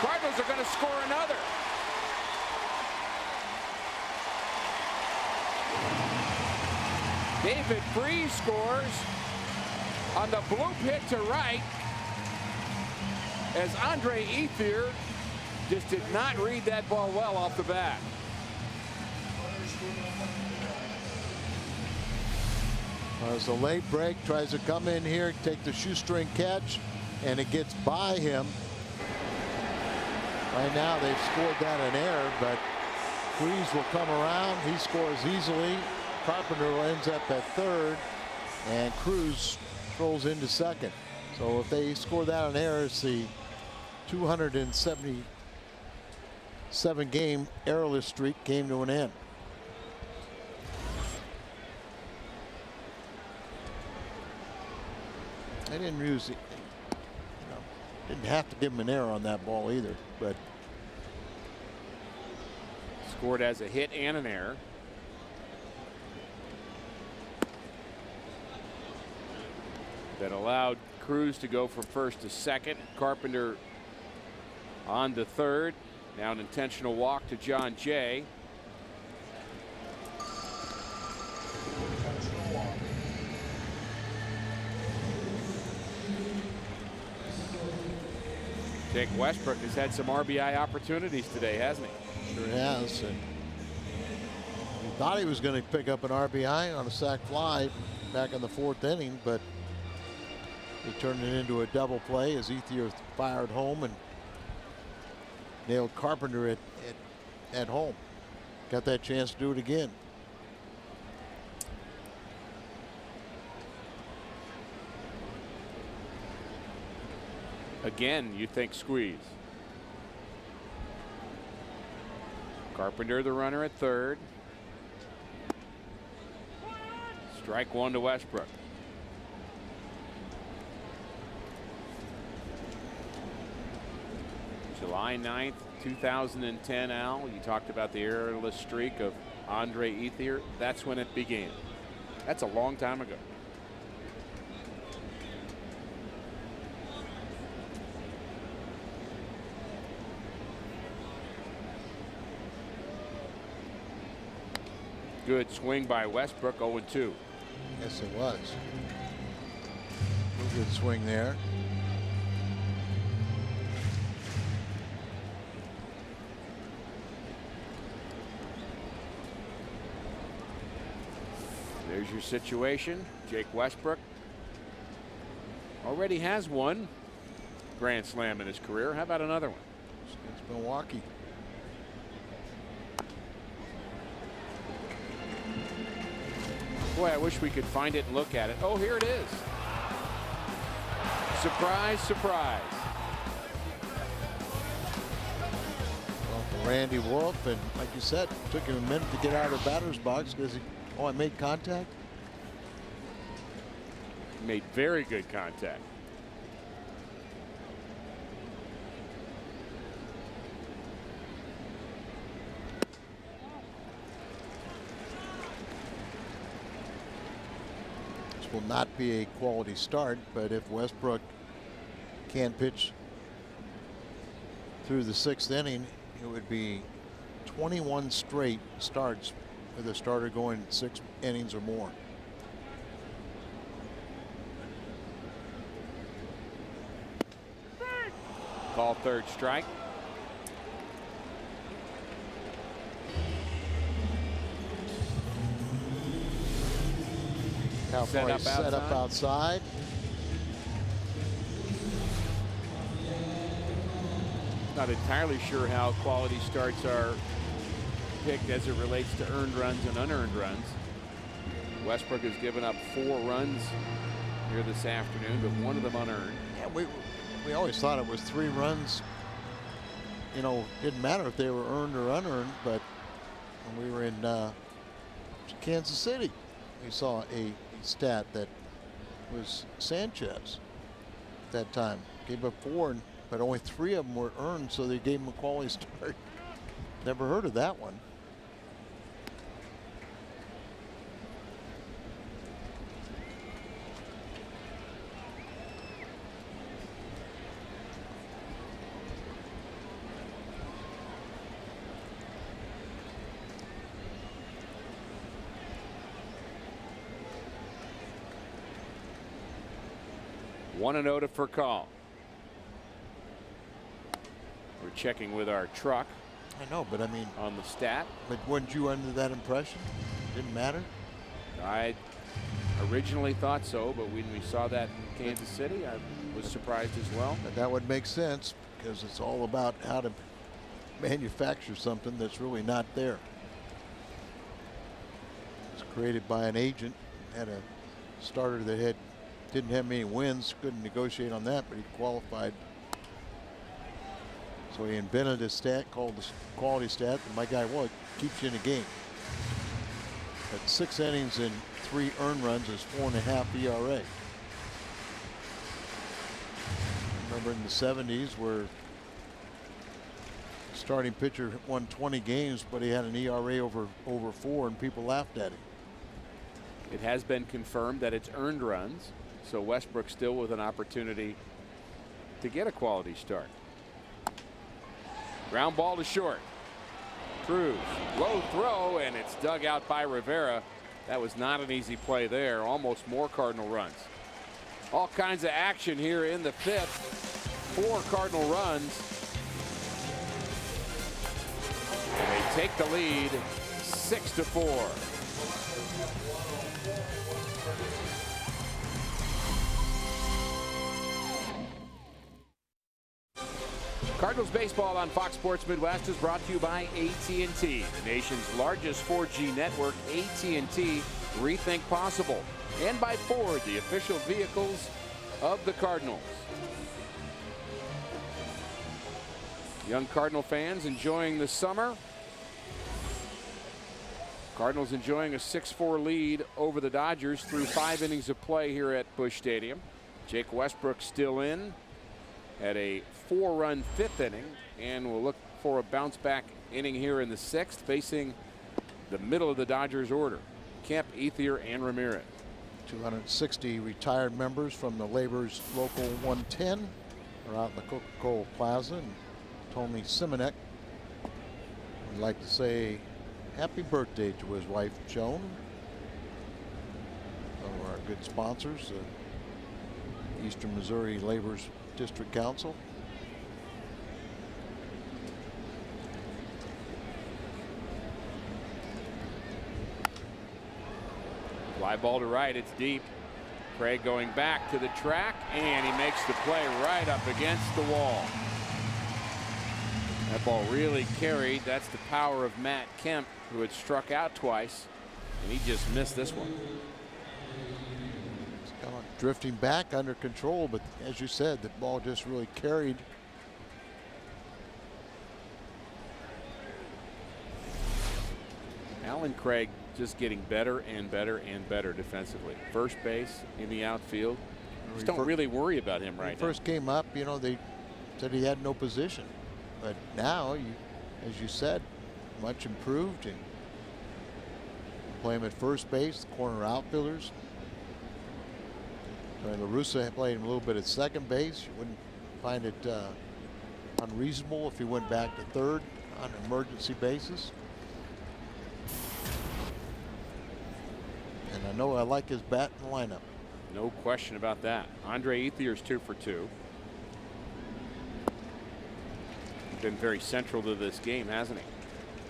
Cardinals are going to score another. David Freese scores on the blue pit to right as Andre Ethier just did not read that ball well off the bat. It's a late break, tries to come in here, take the shoestring catch, and it gets by him. Right now they've scored that an error, but Freese will come around. He scores easily. Carpenter ends up at third, and Cruz rolls into second. So if they score that an error, it's the 277 game errorless streak came to an end. They didn't use it. Didn't have to give him an error on that ball either, but scored as a hit and an error. That allowed Cruz to go from first to second. Carpenter on to third. Now an intentional walk to John Jay. Jake Westbrook has had some RBI opportunities today, hasn't he? Sure has. And he thought he was going to pick up an RBI on a sac fly back in the fourth inning, but he turned it into a double play as Ethier fired home and nailed Carpenter at home. Got that chance to do it again. Again, you think squeeze. Carpenter the runner at third. Strike one to Westbrook. July 9th, 2010, Al. You talked about the errorless streak of Andre Ethier. That's when it began. That's a long time ago. Good swing by Westbrook, 0-2. Yes, it was. Real good swing there. There's your situation. Jake Westbrook already has one grand slam in his career. How about another one? Against Milwaukee. Boy, I wish we could find it and look at it. Oh, here it is. Surprise, surprise. Well, for Randy Wolf, and like you said, it took him a minute to get out of the batter's box because he, I made contact. Made very good contact. This will not be a quality start, but if Westbrook can pitch through the sixth inning, it would be 21 straight starts with a starter going 6 innings or more. Call third strike. Now set up outside. Not entirely sure how quality starts are picked as it relates to earned runs and unearned runs. Westbrook has given up 4 runs here this afternoon, but 1 of them unearned. Yeah, we always thought it was 3 runs. You know, didn't matter if they were earned or unearned, but when we were in Kansas City, we saw a stat that was Sanchez at that time. Gave up 4, but only 3 of them were earned, so they gave him a quality start. Never heard of that one. 1-0 to Furcal. We're checking with our truck. I know, but I mean, on the stat. But weren't you under that impression? Didn't matter? I originally thought so, but when we saw that in Kansas City, I was surprised as well. But that would make sense because it's all about how to manufacture something that's really not there. It's created by an agent, had a starter that didn't have many wins, couldn't negotiate on that, but he qualified. So he invented a stat called the quality stat, and my guy, well, it keeps you in a game. At 6 innings and 3 earned runs is 4.5 ERA. Remember in the 70s where the starting pitcher won 20 games, but he had an ERA over 4, and people laughed at him. It has been confirmed that it's earned runs, so Westbrook still with an opportunity to get a quality start. Ground ball to short. Cruz, low throw, and it's dug out by Rivera. That was not an easy play there. Almost more Cardinal runs. All kinds of action here in the 5th. 4 Cardinal runs. And they take the lead 6-4. Cardinals baseball on Fox Sports Midwest is brought to you by AT&T, the nation's largest 4G network. AT&T, rethink possible, and by Ford, the official vehicles of the Cardinals. Young Cardinal fans enjoying the summer. Cardinals enjoying a 6-4 lead over the Dodgers through 5 innings of play here at Busch Stadium. Jake Westbrook still in at a 4-run 5th inning, and we'll look for a bounce back inning here in the 6th, facing the middle of the Dodgers order: Kemp, Ethier, and Ramirez. 260 retired members from the Labor's Local 110 are out in the Coca-Cola Plaza, and Tony Simonek would like to say happy birthday to his wife Joan. One of our good sponsors, the Eastern Missouri Labor's District Council. Fly ball to right, it's deep. Craig going back to the track, and he makes the play right up against the wall. That ball really carried. That's the power of Matt Kemp, who had struck out twice, and he just missed this one. Drifting back under control, but as you said, the ball just really carried. Alan Craig just getting better and better and better defensively. First base, in the outfield. Just don't really worry about him right now. When he first came up, you know, they said he had no position, but now, as you said, much improved, and play him at first base, the corner outfielders. La Russa played him a little bit at second base. You wouldn't find it unreasonable if he went back to third on an emergency basis. And I know I like his bat in the lineup. No question about that. Andre Ethier's 2 for 2. Been very central to this game, hasn't he?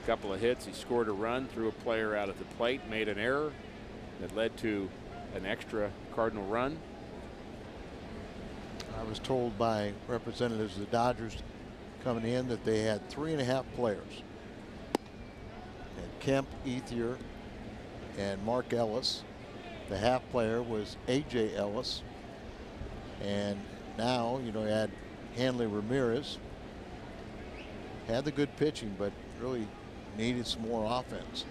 A couple of hits. He scored a run, threw a player out at the plate, made an error that led to an extra Cardinal run. I was told by representatives of the Dodgers coming in that they had 3.5 players. And Kemp, Ethier, and Mark Ellis. The half player was A.J. Ellis. And now, you know, you had Hanley Ramirez. Had the good pitching, but really needed some more offense.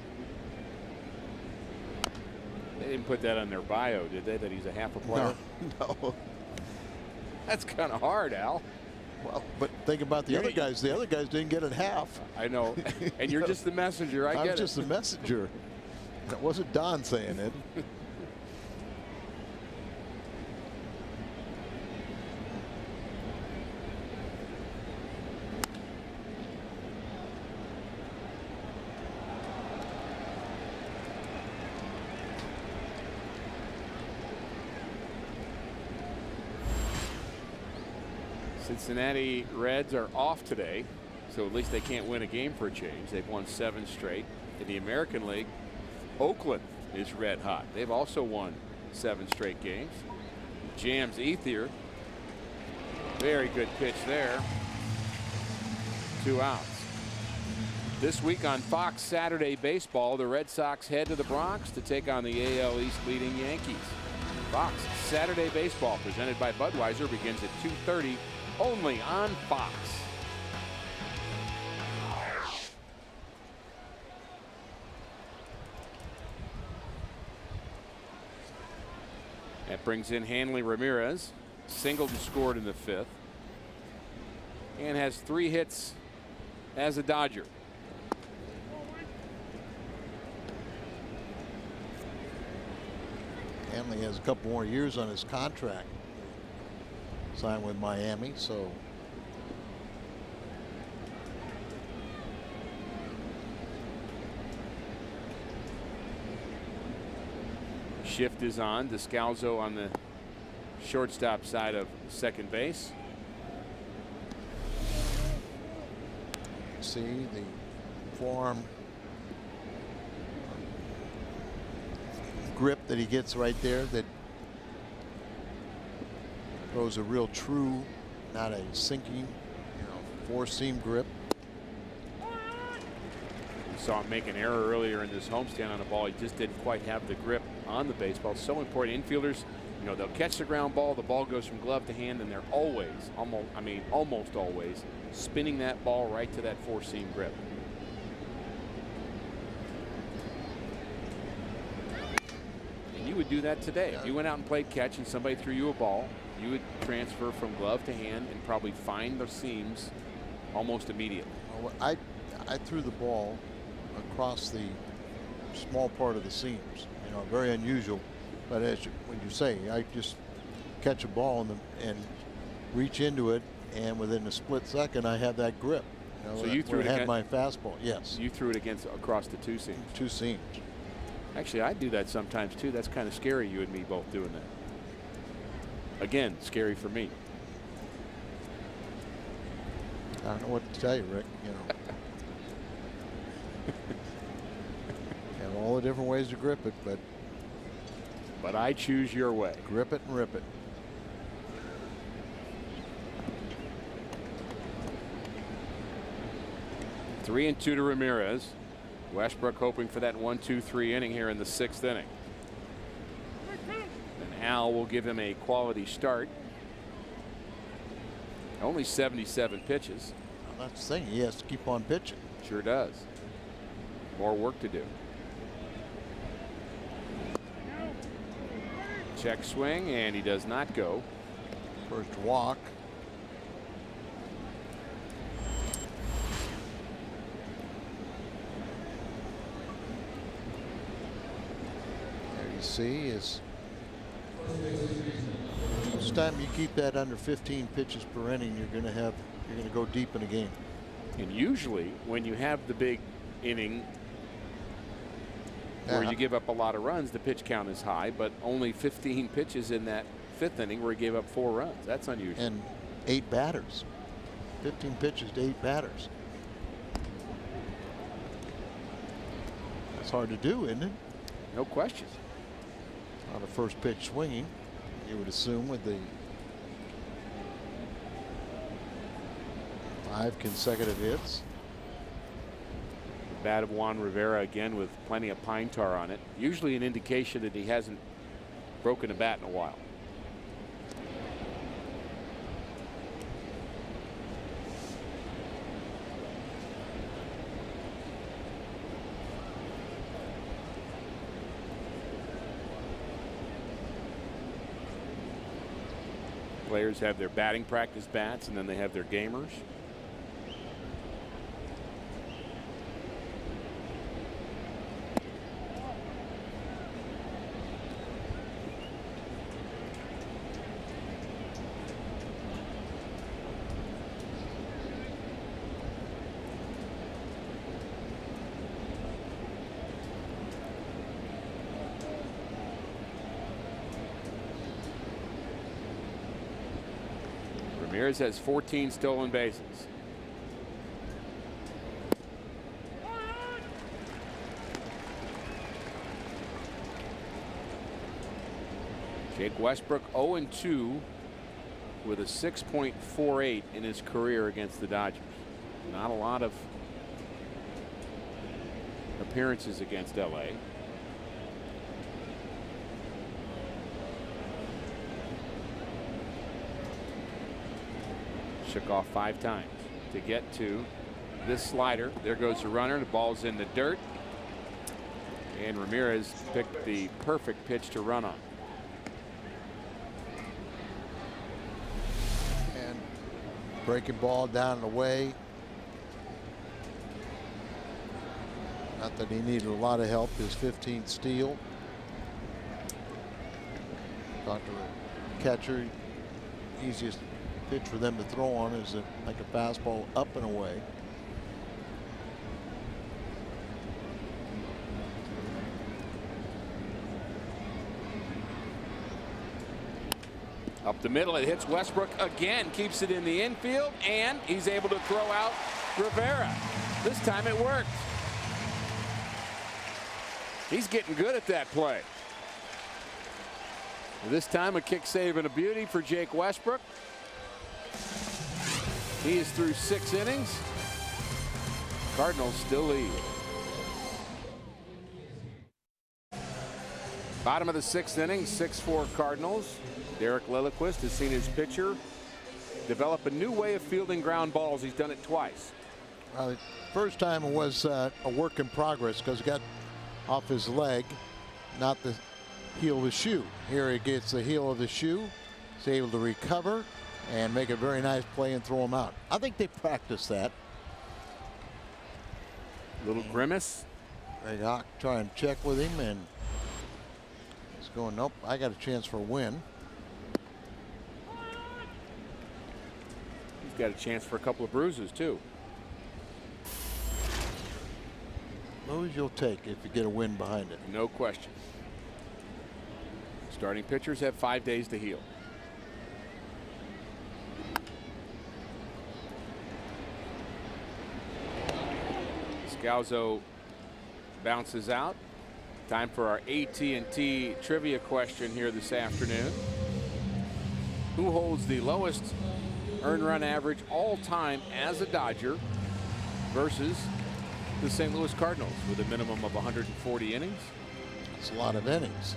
They didn't put that on their bio, did they, that he's a half a player? No. That's kind of hard, Al. Well, but think about the other guys. The other guys didn't get it half. I know. And you're just the messenger. I get it. I'm just the messenger. That wasn't Don saying it. Cincinnati Reds are off today, so at least they can't win a game for a change. They've won 7 straight. In the American League, Oakland is red hot. They've also won 7 straight games. Jams Ethier. Very good pitch there. 2 outs. This week on Fox Saturday Baseball, the Red Sox head to the Bronx to take on the AL East leading Yankees. Fox Saturday Baseball, presented by Budweiser, begins at 2:30 only on Fox. That brings in Hanley Ramirez. Singled and scored in the 5th. And has 3 hits as a Dodger. Hanley has a couple more years on his contract. Signed with Miami, so Shift is on. Descalzo on the shortstop side of second base. see the forearm grip that he gets right there that throws a real true, not a sinking, four seam grip. We saw him make an error earlier in this homestand on a ball. He just didn't quite have the grip on the baseball. It's so important. Infielders, they'll catch the ground ball. The ball goes from glove to hand, and they're always, almost always, spinning that ball right to that four seam grip. And you would do that today. If you went out and played catch and somebody threw you a ball, you would transfer from glove to hand and probably find the seams almost immediately. I threw the ball across the small part of the seams. Very unusual. But when you say, I just catch a ball and reach into it, and within a split second, I have that grip. So you threw it against my fastball. Yes. You threw it across the two seams. Two seams. Actually, I do that sometimes too. That's kind of scary. You and me both doing that. Again, scary for me. I don't know what to tell you, Rick. Have all the different ways to grip it, but I choose your way. Grip it and rip it. Three and two to Ramirez. Westbrook hoping for that 1-2-3 inning here in the sixth inning. And Al will give him a quality start. Only 77 pitches. Well, that's the thing. He has to keep on pitching. Sure does. More work to do. Check swing, and he does not go. First walk. There you see is each time you keep that under 15 pitches per inning, you're going to go deep in a game. And usually when you have the big inning where you give up a lot of runs, the pitch count is high, but only 15 pitches in that fifth inning where he gave up 4 runs. That's unusual. And 8 batters. 15 pitches to 8 batters. That's hard to do, isn't it? No question. On a first pitch swinging, you would assume, with the 5 consecutive hits. Bat of Juan Rivera again with plenty of pine tar on it. Usually an indication that he hasn't broken a bat in a while. Players have their batting practice bats, and then they have their gamers. Ramirez has 14 stolen bases. Jake Westbrook 0-2 with a 6.48 in his career against the Dodgers. Not a lot of appearances against LA. Shook off 5 times to get to this slider. There goes the runner. The ball's in the dirt. And Ramirez picked the perfect pitch to run on. And breaking ball down and away. Not that he needed a lot of help. His 15th steal. Talk to the catcher. Easiest pitch for them to throw on is like a fastball up and away. Up the middle, it hits Westbrook again, keeps it in the infield, and he's able to throw out Rivera. This time it worked. He's getting good at that play. This time a kick save and a beauty for Jake Westbrook. He is through 6 innings. Cardinals still lead. Bottom of the 6th inning, 6-4 Cardinals. Derek Lilliquist has seen his pitcher develop a new way of fielding ground balls. He's done it twice. The first time it was a work in progress because he got off his leg, not the heel of the shoe. Here he gets the heel of the shoe. He's able to recover and make a very nice play and throw him out. I think they practiced that. Little grimace. They try and check with him, and he's going, nope, I got a chance for a win. He's got a chance for a couple of bruises, too. Those you'll take if you get a win behind it. No question. Starting pitchers have 5 days to heal. Scalzo bounces out. Time for our AT&T trivia question here this afternoon. Who holds the lowest earned run average all time as a Dodger versus the St. Louis Cardinals with a minimum of 140 innings? That's a lot of innings.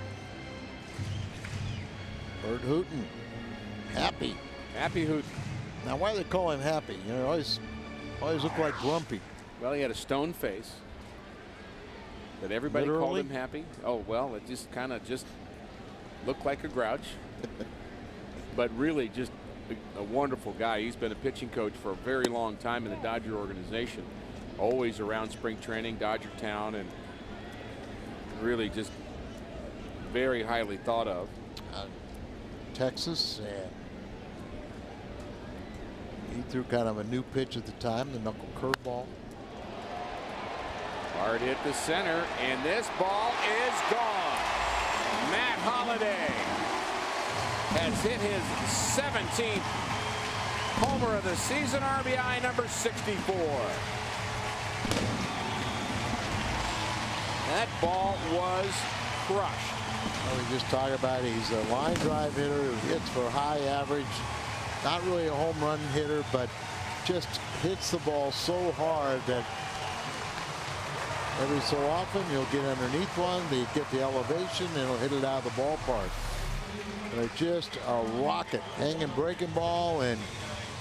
Bird Hooten. Happy. Happy Hooten. Now, why do they call him Happy? You know, always look like grumpy. Well, he had a stone face. But everybody called him Happy. Oh, well, it just kind of just looked like a grouch. But really just a wonderful guy. He's been a pitching coach for a very long time in the Dodger organization. Always around spring training, Dodger Town, and really just very highly thought of. Texas, and he threw kind of a new pitch at the time, the knuckle curveball. Hard hit to center, and this ball is gone. Matt Holliday has hit his 17th homer of the season, RBI number 64. That ball was crushed. Well, we just talked about it. He's a line drive hitter who hits for high average. Not really a home run hitter, but just hits the ball so hard that every so often you'll get underneath one, they get the elevation, and he'll hit it out of the ballpark. They're just a rocket, hanging breaking ball in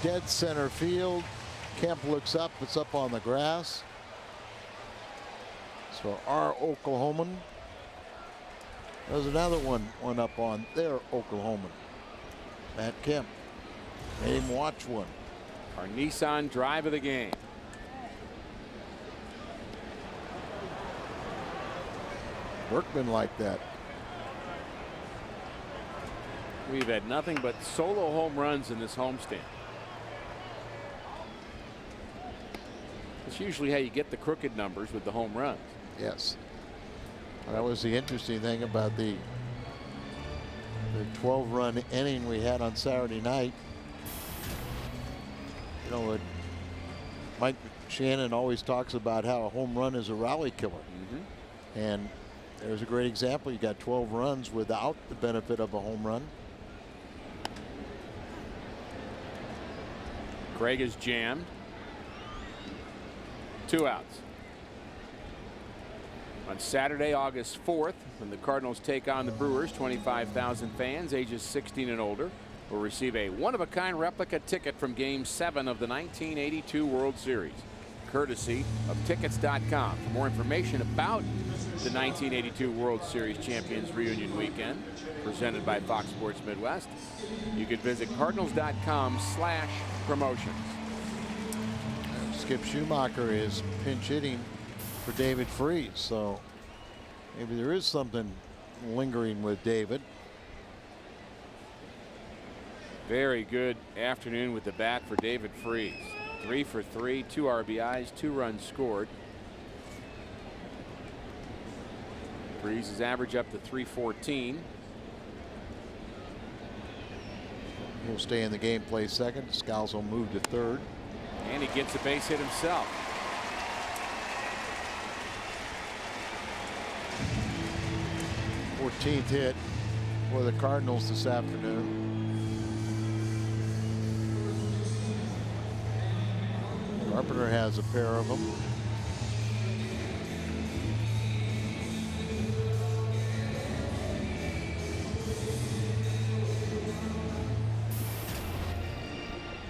dead center field. Kemp looks up, it's up on the grass. So our Oklahoman. There's another one up on their Oklahoman. Matt Kemp made him watch one. Our Nissan drive of the game. Berkman like that. We've had nothing but solo home runs in this homestand. That's usually how you get the crooked numbers with the home runs. Yes. That was the interesting thing about the 12-run inning we had on Saturday night. You know, Mike Shannon always talks about how a home run is a rally killer. And there's a great example. You got 12 runs without the benefit of a home run. Craig is jammed. 2 outs. On Saturday, August 4th, when the Cardinals take on the Brewers, 25,000 fans ages 16 and older will receive a one-of-a-kind replica ticket from Game 7 of the 1982 World Series, courtesy of Tickets.com. For more information about the 1982 World Series Champions Reunion Weekend, presented by Fox Sports Midwest, you can visit Cardinals.com/promotions. Skip Schumacher is pinch hitting for David Freese, so maybe there is something lingering with David. Very good afternoon with the bat for David Freese. 3 for 3, 2 RBIs, 2 runs scored. Freese's average up to 314. He'll stay in the game, play second. Scalzo will move to third. And he gets a base hit himself. th hit for the Cardinals this afternoon. Carpenter has a pair of them.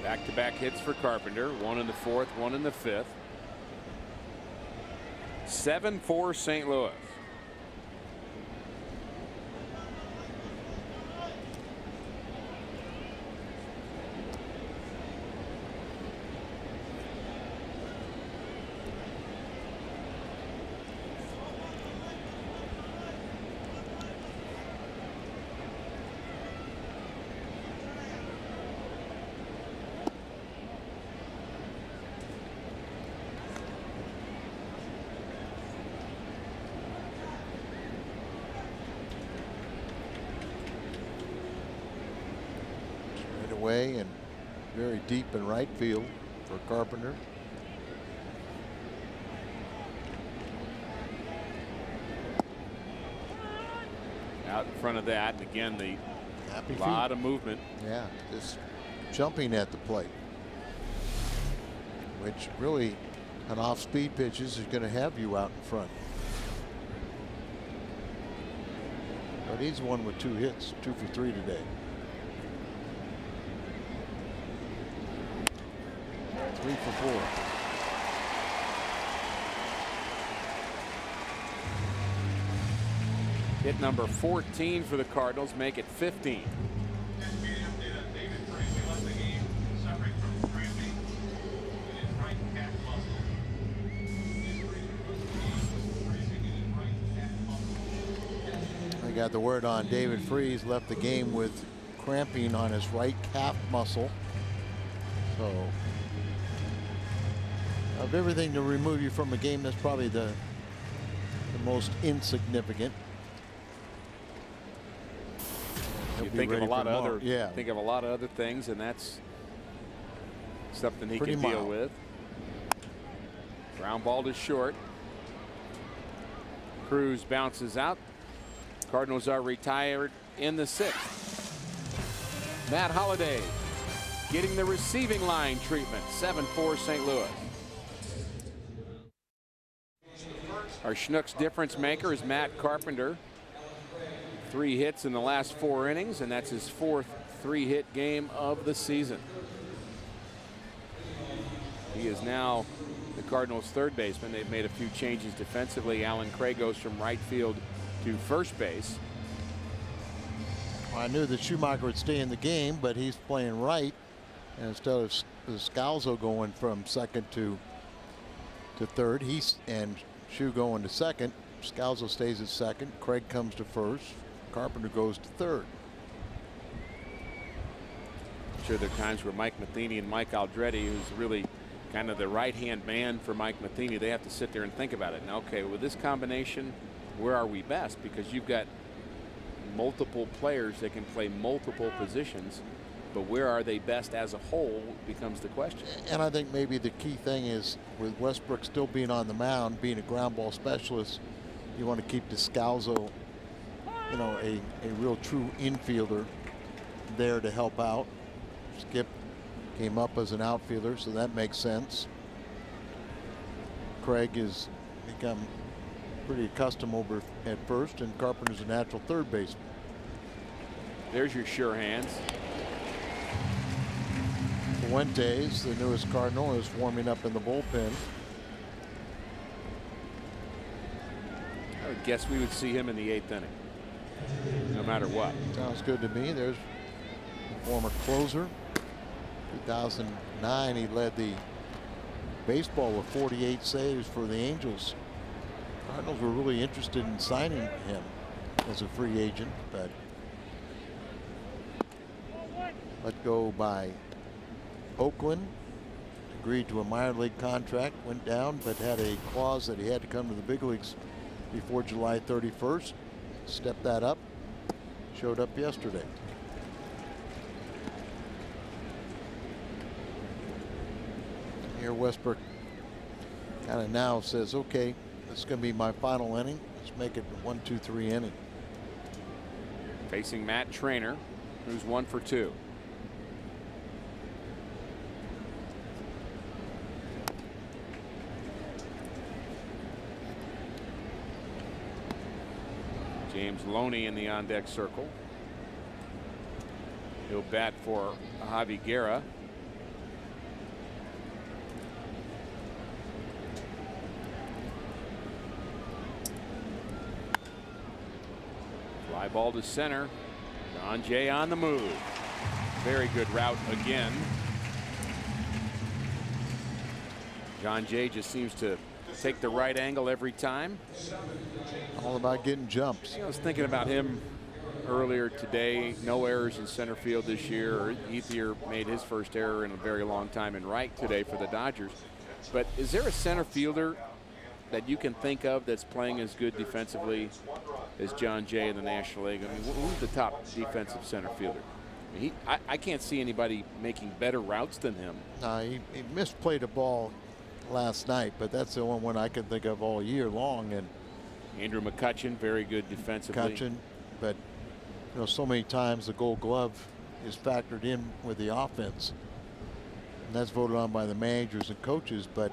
Back-to-back hits for Carpenter. 1 in the 4th, 1 in the 5th. 7-4 St. Louis. Away and very deep in right field for Carpenter. Out in front of that, and again, the Happy lot feet. of movement. Yeah, just jumping at the plate, which really on off-speed pitches is going to have you out in front. But he's one with 2 hits, 2 for 3 today. 3 for 4. Hit number 14 for the Cardinals, make it 15. I got the word on David Freese left the game with cramping on his right calf muscle. So of everything to remove you from a game, that's probably the most insignificant. You think of a lot of other, yeah. Think of a lot of other things, and that's something he Pretty can deal mild. with. Ground ball to short. Cruz bounces out. Cardinals are retired in the 6th. Matt Holliday getting the receiving line treatment. 7-4 St. Louis. Our Schnucks difference maker is Matt Carpenter. 3 hits in the last 4 innings, and that's his 4th 3-hit game of the season. He is now the Cardinals' third baseman. They've made a few changes defensively. Alan Craig goes from right field to first base. Well, I knew that Schumacher would stay in the game, but he's playing right, and instead of Scalzo going from second to third, and Schu going to second. Scalzo stays at second. Craig comes to first. Carpenter goes to third. I'm sure there are times where Mike Matheny and Mike Aldretti, who's really kind of the right-hand man for Mike Matheny, they have to sit there and think about it. Now, okay, with this combination, where are we best? Because you've got multiple players that can play multiple positions. but where are they best as a whole becomes the question. And I think maybe the key thing is with Westbrook still being on the mound, being a ground ball specialist, you want to keep Descalzo, you know, a real true infielder there to help out. Skip came up as an outfielder, so that makes sense. Craig has become pretty accustomed over at first, and Carpenter's a natural third baseman. There's your sure hands. Fuentes, the newest Cardinal, is warming up in the bullpen. I would guess we would see him in the 8th inning, no matter what. Sounds good to me. There's the former closer. 2009, he led the baseball with 48 saves for the Angels. Cardinals were really interested in signing him as a free agent, but let go by Oakland. Agreed to a minor league contract, went down, but had a clause that he had to come to the big leagues before July 31st. Stepped that up. Showed up yesterday. Here Westbrook kind of now says, okay, this is going to be my final inning. Let's make it a 1-2-3 inning. Facing Matt Trainer, who's 1 for 2. James Loney in the on-deck circle. He'll bat for Javi Guerra. Fly ball to center. John Jay on the move. Very good route again. John Jay just seems to take the right angle every time. All about getting jumps. I was thinking about him earlier today. No errors in center field this year. Ethier made his first error in a very long time in right today for the Dodgers. But is there a center fielder that you can think of that's playing as good defensively as John Jay in the National League? I mean, who's the top defensive center fielder? I mean, I can't see anybody making better routes than him. He misplayed a ball last night, but that's the only one I can think of all year long. And Andrew McCutchen, very good defensively. McCutchen, but you know, so many times the Gold Glove is factored in with the offense, and that's voted on by the managers and coaches. But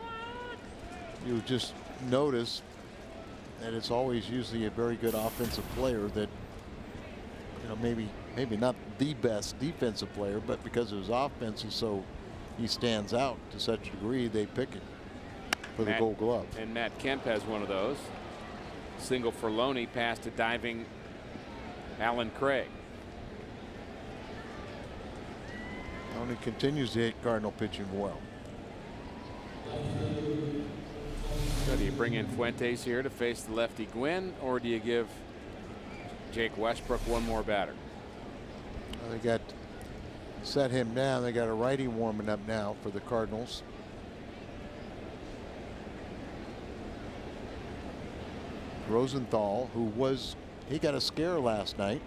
you just notice that it's always usually a very good offensive player that, you know, maybe not the best defensive player, but because of his offense is so, he stands out to such a degree, they pick it for the Gold Glove. And Matt Kemp has one of those. Single for Loney, pass to diving Alan Craig. Loney continues to hit Cardinal pitching well. So do you bring in Fuentes here to face the lefty Gwynn, or do you give Jake Westbrook one more batter? They got set him down. They got a righty warming up now for the Cardinals. Rosenthal, he got a scare last night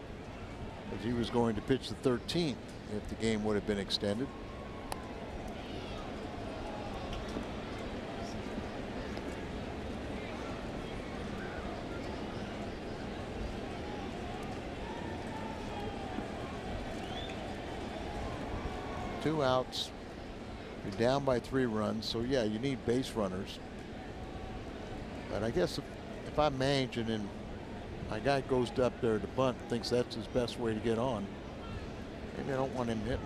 as he was going to pitch the 13th if the game would have been extended. Two outs. You're down by 3 runs, so yeah, you need base runners. But I guess if I'm managing and my guy goes up there to bunt, thinks that's his best way to get on, maybe I don't want him hitting.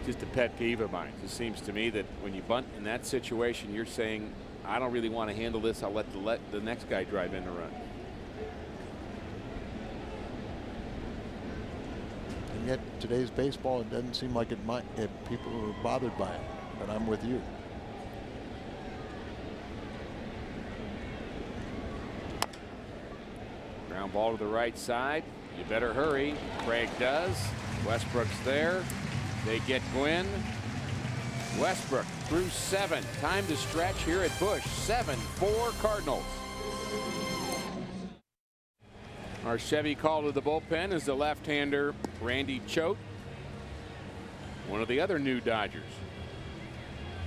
Just a pet peeve of mine. It seems to me that when you bunt in that situation, you're saying, I don't really want to handle this. I'll let the next guy drive in the run. And yet today's baseball, it doesn't seem like it might, if people are bothered by it, but I'm with you. Ground ball to the right side. You better hurry. Craig does. Westbrook's there. They get Gwynn. Westbrook through 7. Time to stretch here at Busch. 7-4 Cardinals. Our Chevy call to the bullpen is the left-hander Randy Choate, one of the other new Dodgers.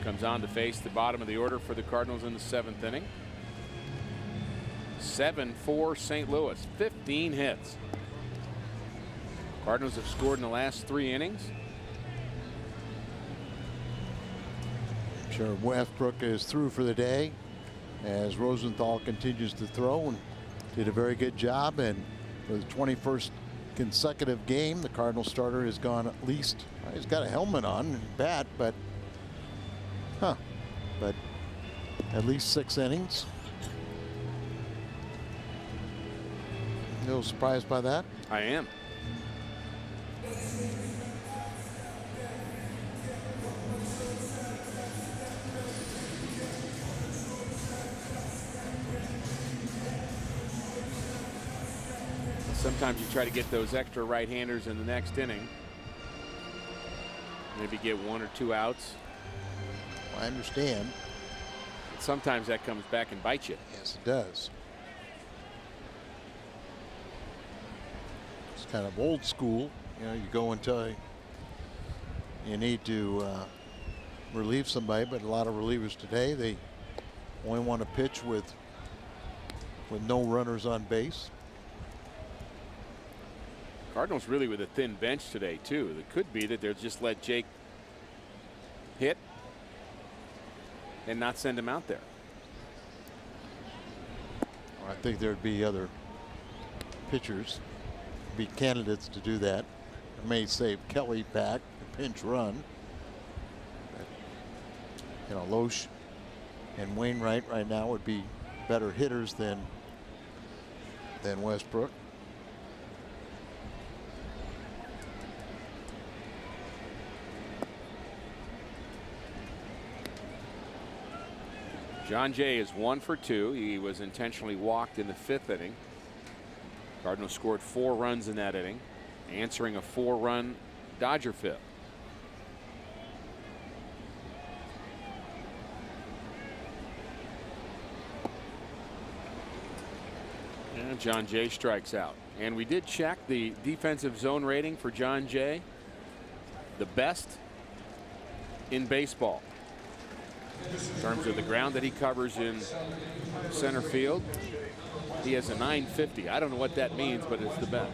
Comes on to face the bottom of the order for the Cardinals in the 7th inning. 7-4 St. Louis, 15 hits. Cardinals have scored in the last 3 innings. I'm sure Westbrook is through for the day as Rosenthal continues to throw and did a very good job. And for the 21st consecutive game, the Cardinal starter has gone at least, he's got a helmet on and bat, but at least 6 innings. A little surprised by that? I am. Sometimes you try to get those extra right-handers in the next inning. Maybe get 1 or 2 outs. I understand. But sometimes that comes back and bites you. Yes, it does. It's kind of old school. You know, you go until you need to relieve somebody, but a lot of relievers today, they only want to pitch with no runners on base. Cardinals really with a thin bench today too. It could be that they'll just let Jake hit and not send him out there. I think there'd be other pitchers, be candidates to do that. It may save Kelly back a pinch run. But, you know, Loesch and Wainwright right now would be better hitters than Westbrook. John Jay is 1 for 2. He was intentionally walked in the 5th inning. Cardinals scored 4 runs in that inning, answering a 4-run Dodger 5th. And John Jay strikes out. And we did check the defensive zone rating for John Jay. The best in baseball. In terms of the ground that he covers in center field, he has a 950. I don't know what that means, but it's the best.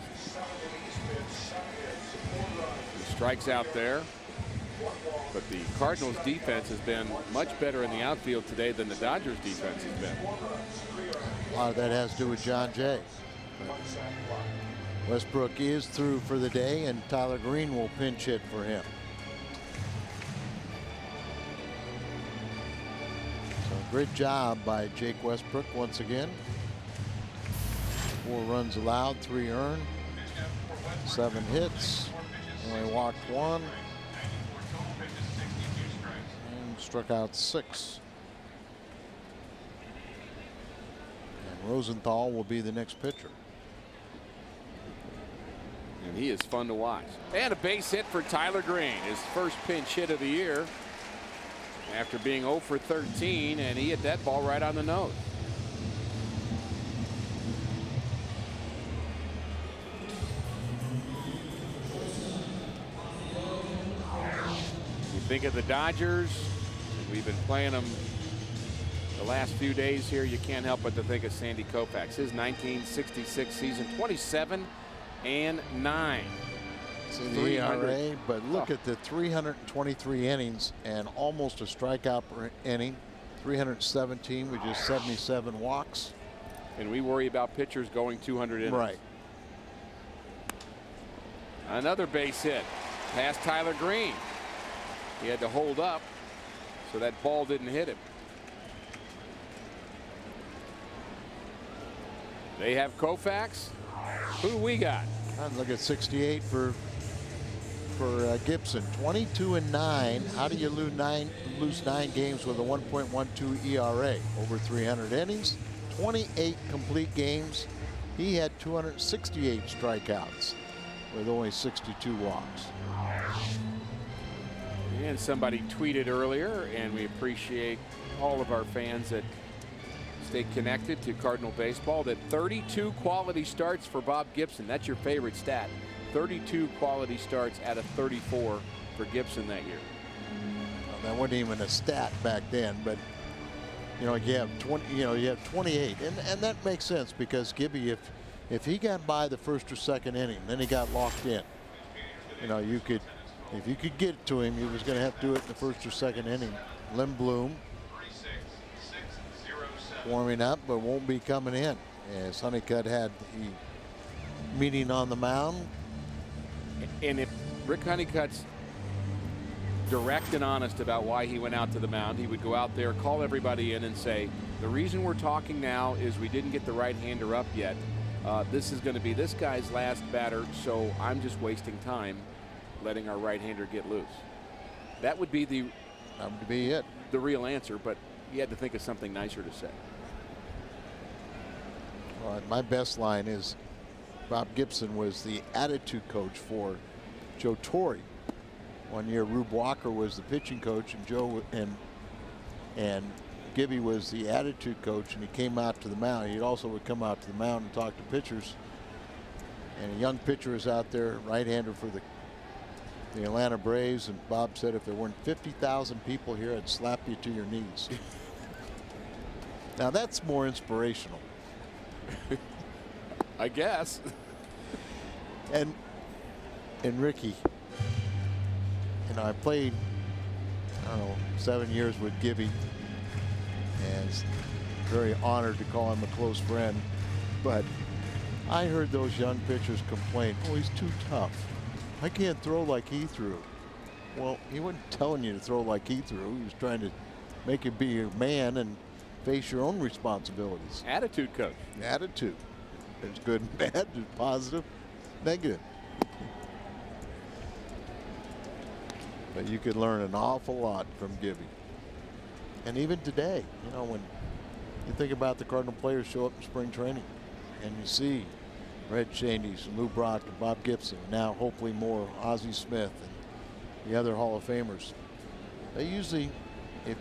He strikes out there, but the Cardinals defense has been much better in the outfield today than the Dodgers defense has been. A lot of that has to do with John Jay. Westbrook is through for the day, and Tyler Green will pinch hit for him. Great job by Jake Westbrook once again. 4 runs allowed, 3 earned, 7 hits, only walked 1, and struck out 6. And Rosenthal will be the next pitcher. And he is fun to watch. And a base hit for Tyler Green, his first pinch hit of the year. After being 0 for 13, and he hit that ball right on the nose. You think of the Dodgers, we've been playing them the last few days here. You can't help but to think of Sandy Koufax. His 1966 season, 27-9. It's in the ERA, but look at the 323 innings and almost a strikeout per inning. 317 with just 77 walks. And we worry about pitchers going 200 innings. Right. Another base hit past Tyler Green. He had to hold up so that ball didn't hit him. They have Koufax. Who we got? And look at 68 for Gibson. 22-9. How do you lose 9 games with a 1.12 ERA? Over 300 innings, 28 complete games. He had 268 strikeouts with only 62 walks. And somebody tweeted earlier, and we appreciate all of our fans that stay connected to Cardinal baseball, that 32 quality starts for Bob Gibson. That's your favorite stat. 32 quality starts out of 34 for Gibson that year. Well, that wasn't even a stat back then, but you have 20. You have 28, and that makes sense because Gibby, if he got by the first or second inning, then he got locked in. If you could get to him, he was going to have to do it in the first or second inning. Lim Bloom warming up, but won't be coming in as Honeycutt had the meeting on the mound. And if Rick Honeycutt's direct and honest about why he went out to the mound, he would go out there, call everybody in and say, the reason we're talking now is we didn't get the right-hander up yet. This is going to be this guy's last batter, so I'm just wasting time letting our right-hander get loose. That would be the real answer, but you had to think of something nicer to say. Well, my best line is Bob Gibson was the attitude coach for Joe Torre. One year Rube Walker was the pitching coach, and Joe and Gibby was the attitude coach, and he came out to the mound. He also would come out to the mound and talk to pitchers. And a young pitcher is out there, right-hander for the Atlanta Braves, and Bob said if there weren't 50,000 people here, I'd slap you to your knees. Now that's more inspirational. I guess. And Ricky, I played, 7 years with Gibby, and it's very honored to call him a close friend. But I heard those young pitchers complain, oh, he's too tough. I can't throw like he threw. Well, he wasn't telling you to throw like he threw. He was trying to make you be a man and face your own responsibilities. Attitude coach. Attitude. There's good and bad, there's positive, negative. But you could learn an awful lot from Gibby. And even today, when you think about the Cardinal players show up in spring training and you see Red Shaney's and Lou Brock and Bob Gibson, now hopefully more Ozzie Smith and the other Hall of Famers. They usually, if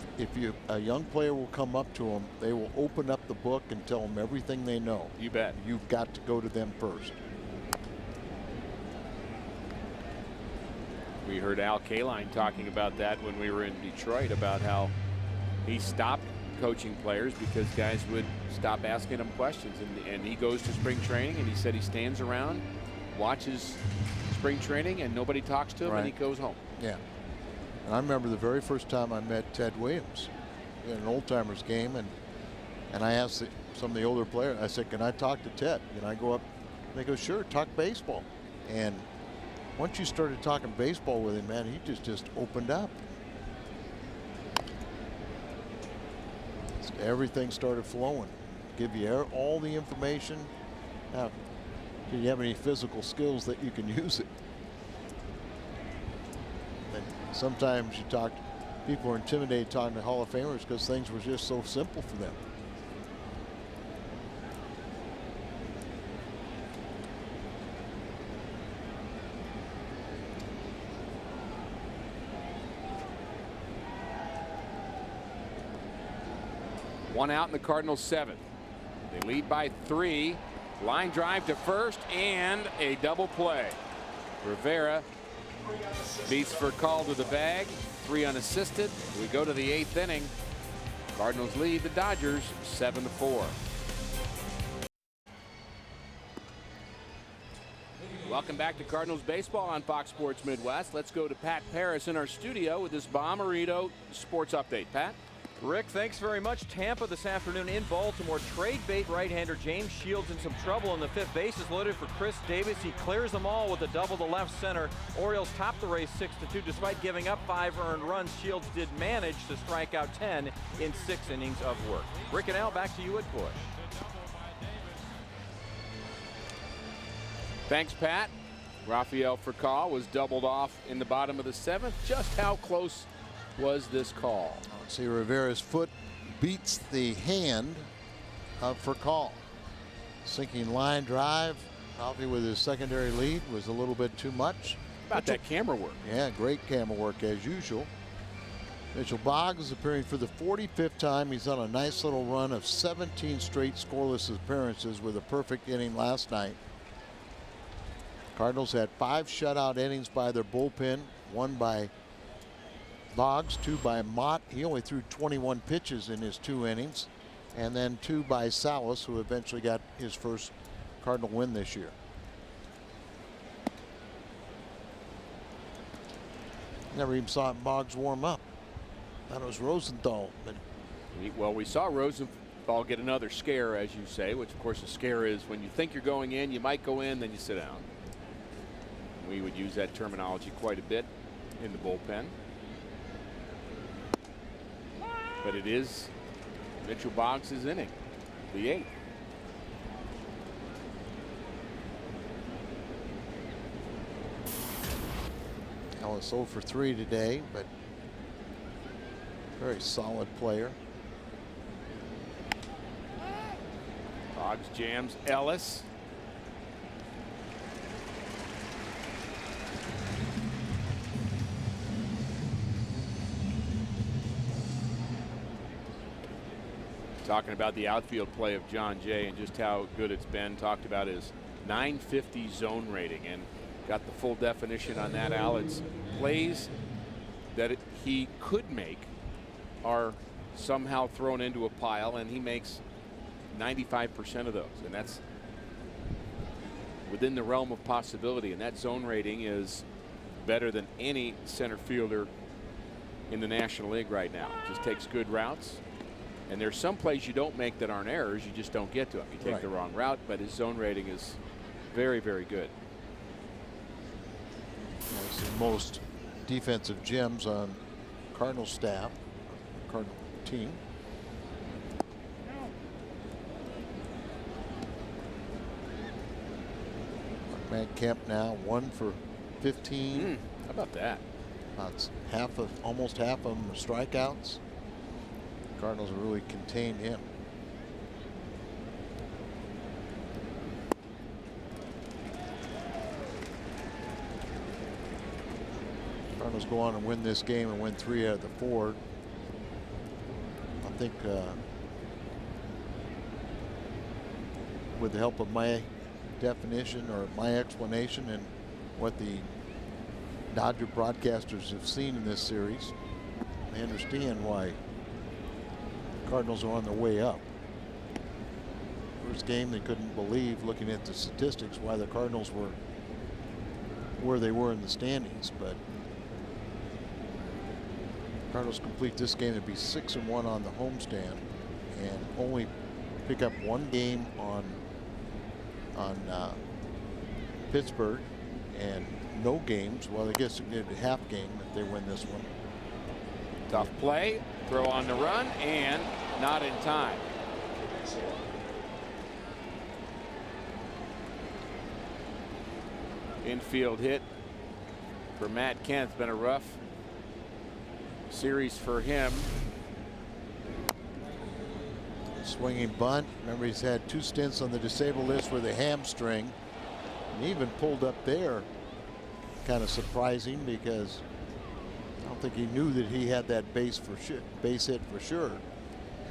a young player will come up to them, they will open up the book and tell them everything they know. You bet. You've got to go to them first. We heard Al Kaline talking about that when we were in Detroit, about how he stopped coaching players because guys would stop asking him questions, and he goes to spring training and he said he stands around, watches spring training, and nobody talks to him, and he goes home. Yeah. And I remember the very first time I met Ted Williams in an old timers game, and I asked some of the older players, I said, can I talk to Ted? Can I go up? And they go, sure, talk baseball. And once you started talking baseball with him, man, he just opened up. Everything started flowing. Give you all the information. Now, do you have any physical skills that you can use it? And sometimes people are intimidated talking to Hall of Famers because things were just so simple for them. One out in the Cardinals' seventh. They lead by 3. Line drive to first and a double play. Rivera beats Furcal to the bag. 3 unassisted. We go to the 8th inning. Cardinals lead the Dodgers 7-4. Welcome back to Cardinals baseball on Fox Sports Midwest. Let's go to Pat Paris in our studio with this Bommarito sports update. Pat? Rick, thanks very much. Tampa this afternoon in Baltimore. Trade bait right-hander James Shields in some trouble in the 5th. Bases loaded for Chris Davis. He clears them all with a double to left center. Orioles top the race 6-2. Despite giving up 5 earned runs, Shields did manage to strike out 10 in 6 innings of work. Rick and Al, back to you at Busch. Thanks, Pat. Rafael Furcal was doubled off in the bottom of the 7th. Just how close was this call? See, Rivera's foot beats the hand of Furcal. Sinking line drive, probably with his secondary lead, was a little bit too much. About that camera work. Yeah, great camera work as usual. Mitchell Boggs is appearing for the 45th time. He's on a nice little run of 17 straight scoreless appearances with a perfect inning last night. Cardinals had 5 shutout innings by their bullpen, 1 by Boggs, 2 by Mott. He only threw 21 pitches in his 2 innings. And then 2 by Salas, who eventually got his first Cardinal win this year. Never even saw Boggs warm up. Thought it was Rosenthal. But well, we saw Rosenthal get another scare, as you say, which of course a scare is when you think you're going in, you might go in, then you sit down. We would use that terminology quite a bit in the bullpen. But it is Mitchell Boggs' inning, the 8th. Ellis 0 for 3 today, but very solid player. Boggs jams Ellis. Talking about the outfield play of John Jay and just how good it's been. Talked about his 950 zone rating and got the full definition on that, Al. It's plays that he could make are somehow thrown into a pile, and he makes 95% of those, and that's within the realm of possibility. And that zone rating is better than any center fielder in the National League right now. Just takes good routes. And there's some plays you don't make that aren't errors. You just don't get to them. You take the wrong route, but his zone rating is very, very good. He's the most defensive gems on Cardinal staff, Cardinal team. Matt Kemp now 1 for 15. How about that? That's almost half of them are strikeouts. Cardinals have really contained him. Cardinals go on and win this game and win 3 out of the 4. I think with the help of my definition or my explanation and what the Dodger broadcasters have seen in this series, they understand why Cardinals are on their way up. First game they couldn't believe, looking at the statistics, why the Cardinals were where they were in the standings, but Cardinals complete this game to be 6-1 on the homestand and only pick up 1 game on Pittsburgh and no games. Well, I guess they get a half game if they win this one. Tough play, throw on the run, and not in time. Infield hit for Matt Kemp. It's been a rough series for him. Swinging bunt. Remember, he's had 2 stints on the disabled list with a hamstring. And he even pulled up there. Kind of surprising because I don't think he knew that he had that base hit for sure.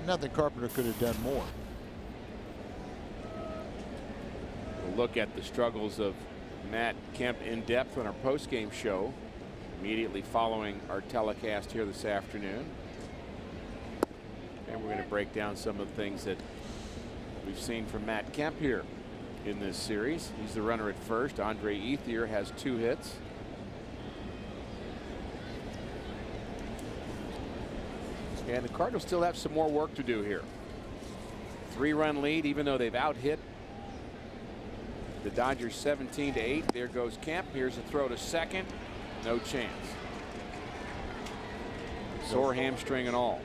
Nothing Carpenter could have done more. We'll look at the struggles of Matt Kemp in depth on our post-game show immediately following our telecast here this afternoon. And we're going to break down some of the things that we've seen from Matt Kemp here in this series. He's the runner at first. Andre Ethier has 2 hits. And the Cardinals still have some more work to do here. 3-run lead, even though they've out-hit the Dodgers 17-8. There goes Kemp. Here's a throw to second. No chance. Sore hamstring and all.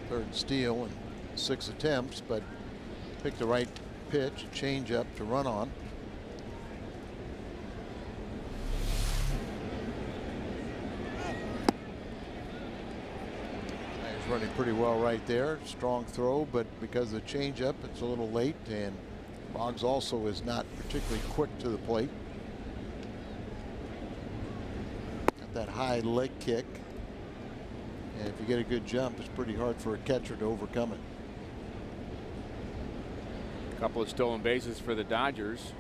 3rd steal and 6 attempts, but picked the right pitch, change up to run on. He's running pretty well right there. Strong throw, but because of the change up, it's a little late, and Boggs also is not particularly quick to the plate. Got that high leg kick. And if you get a good jump, it's pretty hard for a catcher to overcome it. A couple of stolen bases for the Dodgers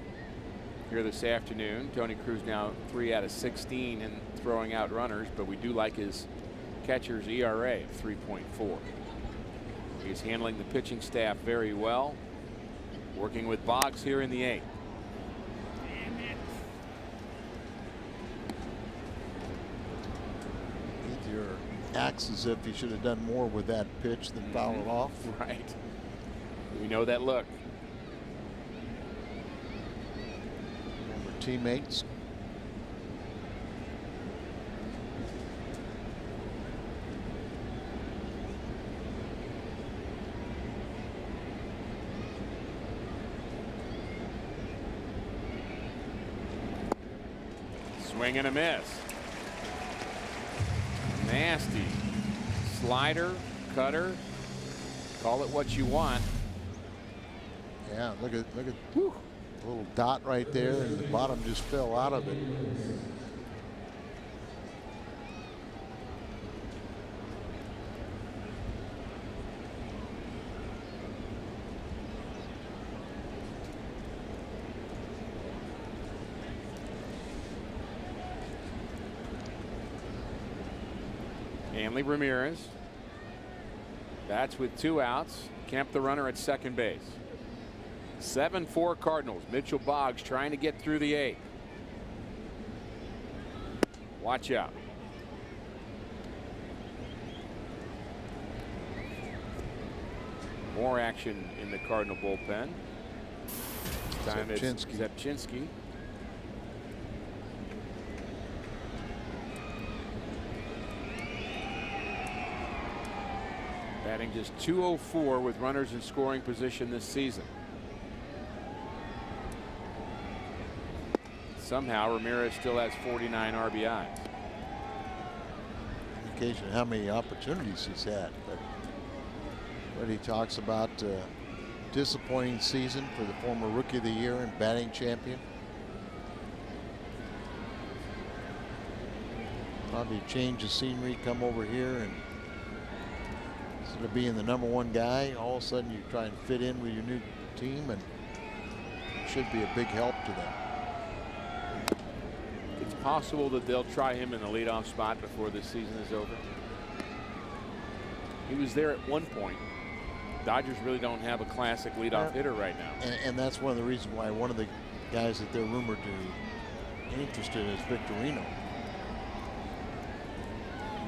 here this afternoon. Tony Cruz now 3 out of 16 and throwing out runners, but we do like his catcher's ERA of 3.4. He's handling the pitching staff very well, working with Boggs here in the 8th. Either acts as if he should have done more with that pitch than foul it off. Right. We know that look. Remember teammates. Swing and a miss. Nasty slider, cutter, call it what you want. Yeah, look at whew, a little dot right there, and the bottom just fell out of it. Hanley Ramirez bats with 2 outs. Kemp the runner at second base. 7-4 Cardinals. Mitchell Boggs trying to get through the 8th. Watch out. More action in the Cardinal bullpen. This time it's Zepchinski. Batting just .204 with runners in scoring position this season. Somehow Ramirez still has 49 RBIs. Indication of how many opportunities he's had, but he talks about disappointing season for the former Rookie of the Year and batting champion. Probably change the scenery, come over here, and instead of being the #1 guy, all of a sudden you try and fit in with your new team, and it should be a big help to them. It's possible that they'll try him in the leadoff spot before this season is over. He was there at one point. Dodgers really don't have a classic leadoff hitter right now. And that's one of the reasons why one of the guys that they're rumored to interested in is Victorino.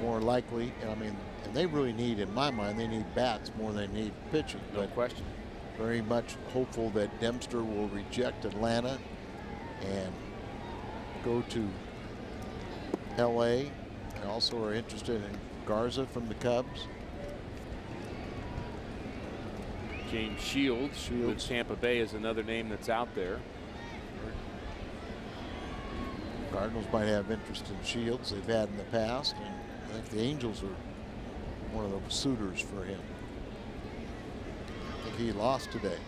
More likely, I mean, and they really need, in my mind, they need bats more than they need pitching. No question. Very much hopeful that Dempster will reject Atlanta and go to LA. They also are interested in Garza from the Cubs. James Shields with Tampa Bay is another name that's out there. Cardinals might have interest in Shields. They've had in the past, and I think the Angels are one of the suitors for him. I think he lost today.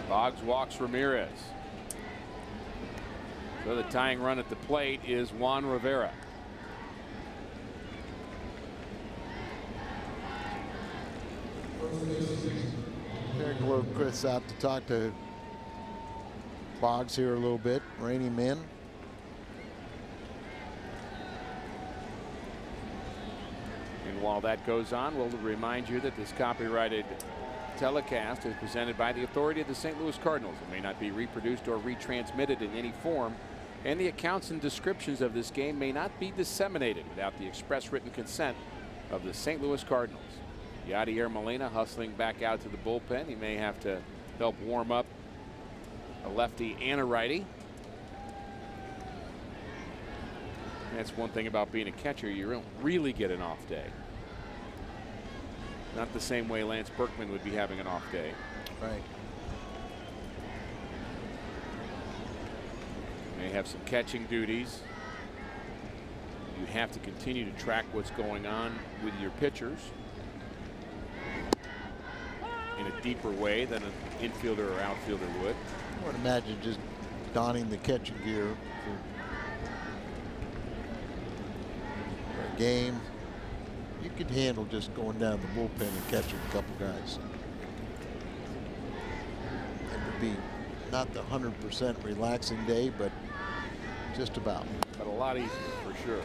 Boggs walks Ramirez. So the tying run at the plate is Juan Rivera. Eric Loeb, Chris out to talk to Boggs here a little bit. Rainy men. And while that goes on, we'll remind you that this copyrighted telecast is presented by the authority of the St. Louis Cardinals. It may not be reproduced or retransmitted in any form, and the accounts and descriptions of this game may not be disseminated without the express written consent of the St. Louis Cardinals. Yadier Molina hustling back out to the bullpen. He may have to help warm up a lefty and a righty. And that's one thing about being a catcher. You don't really get an off day. Not the same way Lance Berkman would be having an off day. Right. May have some catching duties. You have to continue to track what's going on with your pitchers in a deeper way than an infielder or outfielder would. I would imagine just donning the catching gear for a game. You could handle just going down the bullpen and catching a couple guys. It would be not the 100% relaxing day, but just about. But a lot easier for sure.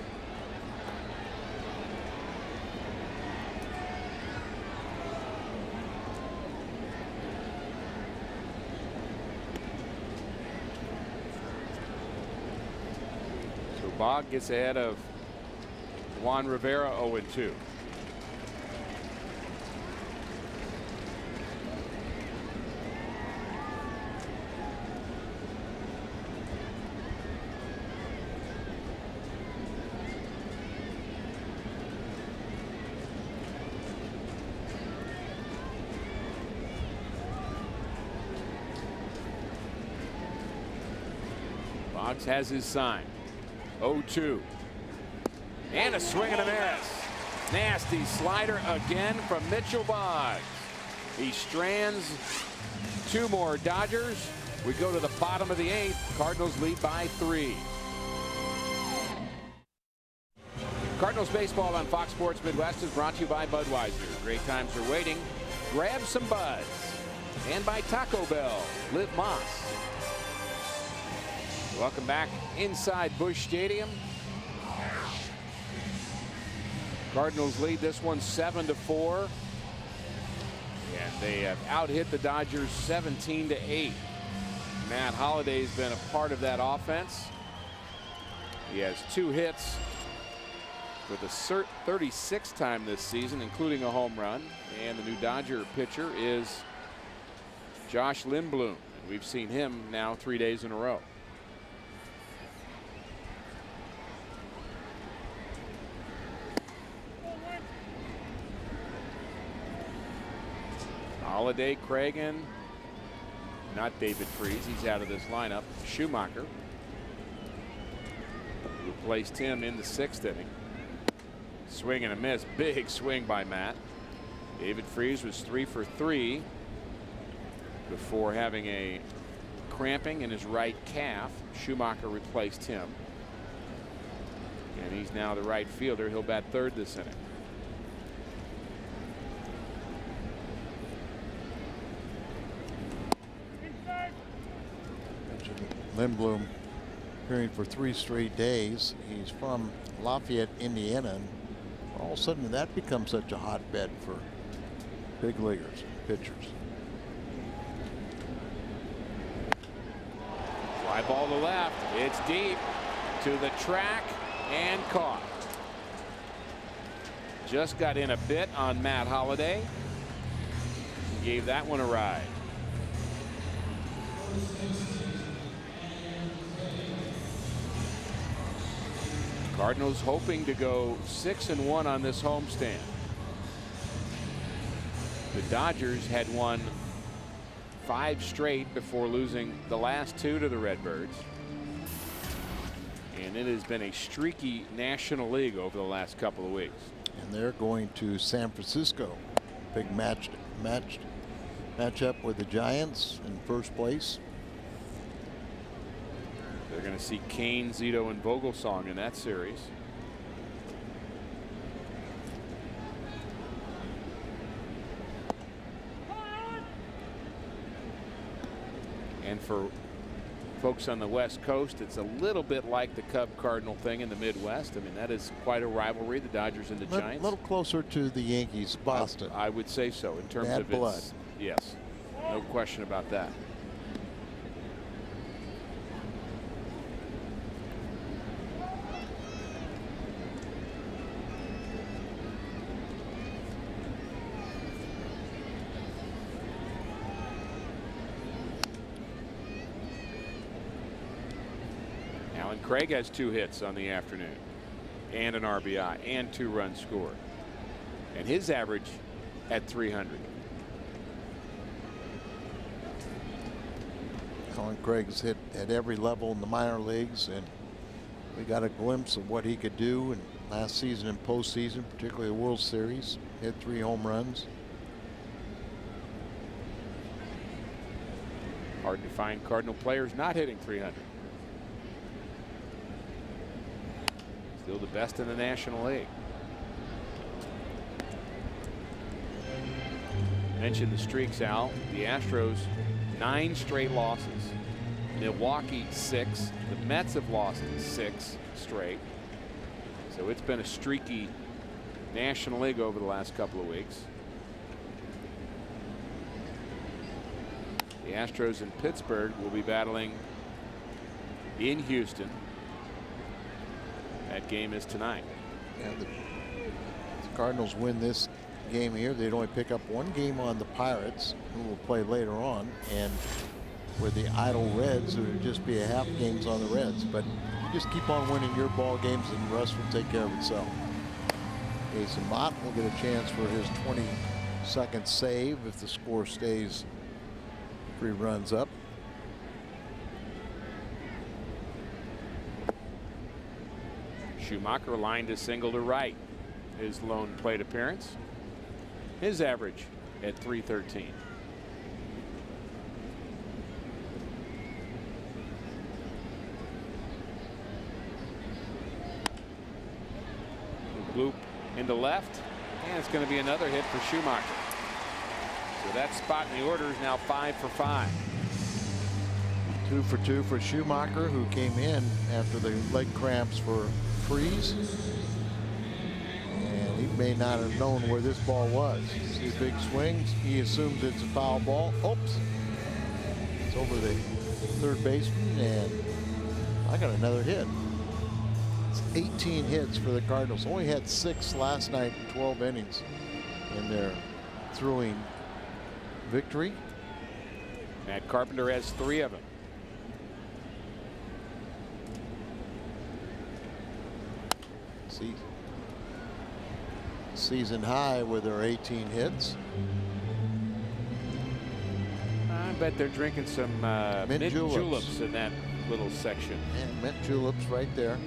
So Bogg gets ahead of Juan Rivera 0-2. Boggs has his sign. 0-2. And a swing and a miss. Nasty slider again from Mitchell Boggs. He strands two more Dodgers. We go to the bottom of the 8th. Cardinals lead by 3. Cardinals baseball on Fox Sports Midwest is brought to you by Budweiser. Great times are waiting. Grab some buds. And by Taco Bell. Live Moss. Welcome back inside Busch Stadium. Cardinals lead this one 7-4. And they have out-hit the Dodgers 17-8. Matt Holliday's been a part of that offense. He has 2 hits for the 36th time this season, including a home run. And the new Dodger pitcher is Josh Lindblom. And we've seen him now 3 days in a row. Holliday, Cragen, not David Freese. He's out of this lineup. Schumacher replaced him in the 6th inning. Swing and a miss. Big swing by Matt. David Freese was 3 for 3 before having a cramping in his right calf. Schumacher replaced him. And he's now the right fielder. He'll bat 3rd this inning. Lindblom appearing for 3 straight days. He's from Lafayette, Indiana. And all of a sudden that becomes such a hotbed for big leaguers, pitchers. Fly ball to left. It's deep to the track and caught. Just got in a bit on Matt Holliday. Gave that one a ride. Cardinals hoping to go 6-1 on this homestand. The Dodgers had won 5 straight before losing the last 2 to the Redbirds. And it has been a streaky National League over the last couple of weeks. And they're going to San Francisco. Big matchup with the Giants in first place. They're going to see Kane, Zito, and Vogelsong in that series. And for folks on the West Coast, it's a little bit like the Cub-Cardinal thing in the Midwest. I mean, that is quite a rivalry, the Dodgers and the Giants. A little closer to the Yankees, Boston. I would say so in terms Bad of blood. Yes, no question about that. Craig has 2 hits on the afternoon and an RBI and 2 runs scored, and his average at 300. Colin Craig's hit at every level in the minor leagues, and we got a glimpse of what he could do in last season and postseason, particularly the World Series. Hit 3 home runs. Hard to find Cardinal players not hitting 300. Still the best in the National League. Mentioned the streaks, Al. The Astros, 9 straight losses. Milwaukee, 6. The Mets have lost 6 straight. So it's been a streaky National League over the last couple of weeks. The Astros in Pittsburgh will be battling in Houston. That game is tonight. And the Cardinals win this game here, they'd only pick up 1 game on the Pirates, who will play later on, and with the idle Reds, it would just be a half games on the Reds. But you just keep on winning your ball games and the rest will take care of itself. Jason Mott will get a chance for his 22nd save if the score stays 3 runs up. Schumacher lined a single to right. His lone plate appearance. His average at .313. Bloop into left, and it's going to be another hit for Schumacher. So that spot in the order is now 5 for 5. 2 for 2 for Schumacher, who came in after the leg cramps for Freeze. And he may not have known where this ball was. See big swings. He assumes it's a foul ball. Oops. It's over the third baseman, and I got another hit. It's 18 hits for the Cardinals. Only had 6 last night in 12 innings in their throwing victory. Matt Carpenter has 3 of them. Season high with their 18 hits. I bet they're drinking some mint juleps in that little section. And mint juleps right there.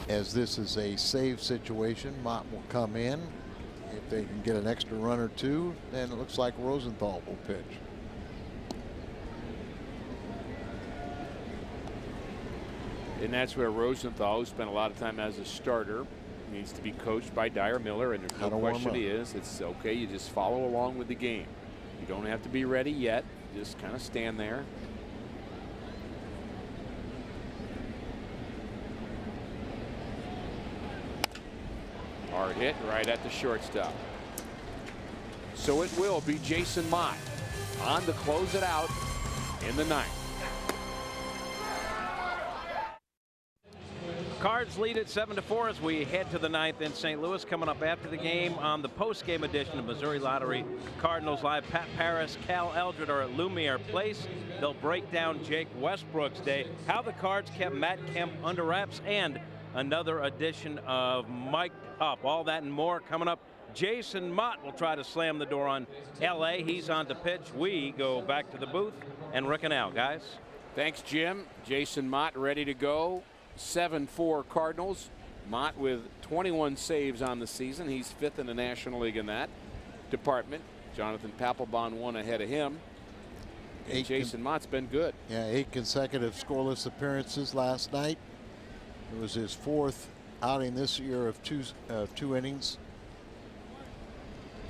As this is a save situation, Mott will come in. If they can get an extra run or 2, then it looks like Rosenthal will pitch. And that's where Rosenthal, who spent a lot of time as a starter, needs to be coached by Dyer Miller, and there's no question he is. It's okay, you just follow along with the game. You don't have to be ready yet. Just kind of stand there. Hard hit right at the shortstop. So it will be Jason Mott on to close it out in the 9th. Cards lead at 7-4 as we head to the 9th in St. Louis. Coming up after the game on the post-game edition of Missouri Lottery Cardinals Live, Pat Paris, Cal Eldred are at Lumiere Place. They'll break down Jake Westbrook's day, how the Cards kept Matt Kemp under wraps, and another edition of Mic'd Up. All that and more coming up. Jason Mott will try to slam the door on L.A. He's on to pitch. We go back to the booth and Rick and Al, guys. Thanks, Jim. Jason Mott ready to go. 7-4 Cardinals. Mott with 21 saves on the season. He's 5th in the National League in that department. Jonathan Papelbon 1 ahead of him. And Jason Mott's been good. Yeah, 8 consecutive scoreless appearances last night. It was his 4th outing this year of two innings.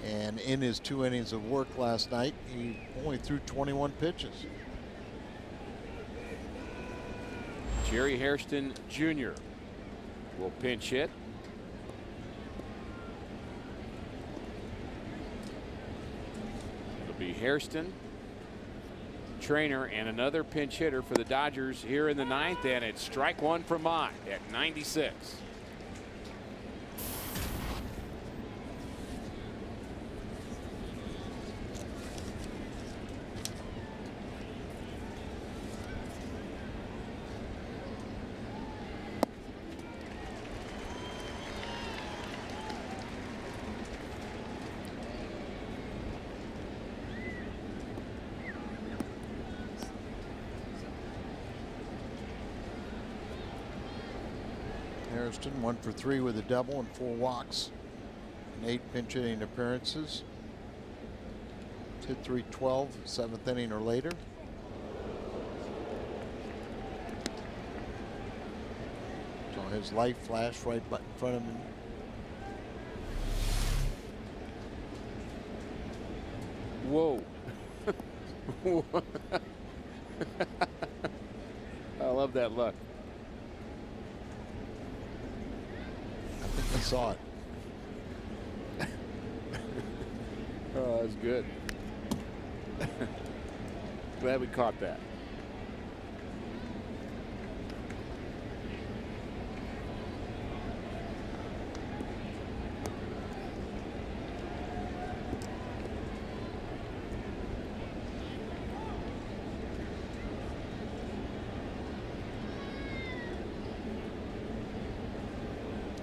And in his 2 innings of work last night, he only threw 21 pitches. Jerry Hairston Jr. will pinch hit. It'll be Hairston, Trainer, and another pinch hitter for the Dodgers here in the 9th, and it's strike 1 for Mott at 96. Hairston, 1 for 3 with a double and 4 walks in 8 pinch hitting appearances. Hit .312, 7th inning or later. So his light flashed right in front of him. Whoa. I love that look. I think he saw it. Oh, that's good. Glad we caught that.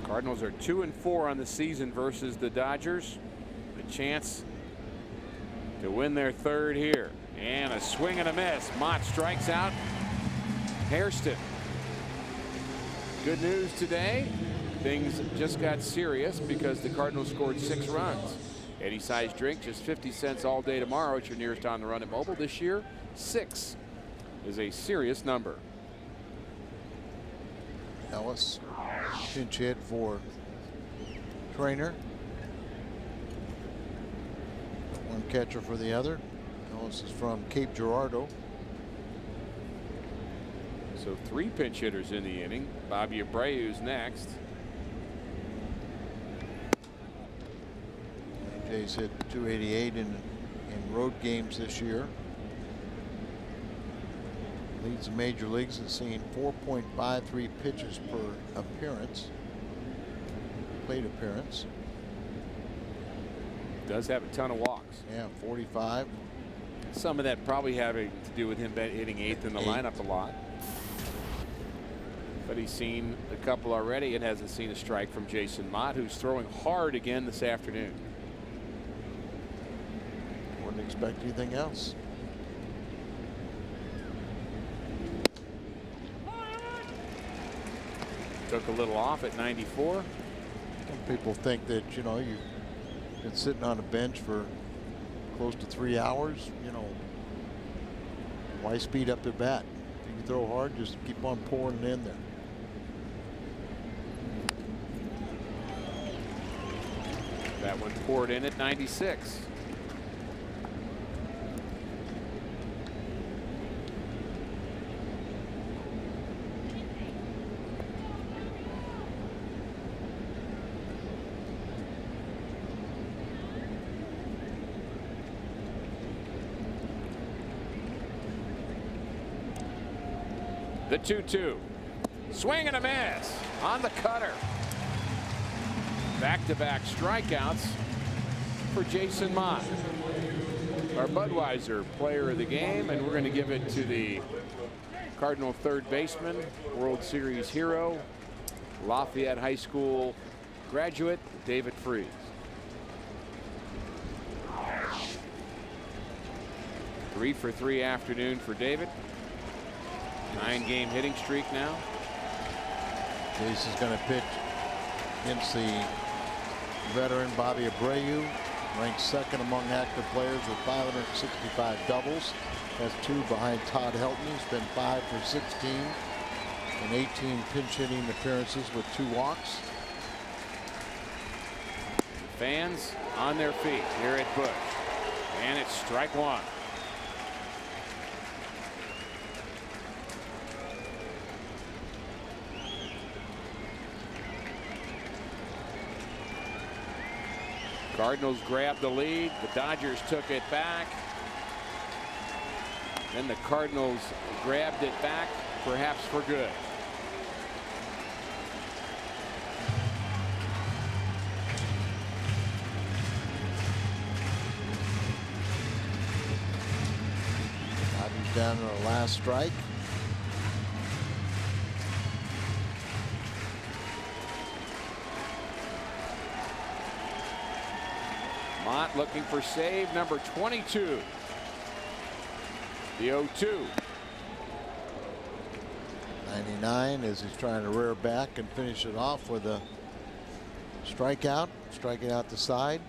Cardinals are 2-4 on the season versus the Dodgers. A chance to win their third here. And a swing and a miss. Mott strikes out Hairston. Good news today. Things just got serious because the Cardinals scored 6 runs. Any size drink, just 50 cents all day tomorrow at your nearest on the run at Mobile. This year, 6 is a serious number. Ellis, pinch hit for Trainer. One catcher for the other. Ellis is from Cape Girardeau. So 3 pinch hitters in the inning. Bobby Abreu's next. Jays hit .288 in road games this year. Leads the major leagues in seeing 4.53 pitches per appearance. Plate appearance. Does have a ton of walks. Yeah, 45. Some of that probably having to do with him hitting 8th in the lineup a lot. But he's seen a couple already and hasn't seen a strike from Jason Mott, who's throwing hard again this afternoon. Wouldn't expect anything else. Took a little off at 94. Some people think that, you know, you've been sitting on a bench for close to 3 hours, you know, why speed up the bat? If you can throw hard, just keep on pouring it in there. That one poured in at 96. The 2-2. Swing and a miss on the cutter. Back-to-back strikeouts for Jason Mott, our Budweiser player of the game, and we're going to give it to the Cardinal third baseman, World Series hero, Lafayette High School graduate, David Freese. Three for 3 afternoon for David. 9-game hitting streak now. Jace is going to pitch against the veteran Bobby Abreu, ranked second among active players with 565 doubles. That's 2 behind Todd Helton, who's been 5 for 16 and 18 pinch hitting appearances with 2 walks. Fans on their feet here at Busch, and it's strike 1. Cardinals grabbed the lead. The Dodgers took it back. Then the Cardinals grabbed it back, perhaps for good. Dodgers down to the last strike. Mott looking for save number 22. The 0-2. 99 as he's trying to rear back and finish it off with a strikeout, striking out the side.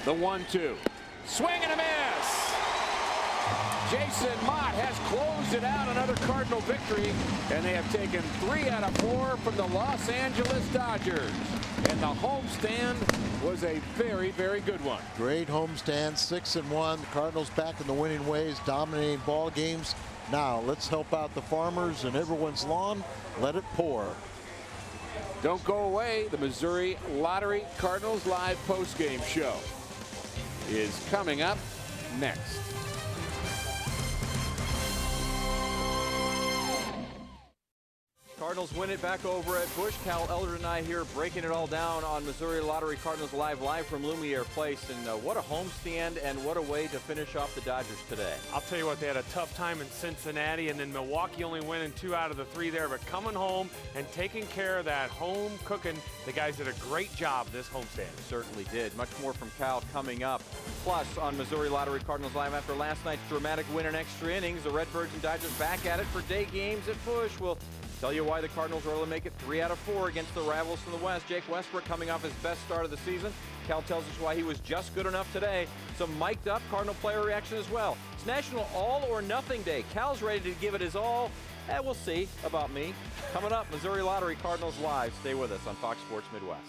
The 1-2. Swing and a miss. Jason Mott has closed it out. Another Cardinal victory. And they have taken 3 out of 4 from the Los Angeles Dodgers. And the homestand was a very, very good one. Great homestand, 6-1. The Cardinals back in the winning ways, dominating ball games. Now let's help out the farmers and everyone's lawn. Let it pour. Don't go away. The Missouri Lottery Cardinals live postgame show is coming up next. Cardinals win it back over at Busch. Cal Elder and I here breaking it all down on Missouri Lottery Cardinals live from Lumiere Place. And what a homestand and what a way to finish off the Dodgers today. I'll tell you what, they had a tough time in Cincinnati, and then Milwaukee only winning 2 out of the 3 there. But coming home and taking care of that home cooking, the guys did a great job this homestand. Certainly did. Much more from Cal coming up. Plus, on Missouri Lottery Cardinals Live after last night's dramatic win in extra innings, the Redbirds and Dodgers back at it for day games at Busch. We'll tell you why the Cardinals were able to make it 3 out of 4 against the rivals from the West. Jake Westbrook coming off his best start of the season. Cal tells us why he was just good enough today. Some mic'd up Cardinal player reaction as well. It's National All or Nothing Day. Cal's ready to give it his all. We'll see about me. Coming up, Missouri Lottery Cardinals Live. Stay with us on Fox Sports Midwest.